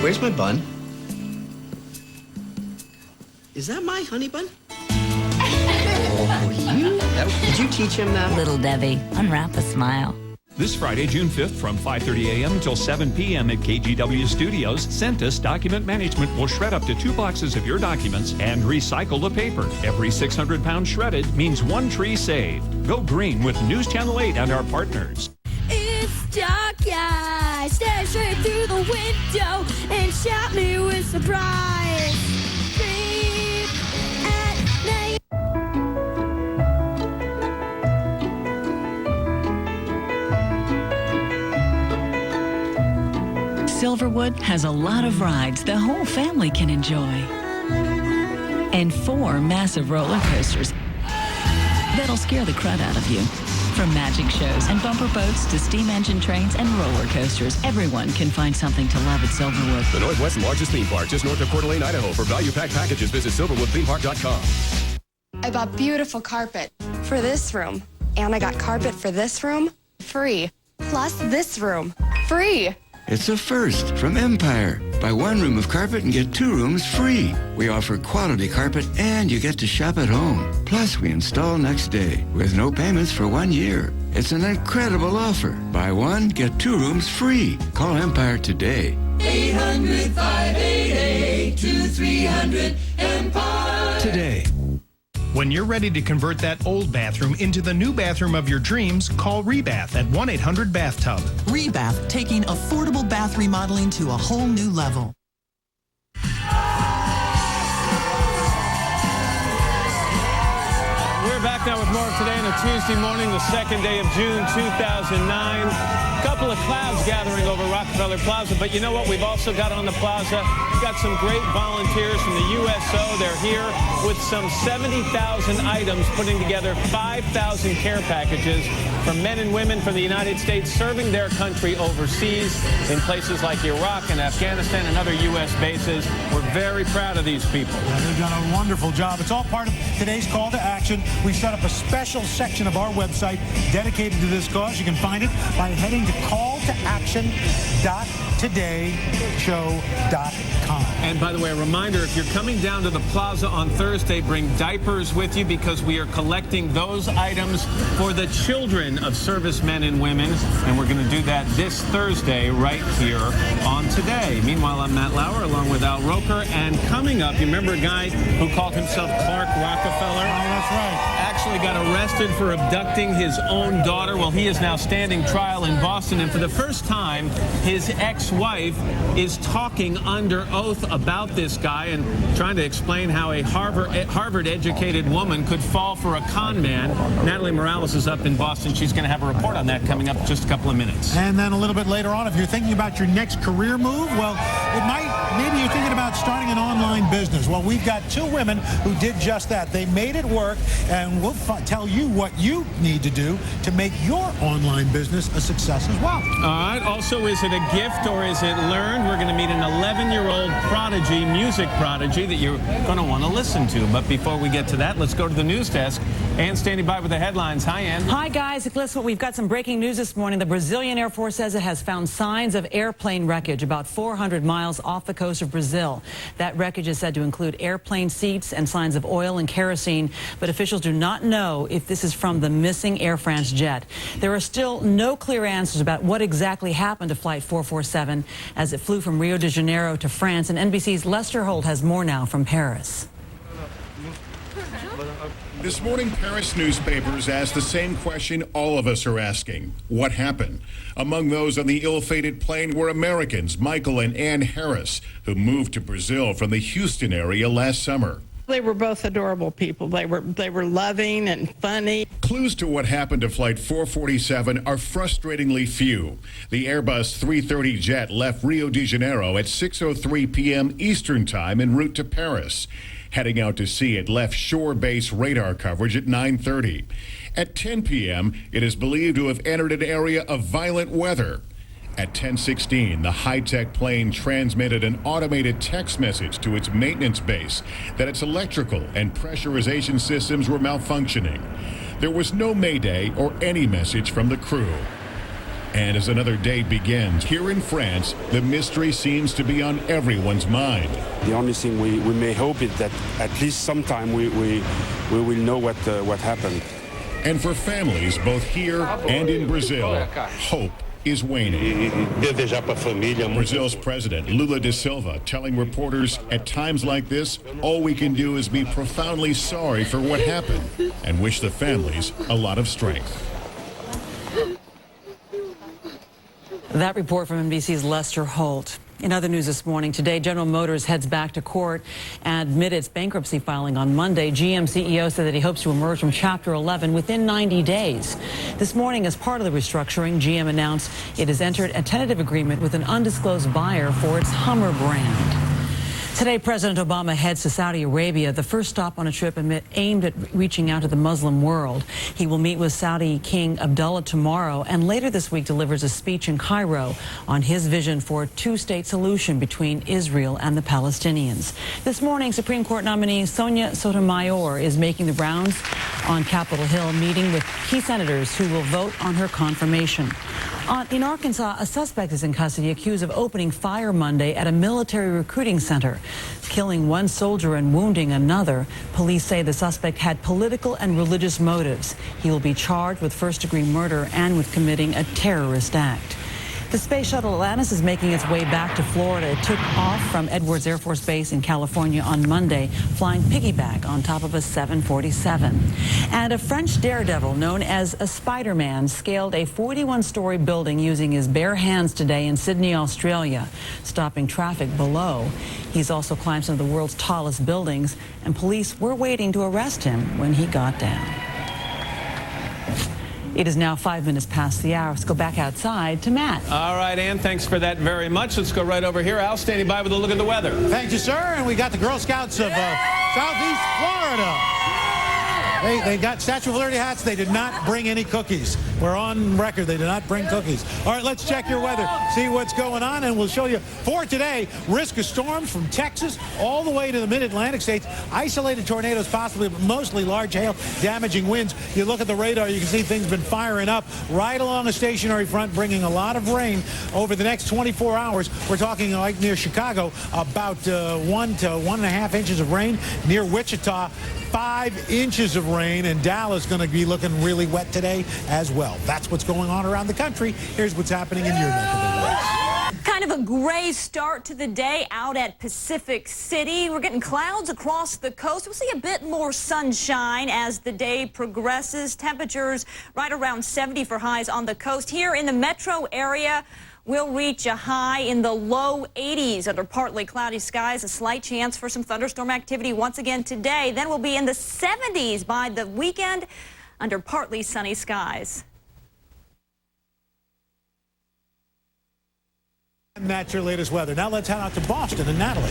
Where's my bun? Is that my honey bun? Oh, did you teach him that? Little Debbie, unwrap a smile. This Friday, June 5th, from 5:30 a.m. until 7 p.m. at KGW Studios, Centus Document Management will shred up to 2 boxes of your documents and recycle the paper. Every 600 pounds shredded means 1 tree saved. Go green with News Channel 8 and our partners. It's dark, I stare straight through the window and shout me with surprise. Creep at night. Silverwood has a lot of rides the whole family can enjoy. And 4 massive roller coasters that'll scare the crud out of you. From magic shows and bumper boats to steam engine trains and roller coasters, everyone can find something to love at Silverwood. The Northwest's largest theme park, just north of Coeur d'Alene, Idaho. For value-packed packages, visit silverwoodthemepark.com. I bought beautiful carpet for this room. And I got carpet for this room free. Plus this room free. It's a first from Empire. Buy 1 room of carpet and get 2 rooms free. We offer quality carpet and you get to shop at home. Plus, we install next day with no payments for 1 year. It's an incredible offer. Buy 1, get 2 rooms free. Call Empire today. 800-588-2300 Empire. Today. When you're ready to convert that old bathroom into the new bathroom of your dreams, call Rebath at 1-800-BATHTUB. Rebath, taking affordable bath remodeling to a whole new level. We're back now with more of Today on a Tuesday morning, the 2nd day of June 2009. A couple of clouds gathering over Rockefeller Plaza, but you know what? We've also got on the plaza, we've got some great volunteers from the USO. They're here with some 70,000 items, putting together 5,000 care packages for men and women from the United States serving their country overseas in places like Iraq and Afghanistan and other U.S. bases. We're very proud of these people. They've done a wonderful job. It's all part of today's call to action. We set up a special section of our website dedicated to this cause. You can find it by heading to calltoaction.todayshow.com. And by the way, a reminder, if you're coming down to the plaza on Thursday, bring diapers with you because we are collecting those items for the children of servicemen and women. And we're going to do that this Thursday right here on Today. Meanwhile, I'm Matt Lauer along with Al Roker. And coming up, you remember a guy who called himself Clark Rockefeller? Oh, that's right. Actually got arrested for abducting his own daughter. Well, he is now standing trial in Boston. And for the first time, his ex-wife is talking under oath about this guy and trying to explain how a Harvard-educated woman could fall for a con man. Natalie Morales is up in Boston. She's going to have a report on that coming up in just a couple of minutes. And then a little bit later on, if you're thinking about your next career move, well, maybe you're thinking about starting an online business. Well, we've got 2 women who did just that. They made it work, and we'll tell you what you need to do to make your online business a success as well. All right. Also, is it a gift or is it learned? We're going to meet an 11-year-old prodigy, music prodigy, that you're going to want to listen to. But before we get to that, let's go to the news desk. Ann standing by with the headlines. Hi, Ann. Hi, guys. Listen, we've got some breaking news this morning. The Brazilian Air Force says it has found signs of airplane wreckage about 400 miles off the coast of Brazil. That wreckage is said to include airplane seats and signs of oil and kerosene, but officials do not know if this is from the missing Air France jet. There are still no clear answers about what exactly happened to Flight 447 as it flew from Rio de Janeiro to France, and NBC's Lester Holt has more now from Paris. This morning, Paris newspapers asked the same question all of us are asking. What happened? Among those on the ill-fated plane were Americans, Michael and Ann Harris, who moved to Brazil from the Houston area last summer. They were both adorable people. They were loving and funny. Clues to what happened to Flight 447 are frustratingly few. The Airbus 330 jet left Rio de Janeiro at 6:03 p.m. Eastern Time en route to Paris. Heading out to sea, it left shore-based radar coverage at 9:30. At 10 p.m., it is believed to have entered an area of violent weather. At 10:16, the high-tech plane transmitted an automated text message to its maintenance base that its electrical and pressurization systems were malfunctioning. There was no mayday or any message from the crew. And as another day begins, here in France, the mystery seems to be on everyone's mind. The only thing we may hope is that at least sometime we will know what happened. And for families both here and in Brazil, hope is waning. Brazil's president, Lula da Silva, telling reporters, at times like this, all we can do is be profoundly sorry for what happened and wish the families a lot of strength. That report from NBC's Lester Holt. In other news this morning, today General Motors heads back to court and admitted its bankruptcy filing on Monday. GM CEO said that he hopes to emerge from Chapter 11 within 90 days. This morning, as part of the restructuring, GM announced it has entered a tentative agreement with an undisclosed buyer for its Hummer brand. Today, President Obama heads to Saudi Arabia, the first stop on a trip aimed at reaching out to the Muslim world. He will meet with Saudi King Abdullah tomorrow and later this week delivers a speech in Cairo on his vision for a two-state solution between Israel and the Palestinians. This morning, Supreme Court nominee Sonia Sotomayor is making the rounds on Capitol Hill, meeting with key senators who will vote on her confirmation. In Arkansas, a suspect is in custody accused of opening fire Monday at a military recruiting center, killing one soldier and wounding another. Police say the suspect had political and religious motives. He will be charged with first-degree murder and with committing a terrorist act. The space shuttle Atlantis is making its way back to Florida. It took off from Edwards Air Force Base in California on Monday, flying piggyback on top of a 747. And a French daredevil known as a Spider-Man scaled a 41-story building using his bare hands today in Sydney, Australia, stopping traffic below. He's also climbed some of the world's tallest buildings, and police were waiting to arrest him when he got down. It is now 5 minutes past the hour. Let's go back outside to Matt. All right, Ann, thanks for that very much. Let's go right over here. Al, standing by with a look at the weather. Thank you, sir. And we got the Girl Scouts of Southeast Florida. They got Statue of Liberty hats. They did not bring any cookies. We're on record. They did not bring cookies. All right, let's check your weather, see what's going on, and we'll show you for today. Risk of storms from Texas all the way to the mid-Atlantic states. Isolated tornadoes possibly, but mostly large hail, damaging winds. You look at the radar, you can see things been firing up right along a stationary front, bringing a lot of rain over the next 24 hours. We're talking like near Chicago, about 1 to 1.5 inches of rain. Near Wichita, 5 inches of rain, and Dallas going to be looking really wet today as well. That's what's going on around the country. Here's what's happening in your neck of the woods. Kind of a gray start to the day out at Pacific City. We're getting clouds across the coast. We'll see a bit more sunshine as the day progresses. Temperatures right around 70 for highs on the coast. Here in the metro area, we'll reach a high in the low 80s under partly cloudy skies. A slight chance for some thunderstorm activity once again today. Then we'll be in the 70s by the weekend under partly sunny skies. And that's your latest weather. Now let's head out to Boston and Natalie.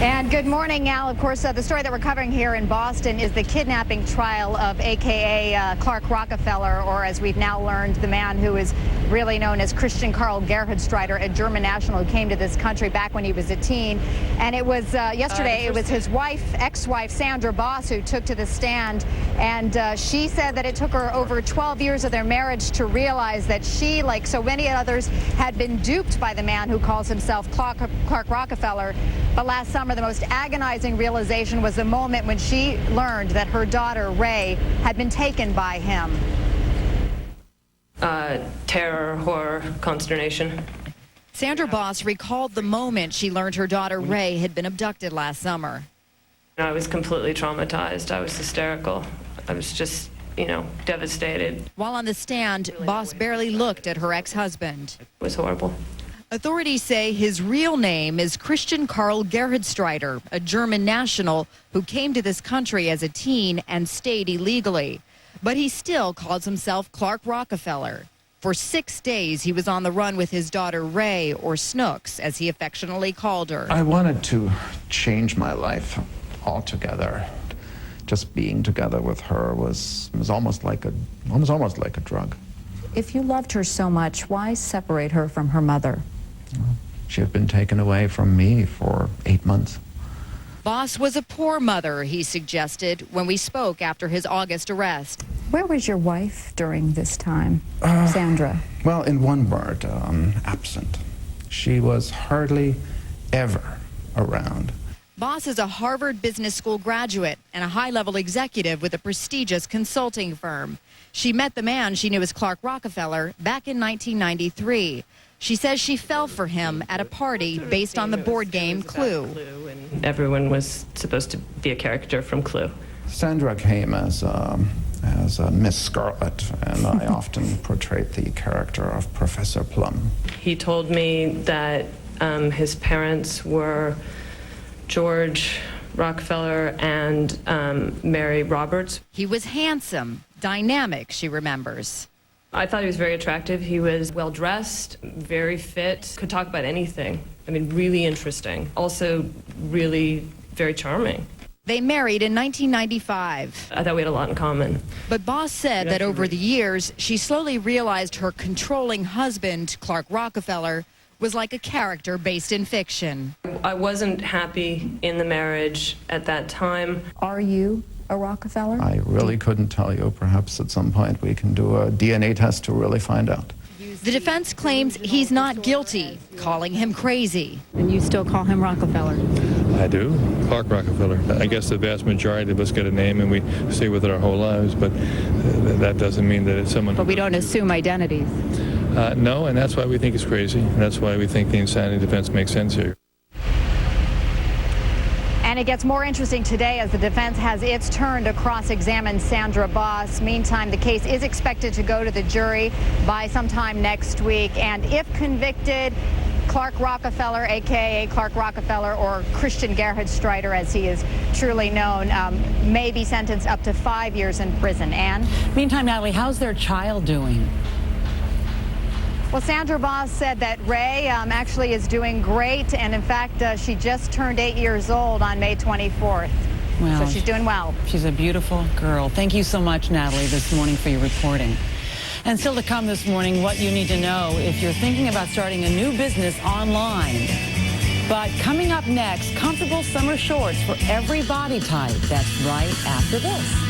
And good morning, Al. Of course, the story that we're covering here in Boston is the kidnapping trial of a.k.a. Clark Rockefeller, or as we've now learned, the man who is really known as Christian Karl Gerhardstreiter, a German national who came to this country back when he was a teen. And it was yesterday, it was his ex-wife, Sandra Boss, who took to the stand. And she said that it took her over 12 years of their marriage to realize that she, like so many others, had been duped by the man who calls himself Clark Rockefeller. But last summer, the most agonizing realization was the moment when she learned that her daughter, Ray, had been taken by him. Terror, horror, consternation. Sandra Boss recalled the moment she learned her daughter, Ray, had been abducted last summer. I was completely traumatized. I was hysterical. I was just, devastated. While on the stand, Boss barely looked at her ex-husband. It was horrible. Authorities say his real name is Christian Karl Gerhardstreiter, a German national who came to this country as a teen and stayed illegally. But he still calls himself Clark Rockefeller. For 6 days, he was on the run with his daughter Ray, or Snooks, as he affectionately called her. I wanted to change my life altogether. Just being together with her was almost like a drug. If you loved her so much, why separate her from her mother? She had been taken away from me for 8 months. Boss was a poor mother, he suggested, when we spoke after his August arrest. Where was your wife during this time, Sandra? Well, in one word, absent. She was hardly ever around. Boss is a Harvard Business School graduate and a high-level executive with a prestigious consulting firm. She met the man she knew as Clark Rockefeller back in 1993. She says she fell for him at a party based on the board game Clue. Everyone was supposed to be a character from Clue. Sandra came as Miss Scarlet, and I often portrayed the character of Professor Plum. He told me that his parents were George Rockefeller and Mary Roberts. He was handsome, dynamic, she remembers. I thought he was very attractive. He was well-dressed, very fit, could talk about anything. I mean, really interesting. Also, really very charming. They married in 1995. I thought we had a lot in common. But Boss said that over the years, she slowly realized her controlling husband, Clark Rockefeller, was like a character based in fiction. I wasn't happy in the marriage at that time. Are you a Rockefeller? I really couldn't tell you. Perhaps at some point we can do a DNA test to really find out. The defense claims he's not guilty, calling him crazy. And you still call him Rockefeller? I do. Clark Rockefeller. I guess the vast majority of us get a name and we stay with it our whole lives, but that doesn't mean that it's someone... But we don't assume identities. No, and that's why we think it's crazy. And that's why we think the insanity defense makes sense here. And it gets more interesting today as the defense has its turn to cross-examine Sandra Boss. Meantime, the case is expected to go to the jury by sometime next week. And if convicted, Clark Rockefeller, a.k.a. Clark Rockefeller, or Christian Gerhard Streiter, as he is truly known, may be sentenced up to 5 years in prison. Ann? Meantime, Natalie, how's their child doing? Well, Sandra Boss said that Ray actually is doing great, and in fact, she just turned 8 years old on May 24th. Well, so she's doing well. She's a beautiful girl. Thank you so much, Natalie, this morning for your reporting. And still to come this morning, what you need to know if you're thinking about starting a new business online. But coming up next, comfortable summer shorts for every body type. That's right after this.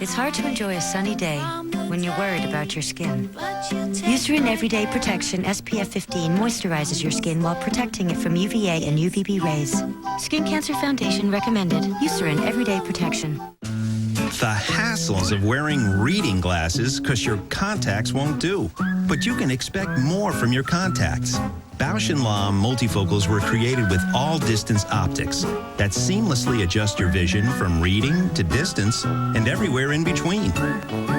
It's hard to enjoy a sunny day when you're worried about your skin. Eucerin Everyday Protection SPF 15 moisturizes your skin while protecting it from UVA and UVB rays. Skin Cancer Foundation recommended. Eucerin Everyday Protection. The hassles of wearing reading glasses because your contacts won't do. But you can expect more from your contacts. Bausch & Lomb multifocals were created with all-distance optics that seamlessly adjust your vision from reading to distance and everywhere in between.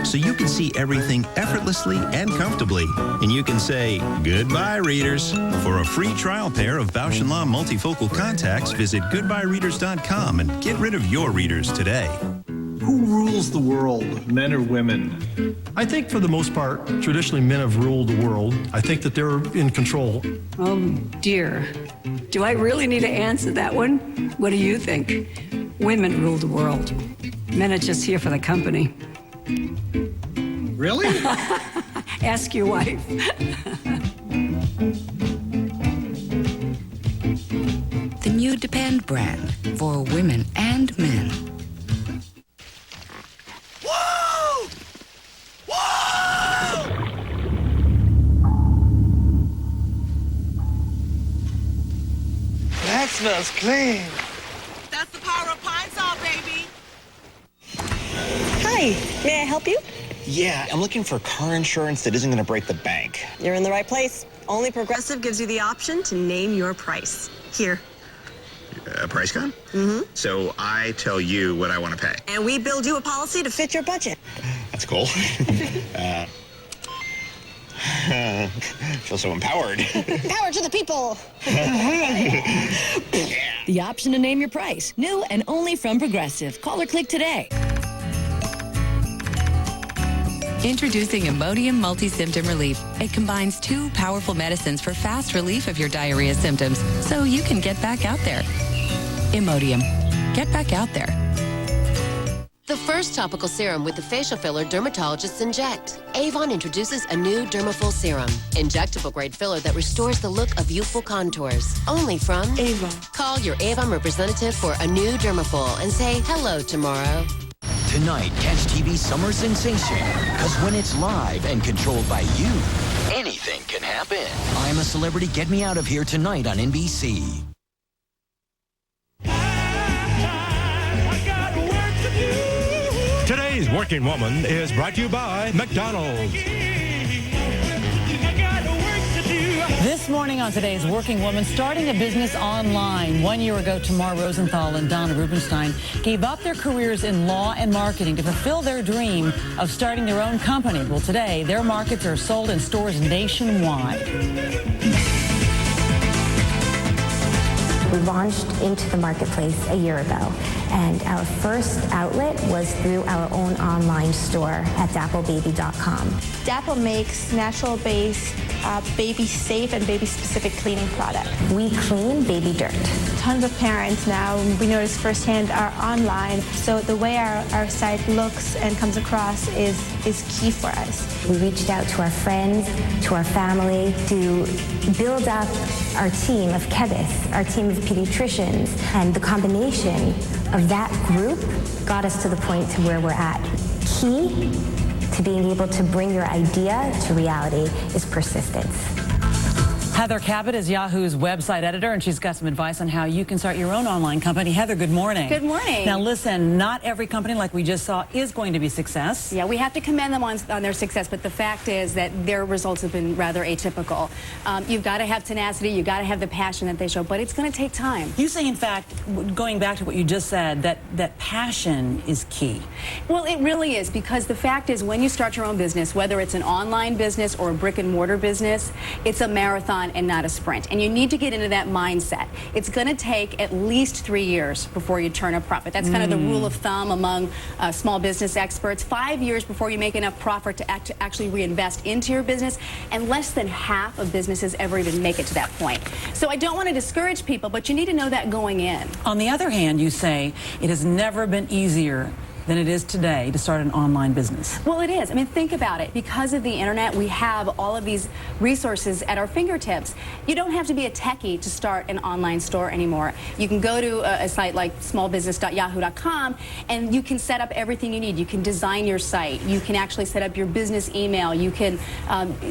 So you can see everything effortlessly and comfortably. And you can say, goodbye, readers. For a free trial pair of Bausch & Lomb multifocal contacts, visit goodbyereaders.com and get rid of your readers today. Who rules the world, men or women? I think for the most part, traditionally men have ruled the world. I think that they're in control. Oh dear. Do I really need to answer that one? What do you think? Women rule the world. Men are just here for the company. Really? Ask your wife. The new Depend brand for women and men. That smells clean. That's the power of Pine Sol, baby. Hi, may I help you? Yeah, I'm looking for car insurance that isn't going to break the bank. You're in the right place. Only Progressive gives you the option to name your price. Here. A price gun? Mm-hmm. So I tell you what I want to pay. And we build you a policy to fit your budget. That's cool. Feel so empowered. Power to the people. The option to name your price. New and only from Progressive. Call or click today. Introducing Imodium Multi-Symptom Relief. It combines 2 powerful medicines for fast relief of your diarrhea symptoms, so you can get back out there. Imodium. Get back out there. The first topical serum with the facial filler dermatologists inject. Avon introduces a new Dermaful serum, injectable-grade filler that restores the look of youthful contours. Only from Avon. Call your Avon representative for a new Dermaful and say hello tomorrow. Tonight, catch TV Summer Sensation, because when it's live and controlled by you, anything can happen. I'm a Celebrity, Get Me Out of Here tonight on NBC. Today's Working Woman is brought to you by McDonald's. This morning on Today's Working Woman, starting a business online. 1 year ago, Tamar Rosenthal and Donna Rubenstein gave up their careers in law and marketing to fulfill their dream of starting their own company. Well, today, their markets are sold in stores nationwide. We launched into the marketplace a year ago, and our first outlet was through our own online store at dapplebaby.com. Dapple makes natural-based, baby-safe and baby-specific cleaning product. We clean baby dirt. Tons of parents now, we notice firsthand, are online, so the way our site looks and comes across is key for us. We reached out to our friends, to our family, to build up our team of chemists, our team of pediatricians, and the combination of that group got us to the point to where we're at. Key to being able to bring your idea to reality is persistence. Heather Cabot is Yahoo's website editor, and she's got some advice on how you can start your own online company. Heather, good morning. Good morning. Now listen, not every company, like we just saw, is going to be a success. Yeah, we have to commend them on their success, but the fact is that their results have been rather atypical. You've got to have tenacity, you've got to have the passion that they show, but it's going to take time. You say, in fact, going back to what you just said, that passion is key. Well, it really is, because the fact is when you start your own business, whether it's an online business or a brick and mortar business, it's a marathon and not a sprint. And you need to get into that mindset. It's going to take at least 3 years before you turn a profit. That's kind of the rule of thumb among small business experts. 5 years before you make enough profit to actually reinvest into your business, and less than half of businesses ever even make it to that point. So I don't want to discourage people, but you need to know that going in. On the other hand, you say it has never been easier than it is today to start an online business. Well, it is. I mean, think about it. Because of the internet, we have all of these resources at our fingertips. You don't have to be a techie to start an online store anymore. You can go to a site like smallbusiness.yahoo.com, and you can set up everything you need. You can design your site. You can actually set up your business email. You can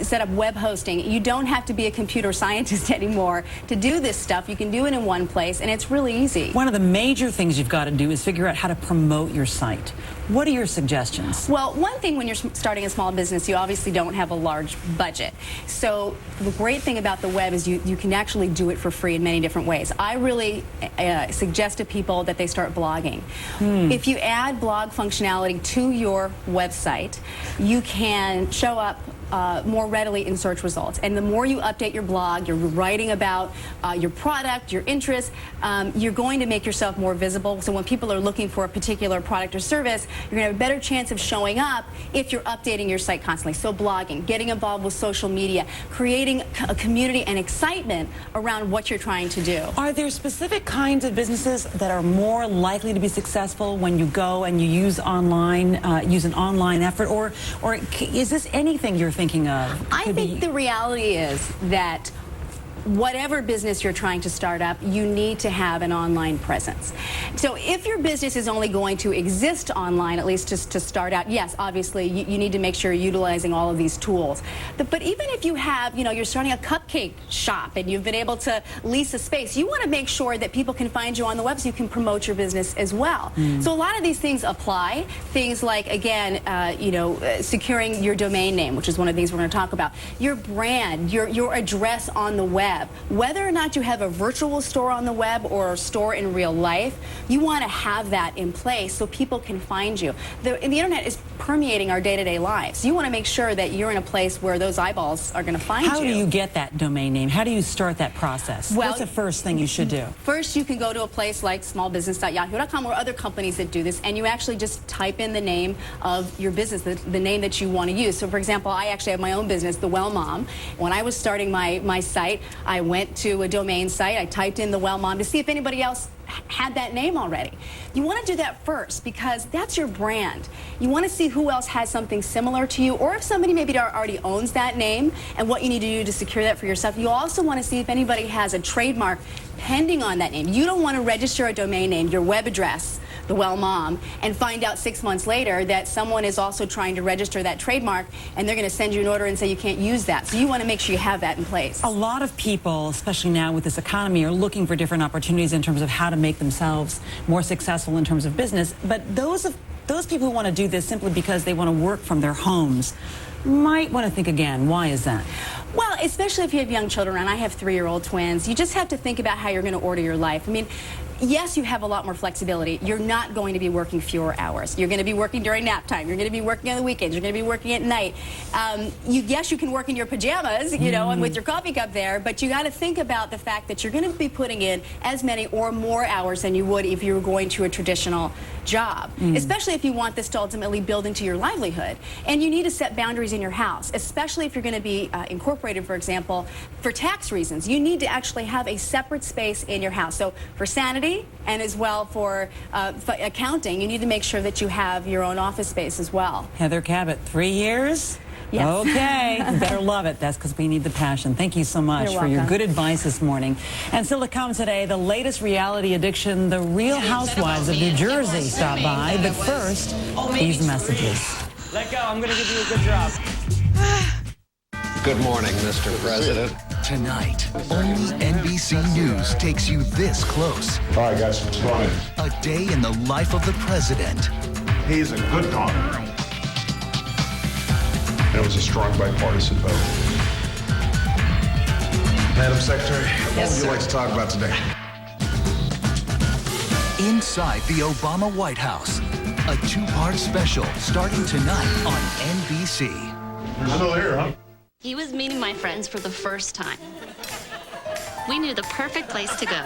set up web hosting. You don't have to be a computer scientist anymore to do this stuff. You can do it in one place, and it's really easy. One of the major things you've got to do is figure out how to promote your site. What are your suggestions? Well, one thing when you're starting a small business, you obviously don't have a large budget. So the great thing about the web is you can actually do it for free in many different ways. I really suggest to people that they start blogging. If you add blog functionality to your website, you can show up more readily in search results. And the more you update your blog, you're writing about your product, your interests, you're going to make yourself more visible. So when people are looking for a particular product or service, you're going to have a better chance of showing up if you're updating your site constantly. So blogging, getting involved with social media, creating a community and excitement around what you're trying to do. Are there specific kinds of businesses that are more likely to be successful when you go and you use online, use an online effort, or is this anything you're thinking of? I think the reality is that whatever business you're trying to start up, you need to have an online presence. So if your business is only going to exist online, at least just to start out, yes, obviously you need to make sure you're utilizing all of these tools. But even if you have, you're starting a cupcake shop and you've been able to lease a space, you want to make sure that people can find you on the web so you can promote your business as well. So a lot of these things apply. Things like, again, securing your domain name, which is one of the things we're going to talk about. Your brand, your address on the web. Whether or not you have a virtual store on the web or a store in real life, you want to have that in place so people can find you. The internet is permeating our day-to-day lives. You want to make sure that you're in a place where those eyeballs are going to find you. How do you get that domain name? How do you start that process? Well, what's the first thing you should do? First, you can go to a place like smallbusiness.yahoo.com or other companies that do this, and you actually just type in the name of your business, the name that you want to use. So, for example, I actually have my own business, The Well Mom. When I was starting my site, I went to a domain site, I typed in The Well Mom to see if anybody else had that name already. You want to do that first because that's your brand. You want to see who else has something similar to you, or if somebody maybe already owns that name and what you need to do to secure that for yourself. You also want to see if anybody has a trademark pending on that name. You don't want to register a domain name, your web address, The Well Mom, and find out 6 months later that someone is also trying to register that trademark and they're going to send you an order and say you can't use that. So you want to make sure you have that in place. A lot of people, especially now with this economy, are looking for different opportunities in terms of how to make themselves more successful in terms of business. But those people who want to do this simply because they want to work from their homes might want to think again. Why is that? Well, especially if you have young children, and I have 3-year-old twins, you just have to think about how you're going to order your life. I mean, yes, you have a lot more flexibility. You're not going to be working fewer hours. You're going to be working during nap time. You're going to be working on the weekends. You're going to be working at night. Yes, you can work in your pajamas, you know, and with your coffee cup there, but you got to think about the fact that you're going to be putting in as many or more hours than you would if you were going to a traditional job, especially if you want this to ultimately build into your livelihood. And you need to set boundaries in your house, especially if you're going to be incorporated, for example, for tax reasons. You need to actually have a separate space in your house. So for sanity and as well for accounting, you need to make sure that you have your own office space as well. Heather Cabot, 3 years? Yes. Okay, you better love it. That's because we need the passion. Thank you so much for your good advice this morning. And still to come today, the latest reality addiction, the Real Housewives of New Jersey stop by. But first, these messages. Let go. I'm going to give you a good job. Good morning, Mr. President. Tonight, only NBC News takes you this close. All right, guys, let's go on in. A day in the life of the president. He's a good dog. It was a strong bipartisan vote. Madam Secretary, what would you like to talk about today? Inside the Obama White House, a 2-part special starting tonight on NBC. Still here, huh? He was meeting my friends for the first time. We knew the perfect place to go.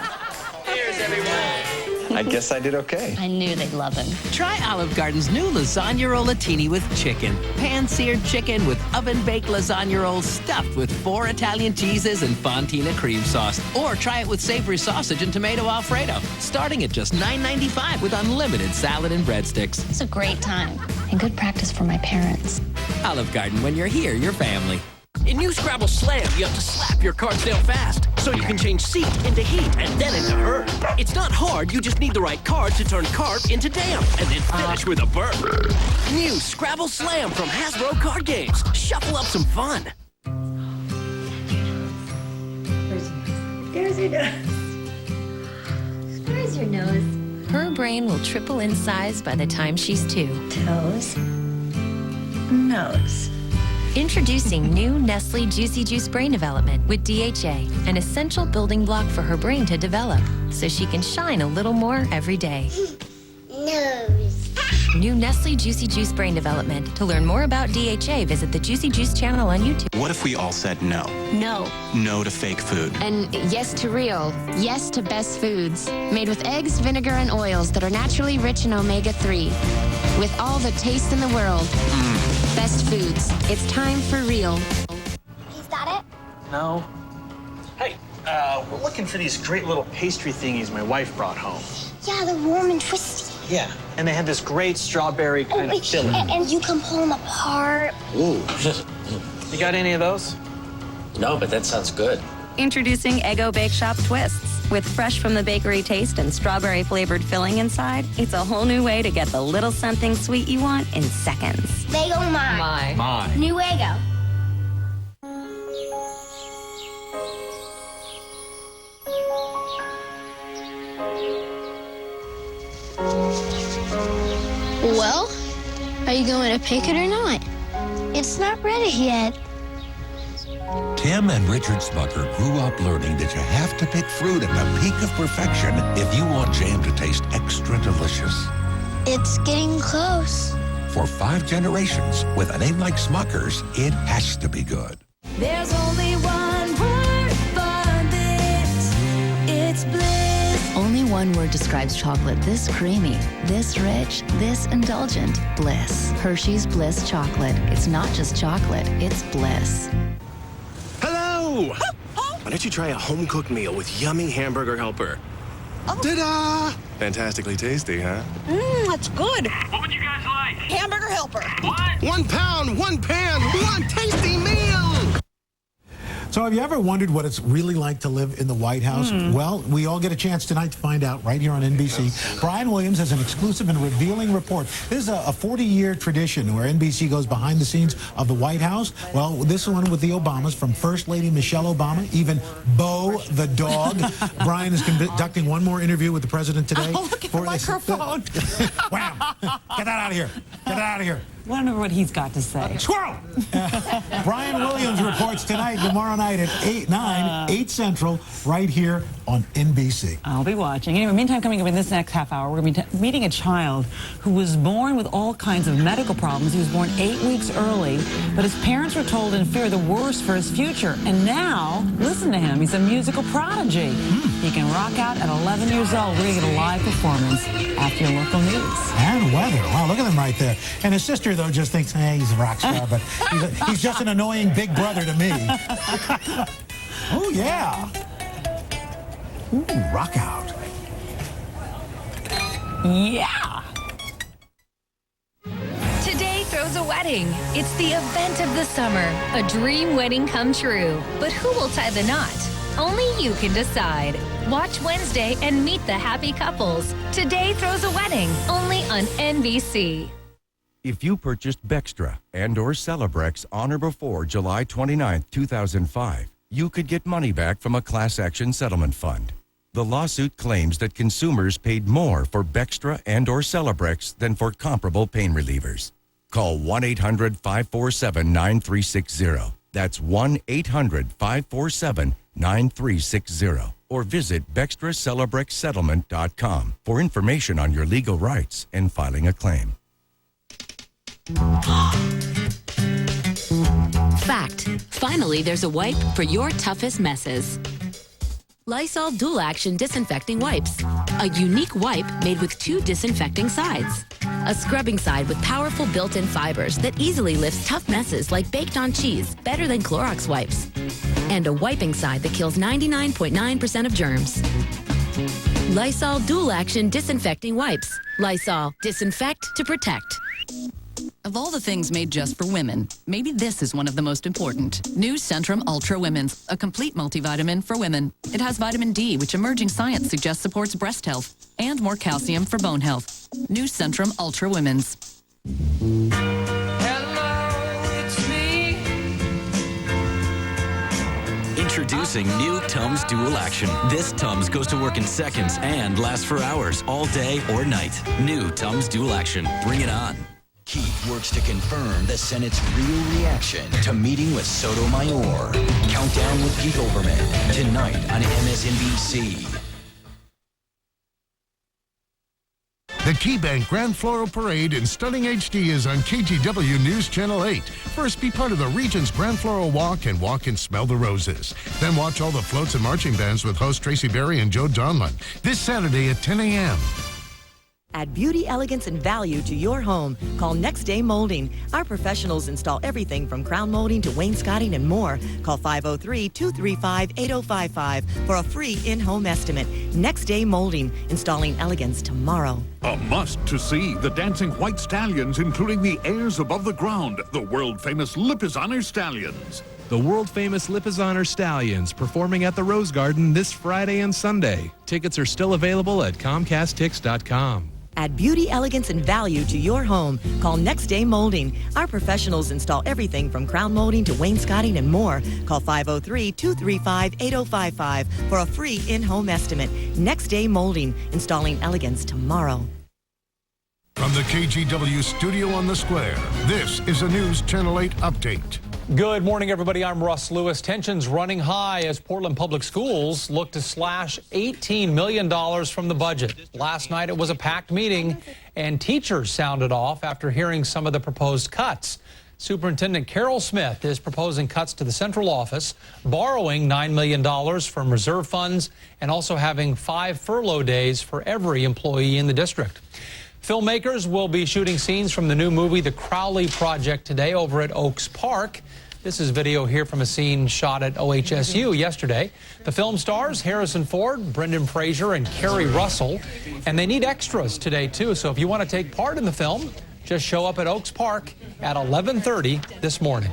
Cheers, everyone. I guess I did okay. I knew they'd love him. Try Olive Garden's new lasagna rollatini with chicken. Pan-seared chicken with oven-baked lasagna rolls stuffed with 4 Italian cheeses and fontina cream sauce. Or try it with savory sausage and tomato Alfredo, starting at just $9.95 with unlimited salad and breadsticks. It's a great time and good practice for my parents. Olive Garden, when you're here, your family. In new Scrabble Slam, you have to slap your cards down fast, so you can change seat into heat and then into her. It's not hard, you just need the right card to turn carp into damp, and then finish with a burp. New Scrabble Slam from Hasbro Card Games. Shuffle up some fun. There's your nose. Where's your nose? Her brain will triple in size by the time she's 2. Toes. Nose. Introducing new Nestle Juicy Juice Brain Development with DHA, an essential building block for her brain to develop, so she can shine a little more every day. Nose. New Nestle Juicy Juice Brain Development. To learn more about DHA, visit the Juicy Juice channel on YouTube. What if we all said no? No. No to fake food. And yes to real. Yes to best foods. Made with eggs, vinegar, and oils that are naturally rich in omega-3. With all the taste in the world. Best foods. It's time for real. Is that it? No. Hey, we're looking for these great little pastry thingies my wife brought home. Yeah, they're warm and twisty. Yeah, and they had this great strawberry kind of filling. And you can pull them apart. Ooh. You got any of those? No, but that sounds good. Introducing Eggo Bake Shop Twists. With fresh from the bakery taste and strawberry flavored filling inside, it's a whole new way to get the little something sweet you want in seconds. Eggo mine. My. New Eggo. Well, are you going to pick it or not? It's not ready yet. Tim and Richard Smucker grew up learning that you have to pick fruit at the peak of perfection if you want jam to taste extra delicious. It's getting close. For 5 generations, with a name like Smucker's, it has to be good. There's only one word for this. It's bliss. Only one word describes chocolate this creamy, this rich, this indulgent. Bliss. Hershey's Bliss Chocolate. It's not just chocolate, it's bliss. Hello! Why don't you try a home-cooked meal with yummy hamburger helper? Oh. Ta-da! Fantastically tasty, huh? That's good. What would you guys like? Hamburger helper. What? 1 pound, 1 pan, 1 tasty meal! So have you ever wondered what it's really like to live in the White House? Well, we all get a chance tonight to find out right here on NBC. Brian Williams has an exclusive and revealing report. This is a 40-year tradition where NBC goes behind the scenes of the White House. Well, this one with the Obamas, from First Lady Michelle Obama, even Bo the dog. Brian is conducting one more interview with the president today. Oh, look at the microphone. Wham! Get that out of here. Get it out of here. wonder what he's got to say. Squirrel! Brian Williams reports tonight, tomorrow night at 8 Central, right here on NBC. I'll be watching. Anyway, meantime, coming up in this next half hour, we're going to be meeting a child who was born with all kinds of medical problems. He was born 8 weeks early, but his parents were told in fear the worst for his future. And now, listen to him. He's a musical prodigy. He can rock out at 11 years old. We're going to get a live performance after your local news. And weather. Wow, look at him right there. And his sister, though, just thinks, hey, he's a rock star, but he's just an annoying big brother to me. Oh, yeah. Ooh, rock out. Yeah. Today throws a wedding. It's the event of the summer, a dream wedding come true. But who will tie the knot? Only you can decide. Watch Wednesday and meet the happy couples. Today throws a wedding, only on NBC. If you purchased Bextra and/or Celebrex on or before July 29, 2005, you could get money back from a class action settlement fund. The lawsuit claims that consumers paid more for Bextra and/or Celebrex than for comparable pain relievers. Call 1-800-547-9360. That's 1-800-547-9360. Or visit BextraCelebrexSettlement.com for information on your legal rights and filing a claim. Fact. Finally, there's a wipe for your toughest messes. Lysol Dual Action Disinfecting Wipes. A unique wipe made with 2 disinfecting sides. A scrubbing side with powerful built-in fibers that easily lifts tough messes like baked-on cheese better than Clorox wipes. And a wiping side that kills 99.9% of germs. Lysol Dual Action Disinfecting Wipes. Lysol. Disinfect to protect. Of all the things made just for women, maybe this is one of the most important. New Centrum Ultra Women's, a complete multivitamin for women. It has vitamin D, which emerging science suggests supports breast health, and more calcium for bone health. New Centrum Ultra Women's. Introducing new Tums Dual Action. This Tums goes to work in seconds and lasts for hours, all day or night. New Tums Dual Action. Bring it on. Keith works to confirm the Senate's real reaction to meeting with Sotomayor. Countdown with Keith Olbermann, tonight on MSNBC. The KeyBank Grand Floral Parade in stunning HD is on KGW News Channel 8. First, be part of the region's Grand Floral Walk and walk and smell the roses. Then watch all the floats and marching bands with host Tracy Berry and Joe Donlin this Saturday at 10 a.m. Add beauty, elegance, and value to your home. Call Next Day Molding. Our professionals install everything from crown molding to wainscoting and more. Call 503-235-8055 for a free in-home estimate. Next Day Molding, installing elegance tomorrow. A must to see, the dancing white stallions, including the heirs above the ground, the world-famous Lipizzaner Stallions. The world-famous Lipizzaner Stallions performing at the Rose Garden this Friday and Sunday. Tickets are still available at ComcastTix.com. Add beauty, elegance, and value to your home. Call Next Day Molding. Our professionals install everything from crown molding to wainscoting and more. Call 503-235-8055 for a free in-home estimate. Next Day Molding, installing elegance tomorrow. From the KGW studio on the square, this is a News Channel 8 update. Good morning, everybody. I'm Russ Lewis. Tensions running high as Portland Public Schools look to slash $18 million from the budget. Last night it was a packed meeting, and teachers sounded off after hearing some of the proposed cuts. Superintendent Carol Smith is proposing cuts to the central office, borrowing $9 million from reserve funds, and also having 5 furlough days for every employee in the district. Filmmakers will be shooting scenes from the new movie The Crowley Project today over at Oaks Park. This is video here from a scene shot at OHSU yesterday. The film stars Harrison Ford, Brendan Fraser, and Kerry Russell. And they need extras today, too. So if you want to take part in the film, just show up at Oaks Park at 11:30 this morning.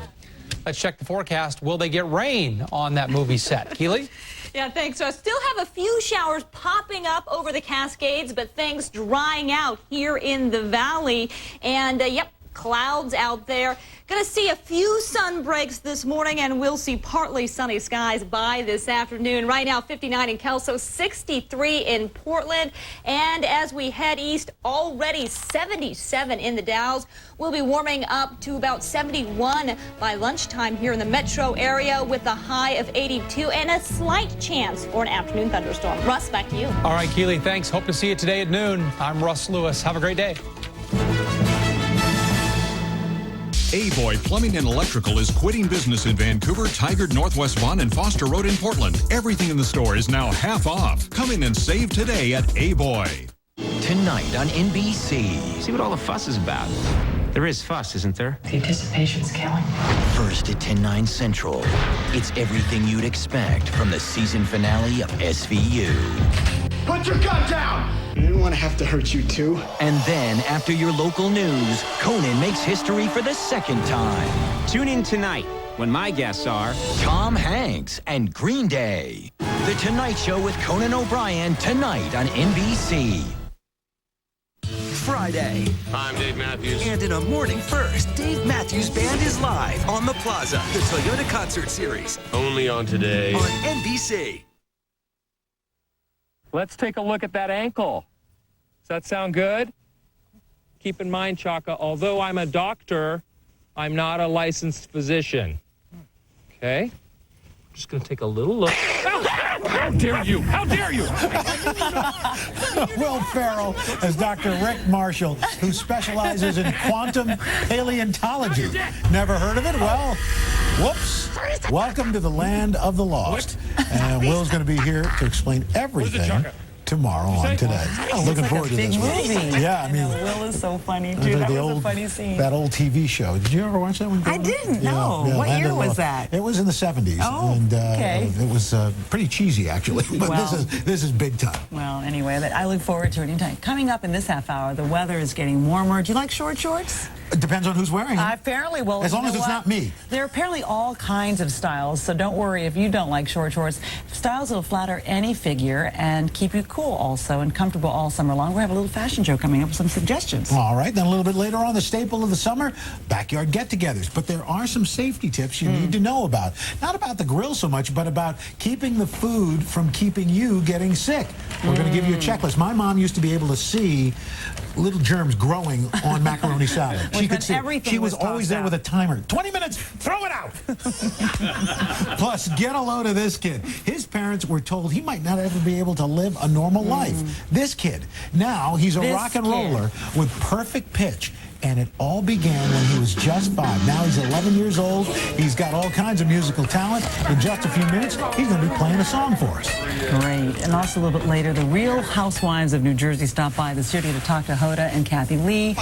Let's check the forecast. Will they get rain on that movie set? Keely? Yeah, thanks. So I still have a few showers popping up over the Cascades, but things drying out here in the valley. And, yep, clouds out there. Going to see a few sun breaks this morning, and we'll see partly sunny skies by this afternoon. Right now, 59 in Kelso, 63 in Portland. And as we head east, already 77 in the Dalles. We'll be warming up to about 71 by lunchtime here in the metro area with a high of 82 and a slight chance for an afternoon thunderstorm. Russ, back to you. All right, Keely, thanks. Hope to see you today at noon. I'm Russ Lewis. Have a great day. A-Boy Plumbing and Electrical is quitting business in Vancouver, Tigard, Northwest Vaughan, and Foster Road in Portland. Everything in the store is now half off. Come in and save today at A-Boy. Tonight on NBC. See what all the fuss is about. There is fuss, isn't there? The anticipation's killing. First at 10/9 Central. It's everything you'd expect from the season finale of SVU. Put your gun down! I didn't want to have to hurt you too. And then, after your local news, Conan makes history for the second time. Tune in tonight when my guests are Tom Hanks and Green Day. The Tonight Show with Conan O'Brien tonight on NBC. Friday. I'm Dave Matthews. And in a morning first, Dave Matthews Band is live on the Plaza, the Toyota Concert Series. Only on today. On NBC. Let's take a look at that ankle. Does that sound good? Keep in mind, Chaka, although I'm a doctor, I'm not a licensed physician. Okay? I'm just going to take a little look. How dare you? How dare you? Will Ferrell as Dr. Rick Marshall, who specializes in quantum paleontology. Never heard of it? Well, whoops. Welcome to the land of the lost. And Will's going to be here to explain everything tomorrow on Today. Looking forward to this one. Yeah, I mean, Will is so funny too. That was a funny scene. That old TV show. Did you ever watch that one? I didn't. No. Yeah, what year was that? It was in the 70s. Oh, and, okay. It was pretty cheesy, actually. But well, this is big time. Well, anyway, I look forward to it anytime. Coming up in this half hour, the weather is getting warmer. Do you like short shorts? It depends on who's wearing them. Apparently, well, as long as it's not me. There are apparently all kinds of styles, so don't worry if you don't like short shorts. Styles will flatter any figure and keep you cool also and comfortable all summer long. We have a little fashion show coming up with some suggestions. All right, then a little bit later on, the staple of the summer, backyard get-togethers. But there are some safety tips you need to know about. Not about the grill so much, but about keeping the food from keeping you getting sick. We're going to give you a checklist. My mom used to be able to see little germs growing on macaroni salad. She could see. She was always there with a timer. 20 minutes, throw it out. Plus, get a load of this kid. His parents were told he might not ever be able to live a normal life. This kid, now he's a rock and roller with perfect pitch. And it all began when he was just 5. Now he's 11 years old. He's got all kinds of musical talent. In just a few minutes, he's going to be playing a song for us. Great. And also a little bit later, the Real Housewives of New Jersey stop by the studio to talk to Hoda and Kathy Lee.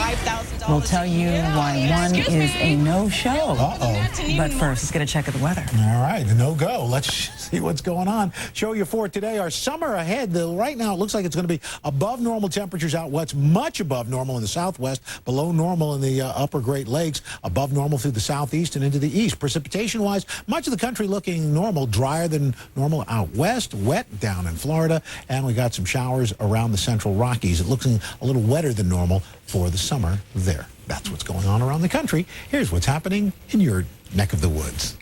We'll tell you why one is a no-show. Uh-oh. But first, let's get a check of the weather. All right, no-go. Let's see what's going on. Show you for today. Our summer ahead. Right now, it looks like it's going to be above normal temperatures out west, much above normal in the southwest, below normal in the upper Great Lakes, above normal through the southeast and into the east. Precipitation-wise, much of the country looking normal, drier than normal out west, wet down in Florida, and we got some showers around the central Rockies. It looks a little wetter than normal for the summer there. That's what's going on around the country. Here's what's happening in your neck of the woods.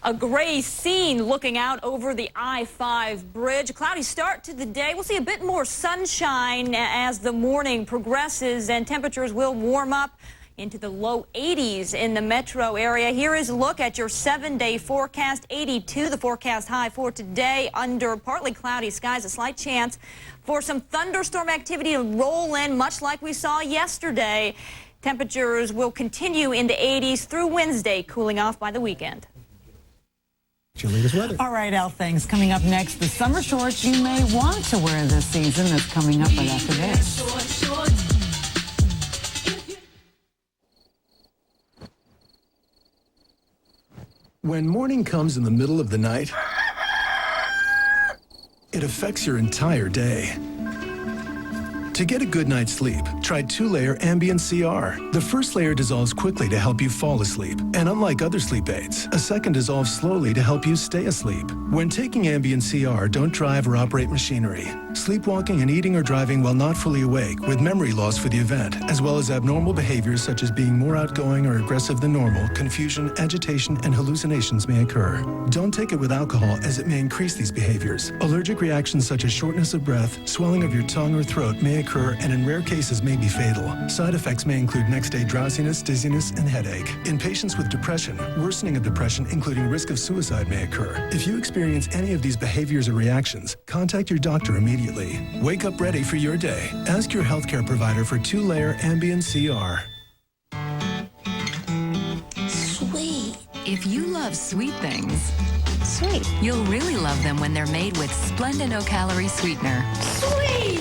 A gray scene looking out over the I-5 bridge. A cloudy start to the day. We'll see a bit more sunshine as the morning progresses, and temperatures will warm up into the low 80s in the metro area. Here is a look at your 7-day forecast. 82, the forecast high for today, under partly cloudy skies. A slight chance for some thunderstorm activity to roll in, much like we saw yesterday. Temperatures will continue in the 80s through Wednesday, cooling off by the weekend. Your latest weather. All right, Al, thanks. Coming up next, the summer shorts you may want to wear this season. That's coming up right after this. When morning comes in the middle of the night, it affects your entire day. To get a good night's sleep, try 2-layer Ambient CR. The first layer dissolves quickly to help you fall asleep. And unlike other sleep aids, a second dissolves slowly to help you stay asleep. When taking Ambient CR, don't drive or operate machinery. sleepwalking and eating or driving while not fully awake with memory loss for the event, as well as abnormal behaviors such as being more outgoing or aggressive than normal, confusion, agitation, and hallucinations may occur. Don't take it with alcohol as it may increase these behaviors. Allergic reactions such as shortness of breath, swelling of your tongue or throat may occur and in rare cases may be fatal. Side effects may include next-day drowsiness, dizziness, and headache. In patients with depression, worsening of depression, including risk of suicide, may occur. If you experience any of these behaviors or reactions, contact your doctor immediately. Wake up ready for your day. Ask your healthcare provider for 2-layer Ambien CR. Sweet. If you love sweet things, sweet, you'll really love them when they're made with Splenda no-calorie sweetener. Sweet!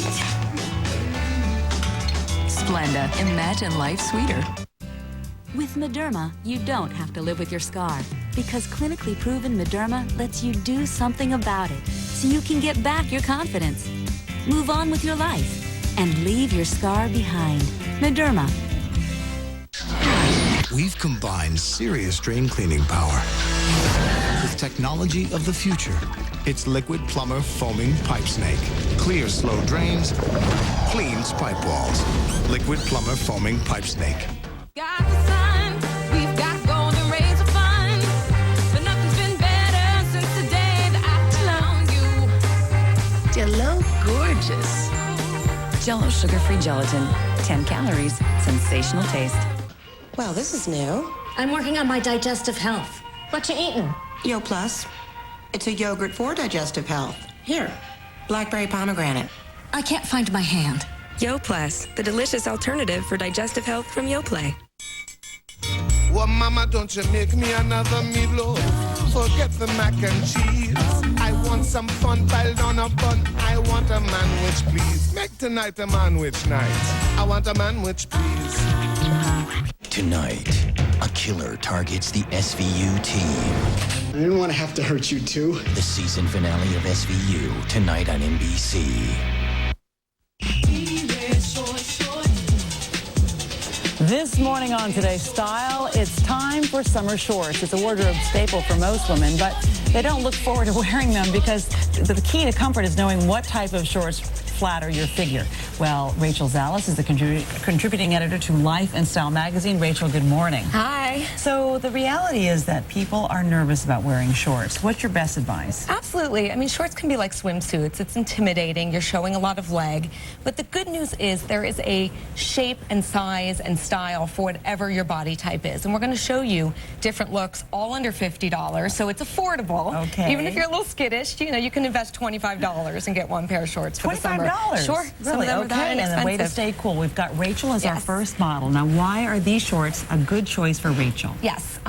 Splenda, imagine life sweeter. With Mederma, you don't have to live with your scar because clinically proven Mederma lets you do something about it so you can get back your confidence, move on with your life, and leave your scar behind. Mederma. We've combined serious drain cleaning power with technology of the future. It's Liquid Plumber Foaming Pipe Snake. Clears slow drains, cleans pipe walls. Liquid Plumber Foaming Pipe Snake. Got the sun, we've got golden rays of fun, but nothing's been better since the day that I found you. Jello gorgeous. Jello sugar-free gelatin, 10 calories, sensational taste. Well, this is new. I'm working on my digestive health. What you eating? Yo Plus. It's a yogurt for digestive health. Here, blackberry pomegranate. I can't find my hand. Yo Plus, the delicious alternative for digestive health from YoPlay. Well, mama, don't you make me another meatloaf. Forget the mac and cheese. I want some fun piled on a bun. I want a manwich, please. Make tonight a manwich night. I want a manwich, please. Tonight, a killer targets the SVU team. I didn't want to have to hurt you too. The season finale of SVU, tonight on NBC. This morning on Today's Style, it's time for summer shorts. It's a wardrobe staple for most women, but they don't look forward to wearing them because the key to comfort is knowing what type of shorts flatter your figure. Well, Rachel Zalis is the contributing editor to Life and Style magazine. Rachel, good morning. Hi. So the reality is that people are nervous about wearing shorts. What's your best advice? Absolutely. I mean, shorts can be like swimsuits. It's intimidating. You're showing a lot of leg. But the good news is there is a shape and size and style for whatever your body type is. And we're going to show you different looks, all under $50. So it's affordable. Okay. Even if you're a little skittish, you know, you can invest $25 and get one pair of shorts for the summer. Sure. Sure. Some of them are Okay. that And the way to stay cool, we've got Rachel as our first model. Now, why are these shorts a good choice for Rachel? Yes.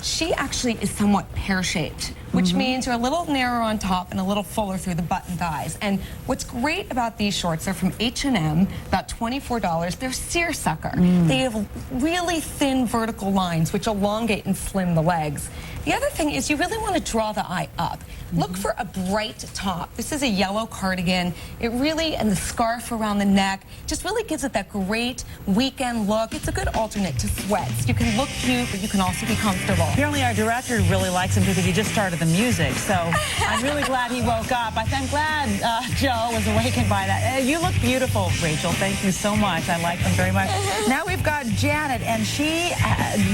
She actually is somewhat pear-shaped, which means you're a little narrower on top and a little fuller through the butt and thighs. And what's great about these shorts, they're from H&M, about $24. They're seersucker. They have really thin vertical lines, which elongate and slim the legs. The other thing is you really want to draw the eye up. Look for a bright top. This is a yellow cardigan. It really, and the scarf around the neck, just really gives it that great weekend look. It's a good alternate to sweats. You can look cute, but you can also be comfortable. Apparently our director really likes him because he just started the music, so I'm really glad he woke up. I'm glad Joe was awakened by that. You look beautiful, Rachel. Thank you so much. I like them very much. Now we've got Janet, and she,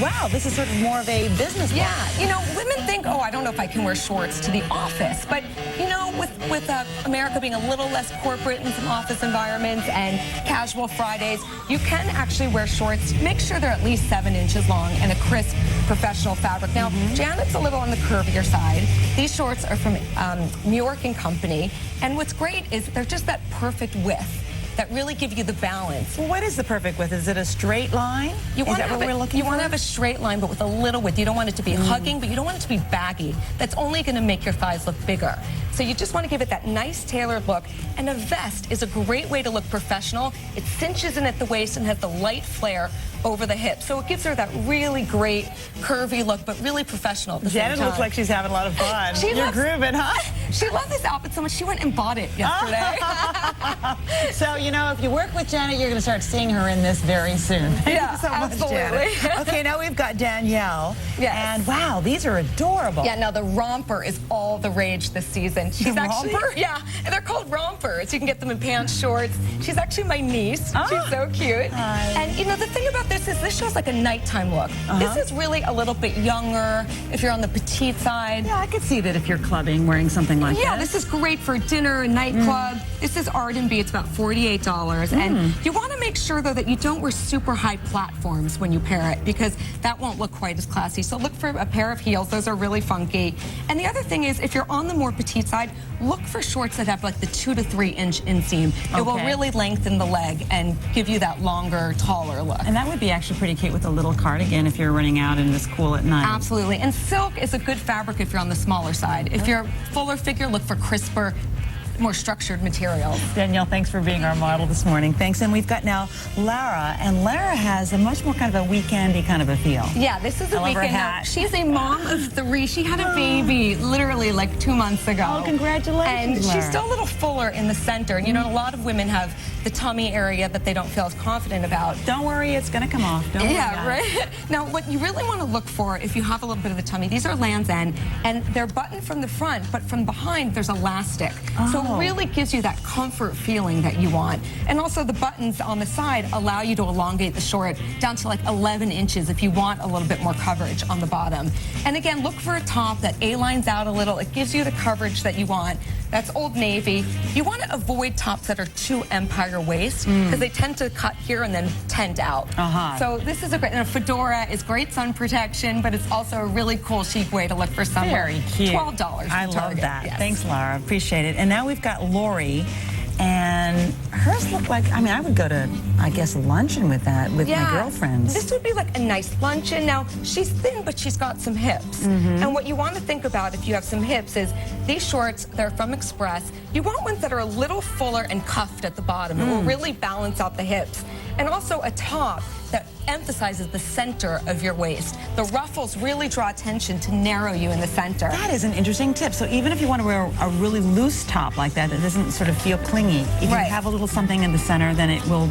wow, this is sort of more of a business look. Yeah, you know, women think, oh, I don't know if I can wear shorts to the office, but you know, with America being a little less corporate in some office environments and casual Fridays, you can actually wear shorts. Make sure they're at least 7 inches long and a crisp professional fabric. Now, Janet's a little on the curvier side. These shorts are from New York & Company, and what's great is they're just that perfect width that really give you the balance. Well, what is the perfect width? Is it a straight line? You want to have a straight line, but with a little width. You don't want it to be hugging, but you don't want it to be baggy. That's only going to make your thighs look bigger. So you just want to give it that nice tailored look. And a vest is a great way to look professional. It cinches in at the waist and has the light flare over the hips. So it gives her that really great curvy look, but really professional at the same Janet time. looks like she's having a lot of fun. You're grooving, huh? She loved this outfit so much, she went and bought it yesterday. So, you know, if you work with Janet, you're going to start seeing her in this very soon. Thank you so much, absolutely. Janet. Okay, now we've got Danielle. Yes. And wow, these are adorable. Yeah, now the romper is all the rage this season. She's actually, romper? yeah, and they're called rompers. You can get them in pants, shorts. She's actually my niece. Oh. She's so cute. Hi. And you know, the thing about this is this shows like a nighttime look. This is really a little bit younger if you're on the petite side. Yeah, I could see that if you're clubbing wearing something like Yeah, that. this is great for dinner, a nightclub. This is R&B. It's about $48. And you want to make sure, though, that you don't wear super high platforms when you pair it, because that won't look quite as classy. So look for a pair of heels. Those are really funky. And the other thing is, if you're on the more petite side, look for shorts that have like the 2 to 3 inch inseam. It will really lengthen the leg and give you that longer, taller look. And that would be actually pretty cute with a little cardigan if you're running out and it's cool at night. Absolutely. And silk is a good fabric if you're on the smaller side. If you're a fuller figure, look for crisper, more structured materials. Danielle, thanks for being our model this morning. Thanks. And we've got now Lara, and Lara has a much more kind of a weekendy kind of a feel. Yeah, this is a I love her weekend. hat. Now, she's a mom of 3. She had a baby literally like 2 months ago. Oh, congratulations, And Lara. she's still a little fuller in the center. And you know, a lot of women have the tummy area that they don't feel as confident about. Don't worry, it's going to come off. Don't worry about right? it. Now, what you really want to look for if you have a little bit of a tummy, these are Land's End, and they're buttoned from the front, but from behind there's elastic. So it really gives you that comfort feeling that you want. And also the buttons on the side allow you to elongate the short down to like 11 inches if you want a little bit more coverage on the bottom. And again, look for a top that A-lines out a little. It gives you the coverage that you want. That's Old Navy. You want to avoid tops that are too empire waist because they tend to cut here and then tent out. So this is a great, and a fedora is great sun protection, but it's also a really cool, chic way to look for summer. Very cute. $12 I from love Target. that. Yes. Thanks, Lara. Appreciate it. And now we've got Lori. And hers look like, I mean, I would go to, I guess, luncheon with that with my girlfriends. This would be like a nice luncheon. Now, she's thin, but she's got some hips. And what you want to think about if you have some hips is these shorts, they're from Express. You want ones that are a little fuller and cuffed at the bottom. It will really balance out the hips. And also a top that emphasizes the center of your waist. The ruffles really draw attention to narrow you in the center. That is an interesting tip. So even if you want to wear a really loose top like that, it doesn't sort of feel clingy. If you have a little something in the center, then it will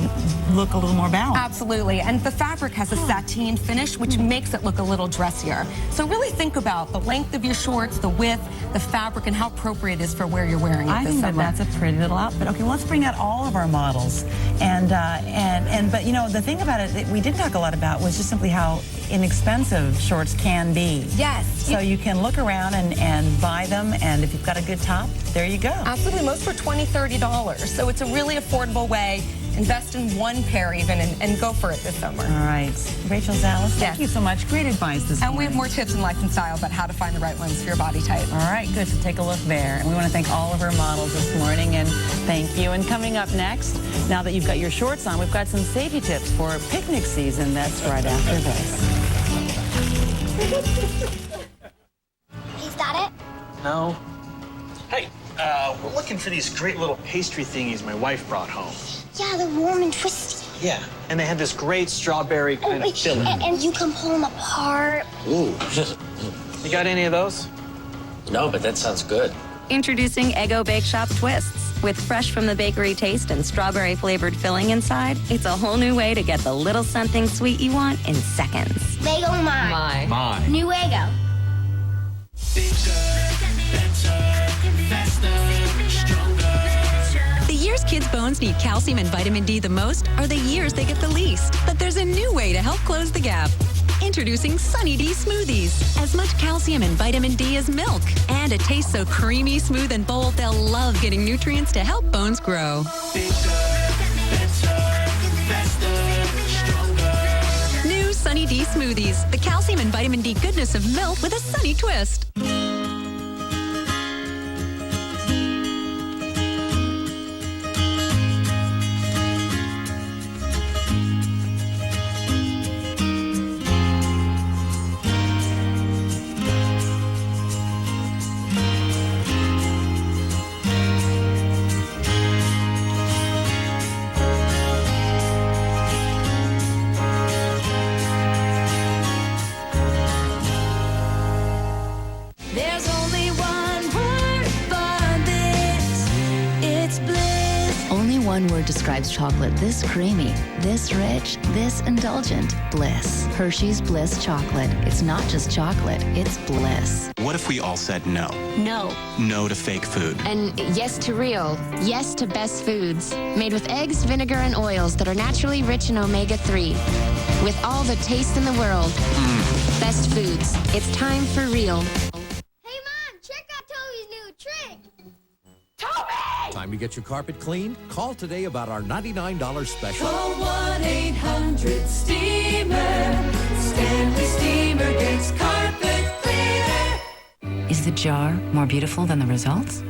look a little more balanced. Absolutely. And the fabric has a sateen finish, which makes it look a little dressier. So really think about the length of your shorts, the width, the fabric, and how appropriate it is for where you're wearing it I this think summer. that's a pretty little outfit. Okay, well, let's bring out all of our models. But you know, the thing about it that we didn't talk a lot about was just simply how inexpensive shorts can be. Yes. So you can look around and buy them, and if you've got a good top, there you go. Absolutely. Most for $20, $30. So it's a really affordable way. Invest in one pair even and go for it this summer. All right. Rachel Zales, thank you so much. Great advice this morning. And we have more tips in life and style about how to find the right ones for your body type. All right, good. So take a look there. And we want to thank all of our models this morning, and thank you. And coming up next, now that you've got your shorts on, we've got some safety tips for picnic season. That's right after this. Is that it? No. Hey, we're looking for these great little pastry thingies my wife brought home. Yeah, they're warm and twisty. Yeah, and they had this great strawberry kind of filling. And you can pull them apart. Ooh. You got any of those? No, but that sounds good. Introducing Eggo Bake Shop Twists. With fresh from the bakery taste and strawberry flavored filling inside, it's a whole new way to get the little something sweet you want in seconds. Lego mine. Mine. New Eggo. The years kids' bones need calcium and vitamin D the most are the years they get the least. But there's a new way to help close the gap. Introducing Sunny D Smoothies. As much calcium and vitamin D as milk. And it tastes so creamy, smooth, and bold, they'll love getting nutrients to help bones grow. New Sunny D Smoothies. The calcium and vitamin D goodness of milk with a sunny twist. one word describes chocolate this creamy, this rich, this indulgent. Bliss. Hershey's Bliss chocolate. It's not just chocolate, it's bliss. What if we all said no? No. No to fake food. And yes to real. Yes to best foods. Made with eggs, vinegar, and oils that are naturally rich in omega-3. With all the taste in the world. Best foods. It's time for real. Hey, Mom, check out Toby's new trick. Toby! Time to get your carpet cleaned? Call today about our $99 special. Call 1-800-STEAMER. Stanley Steamer gets carpet cleaner. Is the jar more beautiful than the results?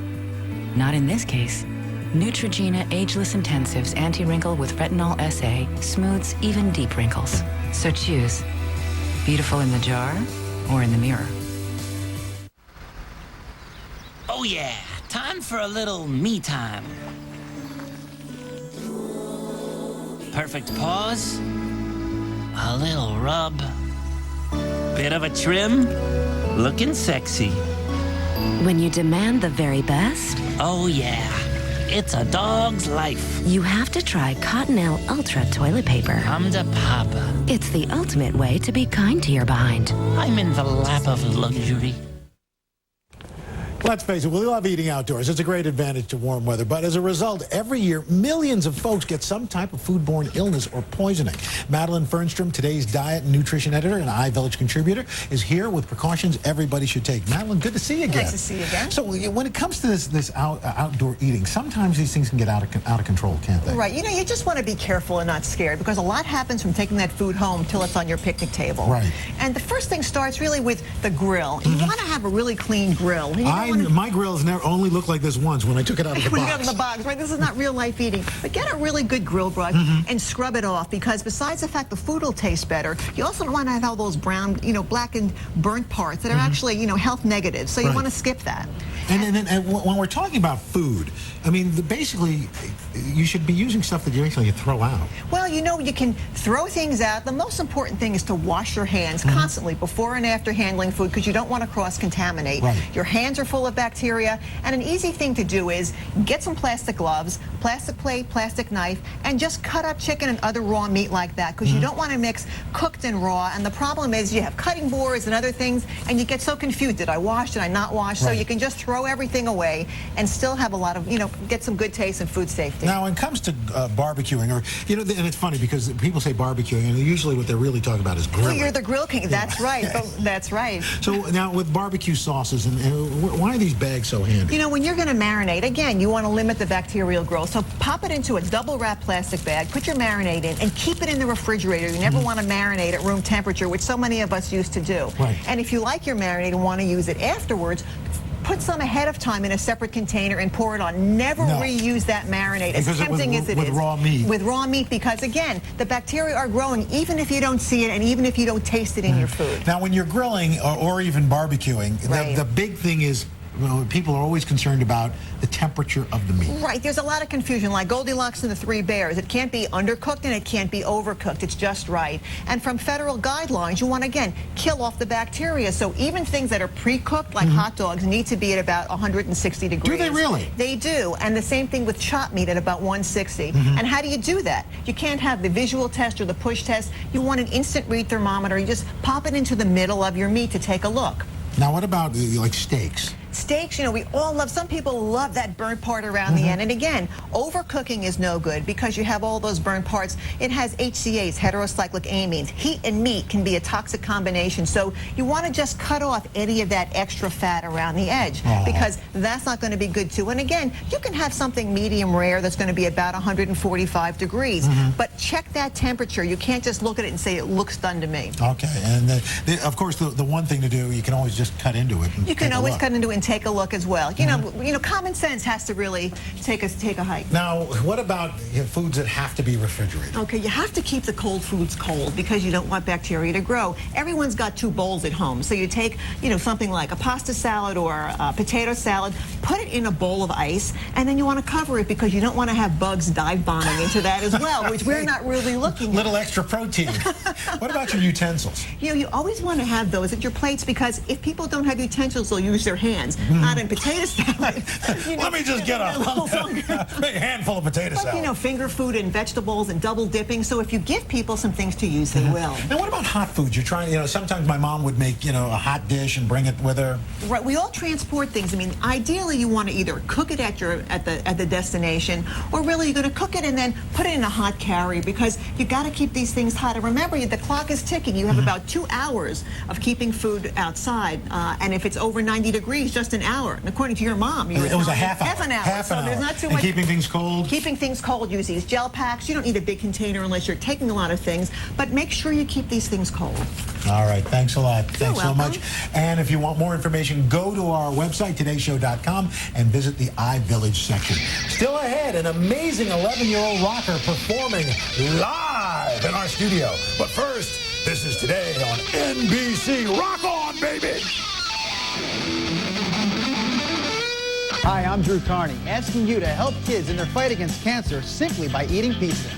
Not in this case. Neutrogena Ageless Intensives Anti-Wrinkle with Retinol SA smooths even deep wrinkles. So choose. Beautiful in the jar or in the mirror? Oh yeah, time for a little me time. Perfect pause, a little rub, bit of a trim, looking sexy. When you demand the very best, oh yeah, it's a dog's life. You have to try Cottonelle Ultra toilet paper. I'm the papa. It's the ultimate way to be kind to your behind. I'm in the lap of luxury. Let's face it, we love eating outdoors. It's a great advantage to warm weather. But as a result, every year, millions of folks get some type of foodborne illness or poisoning. Madeline Fernstrom, today's diet and nutrition editor and iVillage contributor, is here with precautions everybody should take. Madeline, good to see you again. Nice to see you again. So when it comes to this outdoor eating, sometimes these things can get out of control, can't they? Right. You know, you just want to be careful and not scared because a lot happens from taking that food home till it's on your picnic table. Right. And the first thing starts really with the grill. You want to have a really clean grill. My grills never only looked like this once when I took it out of the when box. you got it out of the box, right? This is not real life eating. But get a really good grill brush and scrub it off because besides the fact the food will taste better, you also don't want to have all those brown, blackened, burnt parts that are actually, health negative. So you want to skip that. And when we're talking about food, I mean, basically, you should be using stuff that you actually throw out. Well, you can throw things out. The most important thing is to wash your hands constantly before and after handling food because you don't want to cross-contaminate. Right. Your hands are full of bacteria, and an easy thing to do is get some plastic gloves, plastic plate, plastic knife, and just cut up chicken and other raw meat like that because you don't want to mix cooked and raw. And the problem is you have cutting boards and other things, and you get so confused. Did I wash? Did I not wash? So you can just throw everything away and still have a lot of, get some good taste and food safety. Now, when it comes to barbecuing, and it's funny because people say barbecuing, and usually what they're really talking about is grilling. Well, you're the grill king. That's right. That's right. So now with barbecue sauces, and why are these bags so handy? When you're going to marinate, again, you want to limit the bacterial growth. So pop it into a double wrap plastic bag, put your marinade in, and keep it in the refrigerator. You never want to marinate at room temperature, which so many of us used to do. Right. And if you like your marinade and want to use it afterwards, put some ahead of time in a separate container and pour it on. Never reuse that marinade, as tempting as it is. With raw meat. With raw meat, because again, the bacteria are growing even if you don't see it and even if you don't taste it in your food. Now, when you're grilling or even barbecuing, the big thing is, people are always concerned about the temperature of the meat. Right. There's a lot of confusion, like Goldilocks and the Three Bears. It can't be undercooked and it can't be overcooked. It's just right. And from federal guidelines, you want to, again, kill off the bacteria. So even things that are pre-cooked, like hot dogs, need to be at about 160 degrees. Do they really? They do. And the same thing with chopped meat at about 160. And how do you do that? You can't have the visual test or the push test. You want an instant read thermometer. You just pop it into the middle of your meat to take a look. Now, what about like steaks? Steaks, we all love, some people love that burnt part around the end. And again, overcooking is no good because you have all those burnt parts. It has HCAs, heterocyclic amines. Heat and meat can be a toxic combination. So you want to just cut off any of that extra fat around the edge because that's not going to be good too. And again, you can have something medium rare that's going to be about 145 degrees. But check that temperature. You can't just look at it and say it looks done to me. Okay. And of course, the one thing to do, you can always just cut into it. You can always cut into it and take a look as well. Common sense has to really take a hike. Now, what about foods that have to be refrigerated? Okay, you have to keep the cold foods cold because you don't want bacteria to grow. Everyone's got 2 bowls at home, so you take, something like a pasta salad or a potato salad, put it in a bowl of ice, and then you want to cover it because you don't want to have bugs dive bombing into that as well, which we're not really looking at. Little extra protein. What about your utensils? You always want to have those at your plates because if people don't have utensils, they'll use their hands. cans, not in potato salad. Let me just get a big handful of potato salad. You know, finger food and vegetables and double dipping. So if you give people some things to use, they will. And what about hot foods? You're trying, you know, sometimes my mom would make, you know, a hot dish and bring it with her. Right, we all transport things. I mean, ideally you want to either cook it at the destination, or really you're going to cook it and then put it in a hot carrier, because you got to keep these things hot. And remember, the clock is ticking. You have about 2 hours of keeping food outside, and if it's over 90 degrees, just an hour. And according to your mom, it was a half hour. Half an hour. Half an so there's hour. not too and much. Keeping things cold. Keeping things cold. Use these gel packs. You don't need a big container unless you're taking a lot of things, but make sure you keep these things cold. All right, thanks a lot. Thanks so welcome. much. And if you want more information, go to our website, todayshow.com, and visit the iVillage section. Still ahead, an amazing 11-year-old rocker performing live in our studio. But first, this is Today on NBC. Rock on, baby! Hi, I'm Drew Carney, asking you to help kids in their fight against cancer simply by eating pizza.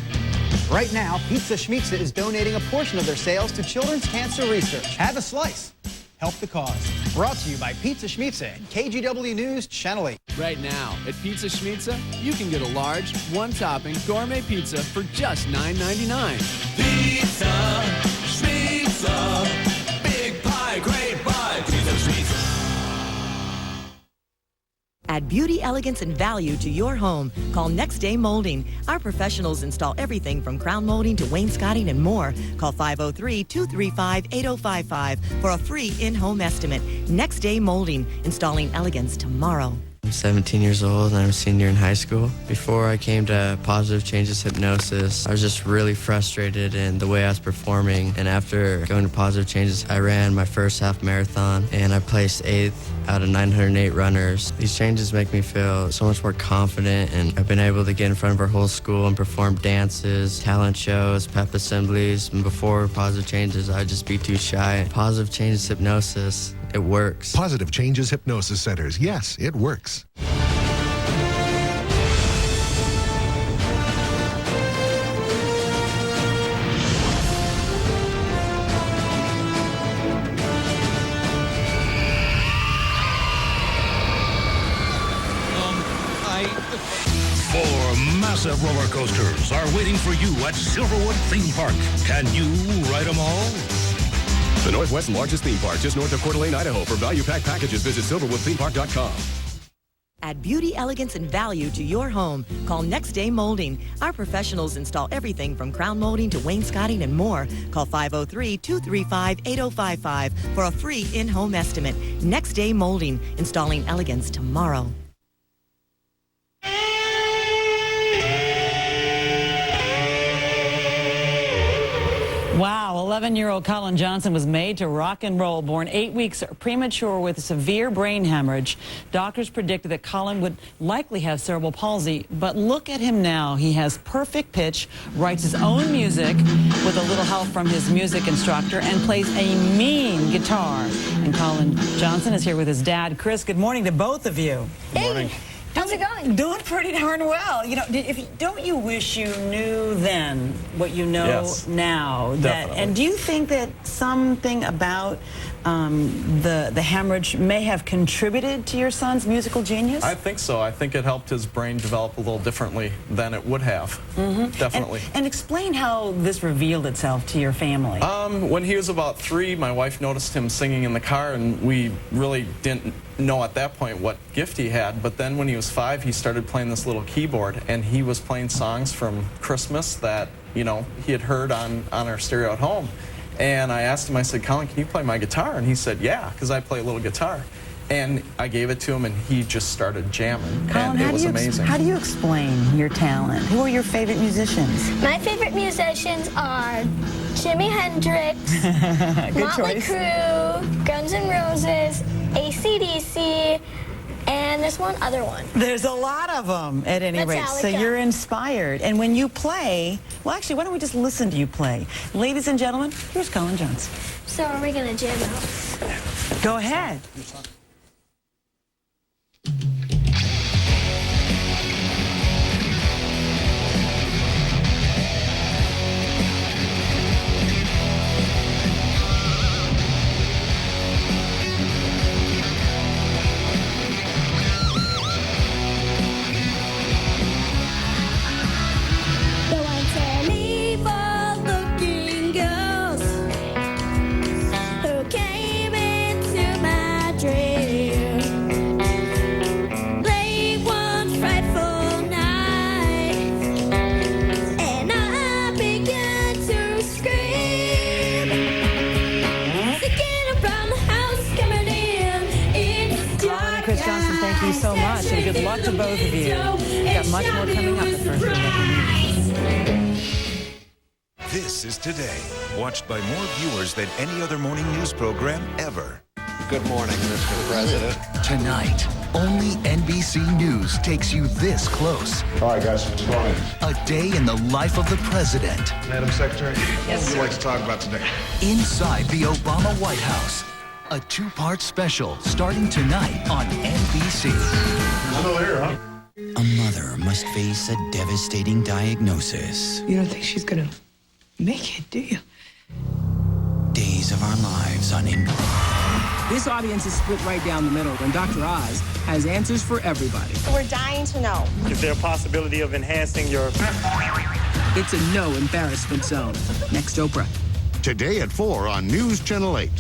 Right now, Pizza Schmitza is donating a portion of their sales to children's cancer research. Have a slice. Help the cause. Brought to you by Pizza Schmitza and KGW News Channel 8. Right now, at Pizza Schmitza, you can get a large, one-topping gourmet pizza for just $9.99. Pizza Schmitza. Big pie, great pie. Pizza Schmitza. Add beauty, elegance, and value to your home. Call Next Day Molding. Our professionals install everything from crown molding to wainscoting and more. Call 503-235-8055 for a free in-home estimate. Next Day Molding, installing elegance tomorrow. I'm 17 years old and I'm a senior in high school. Before I came to Positive Changes Hypnosis, I was just really frustrated in the way I was performing. And after going to Positive Changes, I ran my first half marathon and I placed 8th out of 908 runners. These changes make me feel so much more confident, and I've been able to get in front of our whole school and perform dances, talent shows, pep assemblies. And before Positive Changes, I'd just be too shy. Positive Changes Hypnosis, it works. Positive Changes Hypnosis Centers. Yes, it works. Four massive roller coasters are waiting for you at Silverwood Theme Park. Can you ride them all? The Northwest's largest theme park, just north of Coeur d'Alene, Idaho. For value pack packages, visit silverwoodthemepark.com. Add beauty, elegance, and value to your home. Call Next Day Molding. Our professionals install everything from crown molding to wainscoting and more. Call 503-235-8055 for a free in-home estimate. Next Day Molding, installing elegance tomorrow. Wow, 11-year-old Colin Johnson was made to rock and roll, born 8 weeks premature with severe brain hemorrhage. Doctors predicted that Colin would likely have cerebral palsy, but look at him now. He has perfect pitch, writes his own music with a little help from his music instructor, and plays a mean guitar. And Colin Johnson is here with his dad, Chris. Good morning to both of you. Good morning. How's it going? Doing pretty darn well. You know, don't you wish you knew then what you know now? Definitely. And do you think that something about the hemorrhage may have contributed to your son's musical genius? I think so. I think it helped his brain develop a little differently than it would have. Definitely. And explain how this revealed itself to your family. When he was about 3, my wife noticed him singing in the car, and we really didn't know at that point what gift he had. But then when he was 5, he started playing this little keyboard, and he was playing songs from Christmas that, you know, he had heard on our stereo at home. And I asked him, I said, Colin, can you play my guitar? And he said, yeah, because I play a little guitar. And I gave it to him, and he just started jamming, Colin, and it was amazing. How do you explain your talent? Who are your favorite musicians? My favorite musicians are Jimi Hendrix, Motley Crue, Guns N' Roses, AC/DC, and there's one other one. There's a lot of them, at any rate. So you're inspired. And when you play, well, actually, why don't we just listen to you play? Ladies and gentlemen, here's Colin Johnson. So are we going to jam out? Go ahead. so much, and good luck to both of you. We've got much more coming up at First News. This is Today, watched by more viewers than any other morning news program ever. Good morning, Mr. President. Tonight, only NBC News takes you this close. All right, guys, what's going on? A day in the life of the president. Madam Secretary, what would you like to talk about today? Inside the Obama White House. A two-part special starting tonight on NBC. Still here, huh? A mother must face a devastating diagnosis. You don't think she's gonna make it, do you? Days of Our Lives on NBC. This audience is split right down the middle, and Dr. Oz has answers for everybody. We're dying to know. Is there a possibility of enhancing your... It's a no embarrassment zone. Next, Oprah. Today at 4 on News Channel 8.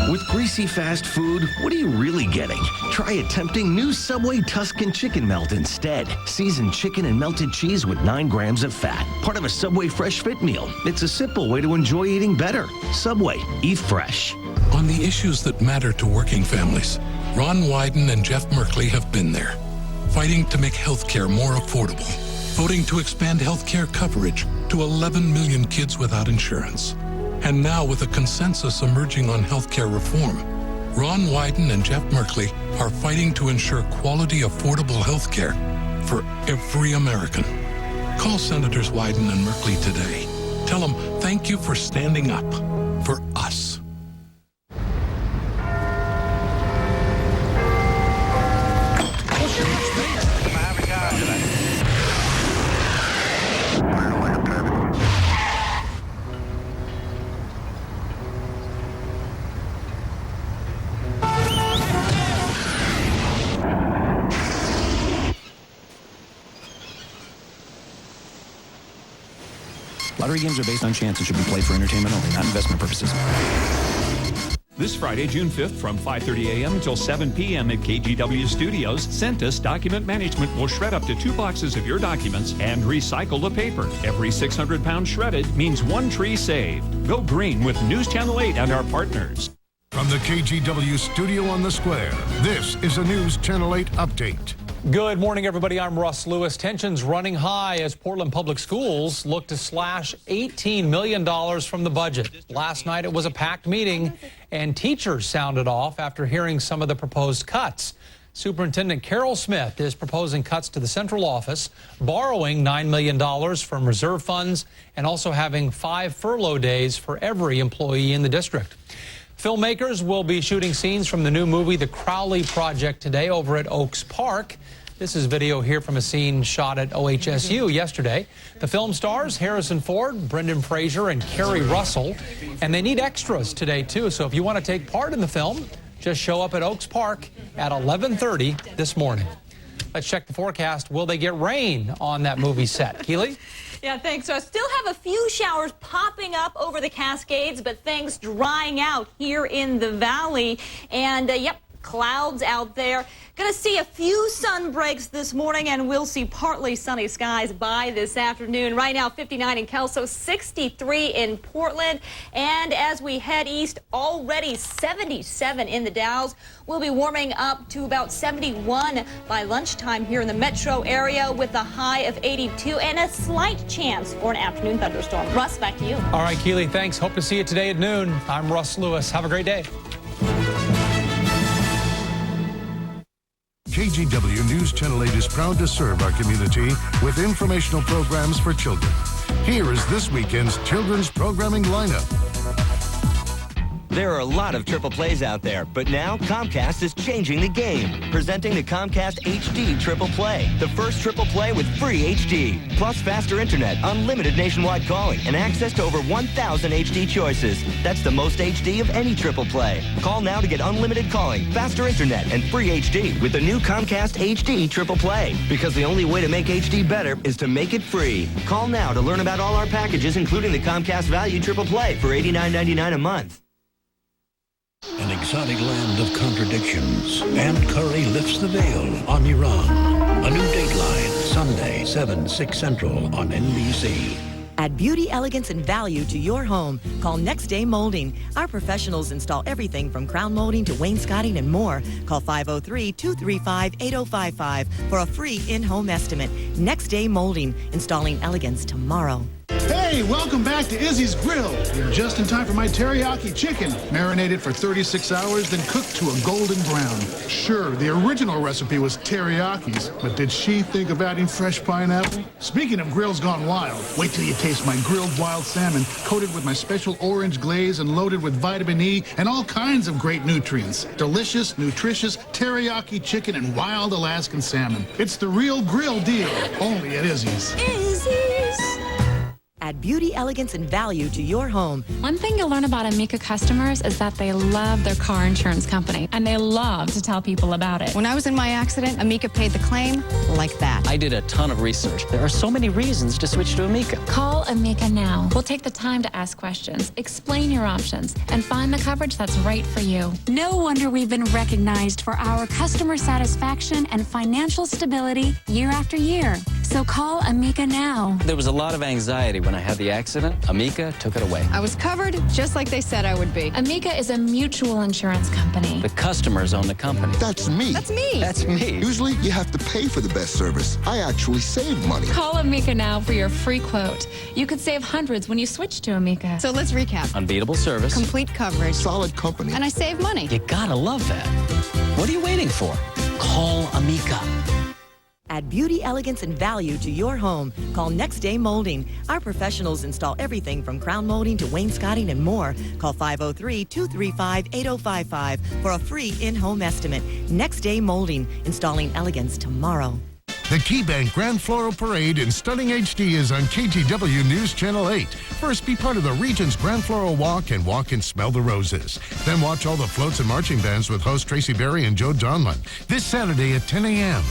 With greasy fast food, what are you really getting? Try a tempting new Subway Tuscan Chicken Melt instead. Seasoned chicken and melted cheese with 9 grams of fat. Part of a Subway Fresh Fit meal. It's a simple way to enjoy eating better. Subway, eat fresh. On the issues that matter to working families, Ron Wyden and Jeff Merkley have been there, fighting to make health care more affordable, voting to expand health care coverage to 11 million kids without insurance. And now, with a consensus emerging on healthcare reform, Ron Wyden and Jeff Merkley are fighting to ensure quality, affordable healthcare for every American. Call Senators Wyden and Merkley today. Tell them thank you for standing up for us. Lottery games are based on chance and should be played for entertainment only, not investment purposes. This Friday, June 5th, from 5:30 a.m. until 7 p.m. at KGW Studios, Centus Document Management will shred up to 2 boxes of your documents and recycle the paper. Every 600 pounds shredded means 1 tree saved. Go green with News Channel 8 and our partners. From the KGW studio on the square, this is a News Channel 8 update. Good morning, everybody. I'm Russ Lewis. Tensions running high as Portland Public Schools look to slash $18 million from the budget. Last night, it was a packed meeting, and teachers sounded off after hearing some of the proposed cuts. Superintendent Carol Smith is proposing cuts to the central office, borrowing $9 million from reserve funds, and also having 5 furlough days for every employee in the district. Filmmakers will be shooting scenes from the new movie, The Crowley Project, today over at Oaks Park. This is video here from a scene shot at OHSU yesterday. The film stars Harrison Ford, Brendan Fraser, and Kerry Russell. And they need extras today, too. So if you want to take part in the film, just show up at Oaks Park at 11:30 this morning. Let's check the forecast. Will they get rain on that movie set? Keely? Yeah, thanks. So I still have a few showers popping up over the Cascades, but things drying out here in the valley. And, yep, clouds out there. Going to see a few sun breaks this morning, and we'll see partly sunny skies by this afternoon. Right now, 59 in Kelso, 63 in Portland. And as we head east, already 77 in the Dalles. We'll be warming up to about 71 by lunchtime here in the metro area with a high of 82 and a slight chance for an afternoon thunderstorm. Russ, back to you. All right, Keely, thanks. Hope to see you today at noon. I'm Russ Lewis. Have a great day. KGW News Channel 8 is proud to serve our community with informational programs for children. Here is this weekend's children's programming lineup. There are a lot of triple plays out there, but now Comcast is changing the game. Presenting the Comcast HD Triple Play. The first triple play with free HD, plus faster internet, unlimited nationwide calling, and access to over 1,000 HD choices. That's the most HD of any triple play. Call now to get unlimited calling, faster internet, and free HD with the new Comcast HD Triple Play. Because the only way to make HD better is to make it free. Call now to learn about all our packages, including the Comcast Value Triple Play for $89.99 a month. An exotic land of contradictions. Ann Curry lifts the veil on Iran. A new Dateline, Sunday, 7, 6 Central on NBC. Add beauty, elegance, and value to your home. Call Next Day Molding. Our professionals install everything from crown molding to wainscoting and more. Call 503-235-8055 for a free in-home estimate. Next Day Molding, installing elegance tomorrow. Hey, welcome back to Izzy's Grill. You're just in time for my teriyaki chicken. Marinated for 36 hours, then cooked to a golden brown. Sure, the original recipe was teriyaki's, but did she think of adding fresh pineapple? Speaking of grills gone wild, wait till you taste my grilled wild salmon, coated with my special orange glaze and loaded with vitamin E and all kinds of great nutrients. Delicious, nutritious teriyaki chicken and wild Alaskan salmon. It's the real grill deal, only at Izzy's. Add beauty, elegance, and value to your home. One thing you'll learn about Amica customers is that they love their car insurance company, and they love to tell people about it. When I was in my accident, Amica paid the claim like that. I did a ton of research. There are so many reasons to switch to Amica. Call Amica now. We'll take the time to ask questions, explain your options, and find the coverage that's right for you. No wonder we've been recognized for our customer satisfaction and financial stability year after year. So call Amica now. There was a lot of anxiety when I had the accident. Amica took it away. I was covered just like they said I would be. Amica is a mutual insurance company. The customers own the company. That's me. That's me. That's me. Usually you have to pay for the best service. I actually save money. Call Amica now for your free quote. You could save hundreds when you switch to Amica. So let's recap. Unbeatable service. Complete coverage. Solid company. And I save money. You gotta love that. What are you waiting for? Call Amica. Add beauty, elegance, and value to your home. Call Next Day Molding. Our professionals install everything from crown molding to wainscoting and more. Call 503-235-8055 for a free in-home estimate. Next Day Molding, installing elegance tomorrow. The KeyBank Grand Floral Parade in stunning HD is on KGW News Channel 8. First, be part of the region's Grand Floral Walk and smell the roses. Then watch all the floats and marching bands with host Tracy Berry and Joe Donlin. This Saturday at 10 a.m.